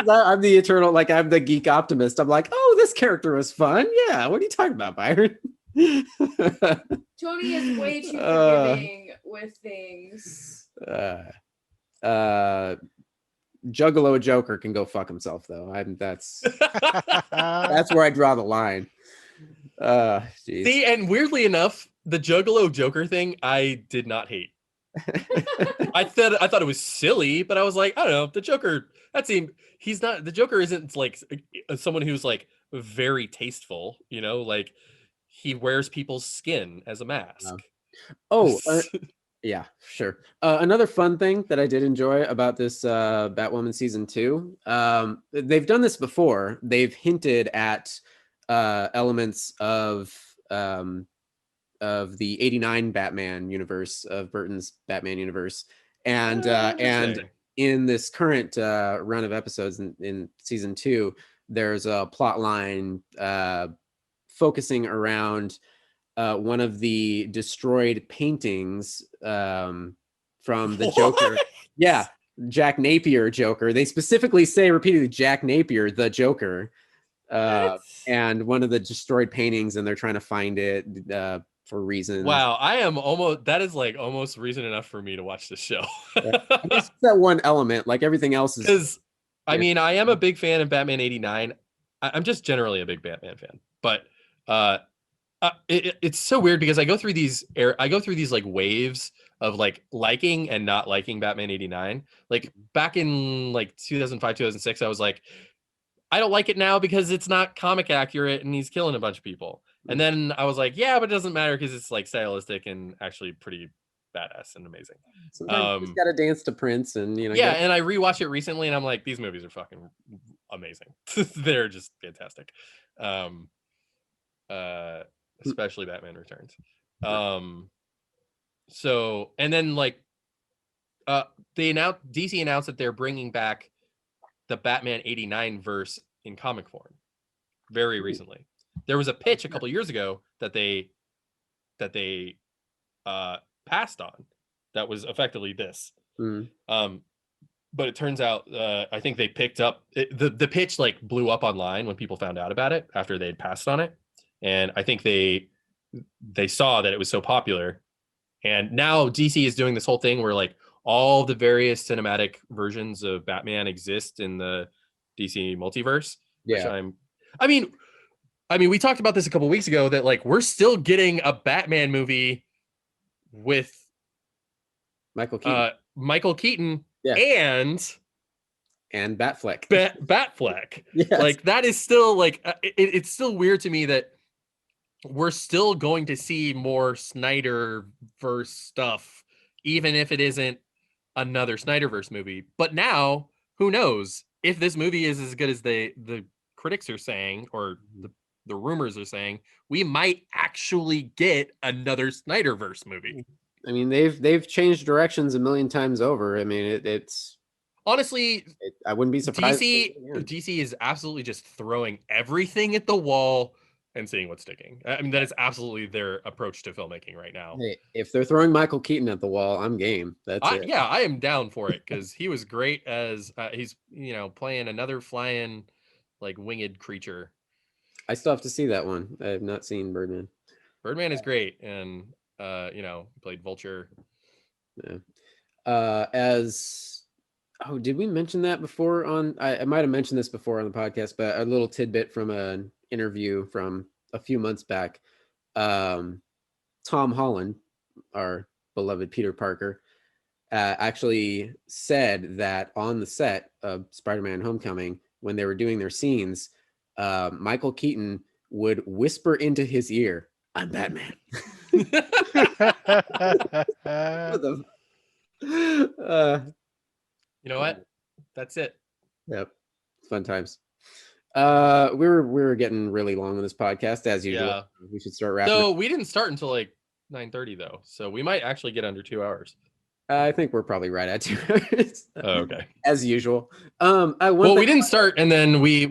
I'm the eternal, like I'm the geek optimist. I'm like, oh, this character was fun. Yeah, what are you talking about, Byron? Tony is way too forgiving with things. Juggalo Joker can go fuck himself, though. That's where I draw the line. Geez. See, and weirdly enough, the Juggalo Joker thing, I did not hate. I thought it was silly, but I was like, I don't know, the Joker. He's not. The Joker isn't like someone who's like very tasteful. Like he wears people's skin as a mask. Oh, yeah, sure. Another fun thing that I did enjoy about this Batwoman season 2, they've done this before. They've hinted at elements of the '89 Batman universe, of Burton's Batman universe, and in this current run of episodes in season 2, there's a plot line focusing around one of the destroyed paintings from the Joker. Yeah, Jack Napier Joker. They specifically say repeatedly Jack Napier, the Joker, and one of the destroyed paintings, and they're trying to find it for reasons. Wow, that is like almost reason enough for me to watch this show. It's that one element, like everything else is. Because I mean, I am a big fan of Batman '89. I'm just generally a big Batman fan, but it's so weird because I go through these like waves of like liking and not liking Batman '89. Like back in like 2005, 2006, I was like, I don't like it now because it's not comic accurate and he's killing a bunch of people. And then I was like, yeah, but it doesn't matter because it's like stylistic and actually pretty badass and amazing. Sometimes you just gotta dance to Prince, and yeah. And I rewatched it recently, and I'm like, these movies are fucking amazing. They're just fantastic. Especially Batman Returns. So, and then like, DC announced that they're bringing back the Batman '89 verse in comic form very recently. There was a pitch a couple years ago that they passed on that was effectively this. But it turns out I think they picked up the pitch like blew up online when people found out about it after they'd passed on it, and I think they saw that it was so popular, and now DC is doing this whole thing where like all the various cinematic versions of Batman exist in the DC multiverse. Yeah. I mean, we talked about this a couple weeks ago that like we're still getting a Batman movie with Michael Keaton. Yeah. and Batfleck. Batfleck. Yes. Like that is still like it's still weird to me that we're still going to see more Snyderverse stuff, even if it isn't another Snyderverse movie. But now, who knows if this movie is as good as the critics are saying, or the rumors are saying, we might actually get another Snyderverse movie. I mean, they've changed directions a million times over. I mean, it's honestly, I wouldn't be surprised. DC is absolutely just throwing everything at the wall and seeing what's sticking. I mean, that is absolutely their approach to filmmaking right now. Hey, if they're throwing Michael Keaton at the wall, I'm game. That's it. Yeah, I am down for it because he was great as he's playing another flying like winged creature. I still have to see that one. I have not seen Birdman. Birdman is great, and played Vulture. Yeah. Did we mention that before on? I might have mentioned this before on the podcast, but a little tidbit from an interview from a few months back. Tom Holland, our beloved Peter Parker, actually said that on the set of Spider-Man: Homecoming, when they were doing their scenes, Michael Keaton would whisper into his ear, "I'm Batman." You know what? That's it. Yep. Fun times. We're getting really long on this podcast as usual. Yeah. We should start wrapping up. We didn't start until like 9:30 though, so we might actually get under 2 hours. I think we're probably right at 2 hours. Oh, okay. As usual. We didn't start, and then we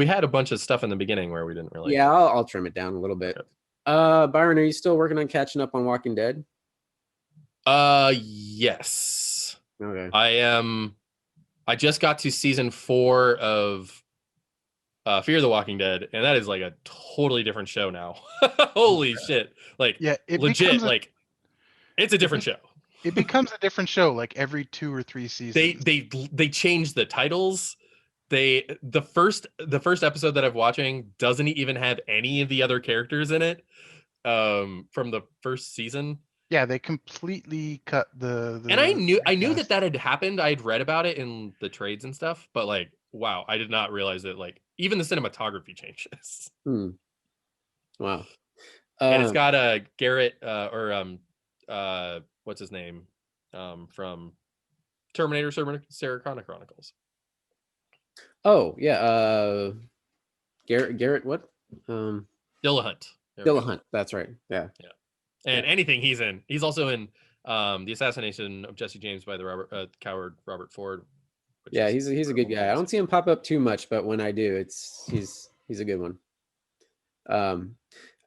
had a bunch of stuff in the beginning where we didn't really. Yeah, I'll trim it down a little bit. Okay. Byron, are you still working on catching up on Walking Dead? Yes. Okay. I am. I just got to season 4 of Fear the Walking Dead, and that is like a totally different show now. Holy shit! Like, yeah, legit. It's a different show. It becomes a different show like every 2 or 3 seasons. They change the titles. the first episode that I'm watching doesn't even have any of the other characters in it from the first season. Yeah, they completely cut the and I knew that had happened. I'd read about it in the trades and stuff, but like, wow, I did not realize that like even the cinematography changes. Wow. And it's got Garrett what's his name from Terminator Sarah Connor Chronicles. Oh yeah, Garrett what? Dillahunt. Dillahunt, that's right. Yeah. And anything he's in. He's also in the assassination of Jesse James by the coward Robert Ford. Yeah, he's a good guy. I don't see him pop up too much, but when I do, he's a good one.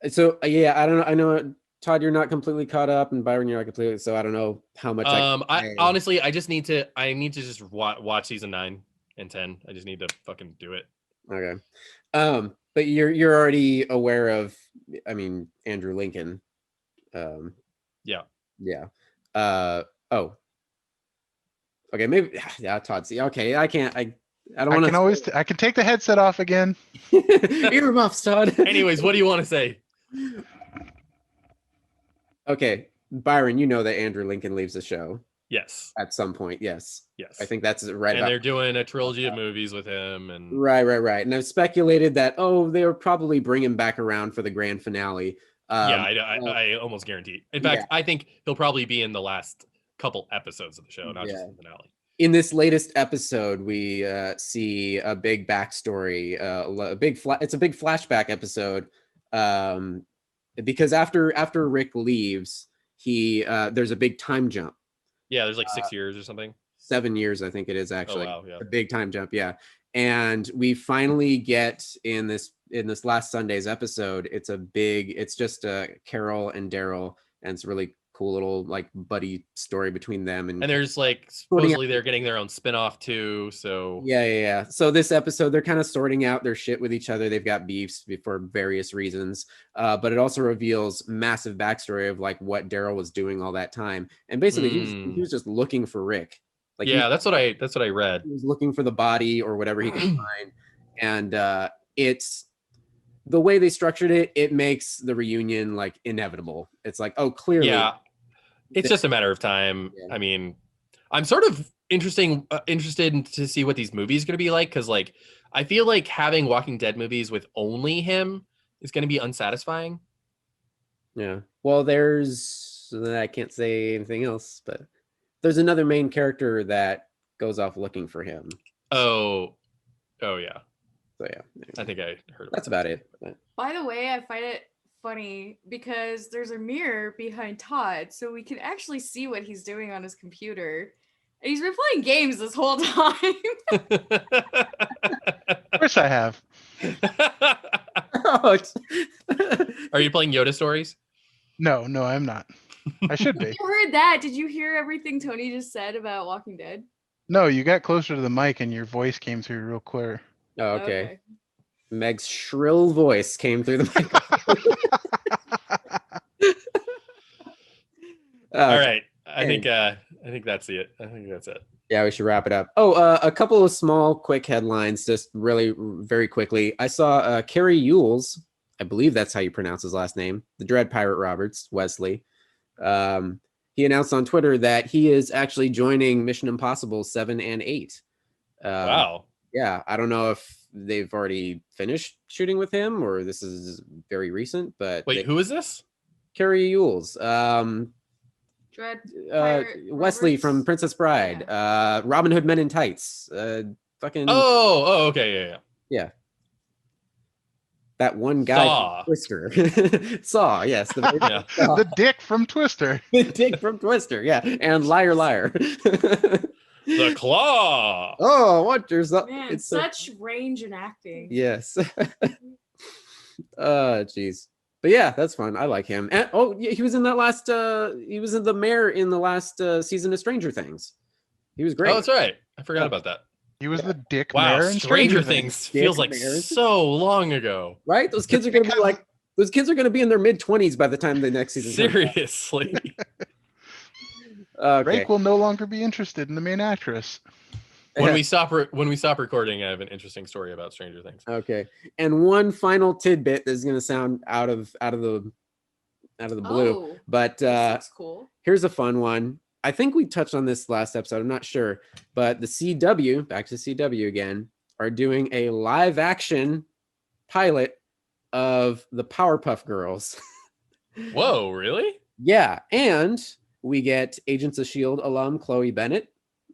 So yeah, I don't know. I know Todd, you're not completely caught up, and Byron, you're not completely. So I don't know how much. I honestly, I need to just watch season 9 and 10. I just need to fucking do it. Okay. But you're already aware of, I mean, Andrew Lincoln. Yeah. Oh. Okay, maybe. Yeah, Todd. See, okay, I can't. I don't want to. I can take the headset off again. Earmuffs, Todd. Anyways, what do you want to say? Okay, Byron, you know that Andrew Lincoln leaves the show. Yes. At some point, yes. Yes. I think that's right. And they're doing a trilogy of movies with him. And right. And I've speculated that they were probably bring him back around for the grand finale. I almost guarantee. In fact, I think he'll probably be in the last couple episodes of the show, not just the finale. In this latest episode, we see a big backstory, it's a big flashback episode, because after Rick leaves, there's a big time jump. Yeah, there's like 6 years or something. 7 years, I think it is actually. Oh, wow, yeah. A big time jump, yeah. And we finally get in this last Sunday's episode. It's just Carol and Daryl, and it's a really cool little like buddy story between them. And there's like supposedly they're getting their own spinoff too. So yeah. So this episode, they're kind of sorting out their shit with each other. They've got beefs for various reasons, but it also reveals massive backstory of like what Daryl was doing all that time, and basically he was just looking for Rick. Like that's what I read. He was looking for the body or whatever he could find, and it's the way they structured it. It makes the reunion like inevitable. It's like, oh, clearly, it's just a matter of time. Yeah. I mean, I'm sort of interested to see what these movies are going to be like, because like I feel like having Walking Dead movies with only him is going to be unsatisfying. Yeah. Well, I can't say anything else, but there's another main character that goes off looking for him. Oh yeah. So yeah, I think I heard that's about it. By the way, I find it funny because there's a mirror behind Todd, so we can actually see what he's doing on his computer. And he's been playing games this whole time. Of course I have. Are you playing Yoda Stories? No, I'm not. I should be. You heard that? Did you hear everything Tony just said about Walking Dead? No, you got closer to the mic and your voice came through real clear. Oh, okay. Meg's shrill voice came through the microphone. All right. I think that's it. I think that's it. Yeah, we should wrap it up. Oh, a couple of small, quick headlines, just really very quickly. I saw Carrie Ewells, I believe that's how you pronounce his last name, the Dread Pirate Roberts, Wesley. He announced on Twitter that he is actually joining Mission Impossible 7 and 8. Wow. Yeah, I don't know if they've already finished shooting with him or this is very recent, but wait, who is this? Carrie Ewells. Dread Wesley Roberts? from Princess Bride. Yeah. Robin Hood Men in Tights. Fucking okay, yeah. That one guy from Twister. Saw, yes. The dick from Twister. The dick from Twister, yeah. And Liar. The Claw. Oh, what yourself. Man, it's such range in acting. Yes. Jeez. But yeah, that's fun. I like him. And yeah, he was in that last he was in the mayor in the last season of Stranger Things. He was great. Oh, that's right. I forgot about that. He was the dick mayor in Stranger Things feels like so long ago. Right? Those kids are going to be in their mid-20s by the time the next season. Seriously. Okay. Drake will no longer be interested in the main actress. When we stop recording, I have an interesting story about Stranger Things. Okay. And one final tidbit that's going to sound out of the blue, but That's cool. Here's a fun one. I think we touched on this last episode. I'm not sure, but the CW, back to CW again, are doing a live action pilot of the Powerpuff Girls. Whoa, really? Yeah, and we get Agents of S.H.I.E.L.D. alum Chloe Bennett,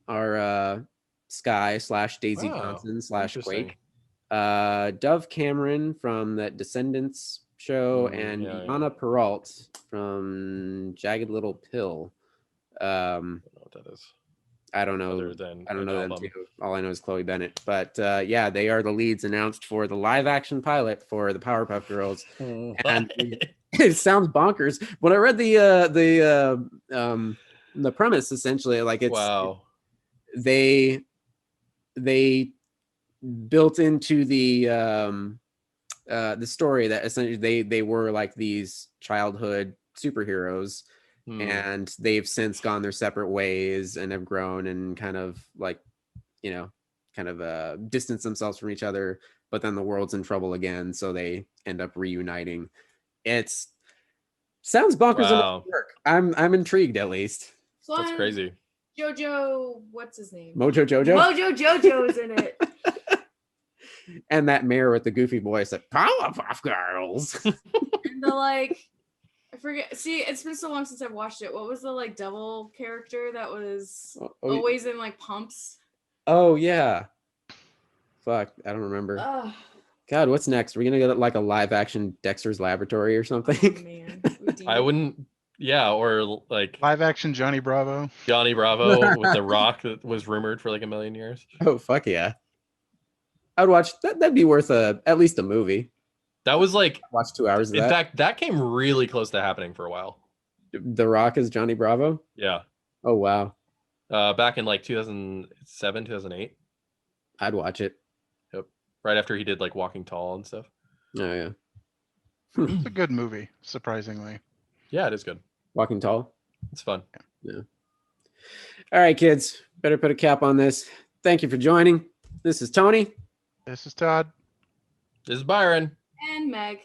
our Sky / Daisy Johnson / Quake. Dove Cameron from that Descendants show, and Yana Peralt from Jagged Little Pill. I don't know what that is. I don't know. I don't know them too. All I know is Chloe Bennett. But yeah, they are the leads announced for the live action pilot for the Powerpuff Girls. And it sounds bonkers. When I read the premise, essentially, like it's they built into the story that essentially they were like these childhood superheroes. And they've since gone their separate ways and have grown and kind of like, distanced themselves from each other. But then the world's in trouble again, so they end up reuniting. It's sounds bonkers enough to work. I'm intrigued at least. So that's crazy. Jojo, what's his name? Mojo Jojo. Mojo Jojo is in it. And that mayor with the goofy voice, like Powerpuff Girls. And the I forget. See, it's been so long since I've watched it. What was the devil character that was always in pumps? Oh yeah. Fuck, I don't remember. God, what's next? We're gonna get a live action Dexter's Laboratory or something. Oh, man. I wouldn't. Yeah, or live action Johnny Bravo. Johnny Bravo with The Rock that was rumored for a million years. Oh fuck yeah. I would watch that. That'd be worth at least a movie. That was watch 2 hours of that. In fact, that came really close to happening for a while. The Rock is Johnny Bravo? Yeah. Oh wow. Back in 2007, 2008. I'd watch it. Yep. Right after he did Walking Tall and stuff. Oh yeah. It's a good movie, surprisingly. Yeah, it is good. Walking Tall? It's fun. Yeah. All right, kids. Better put a cap on this. Thank you for joining. This is Tony. This is Todd. This is Byron. And Meg.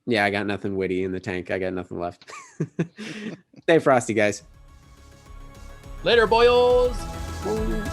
Yeah, I got nothing witty in the tank. I got nothing left. Stay frosty, guys. Later, boyos. Ooh.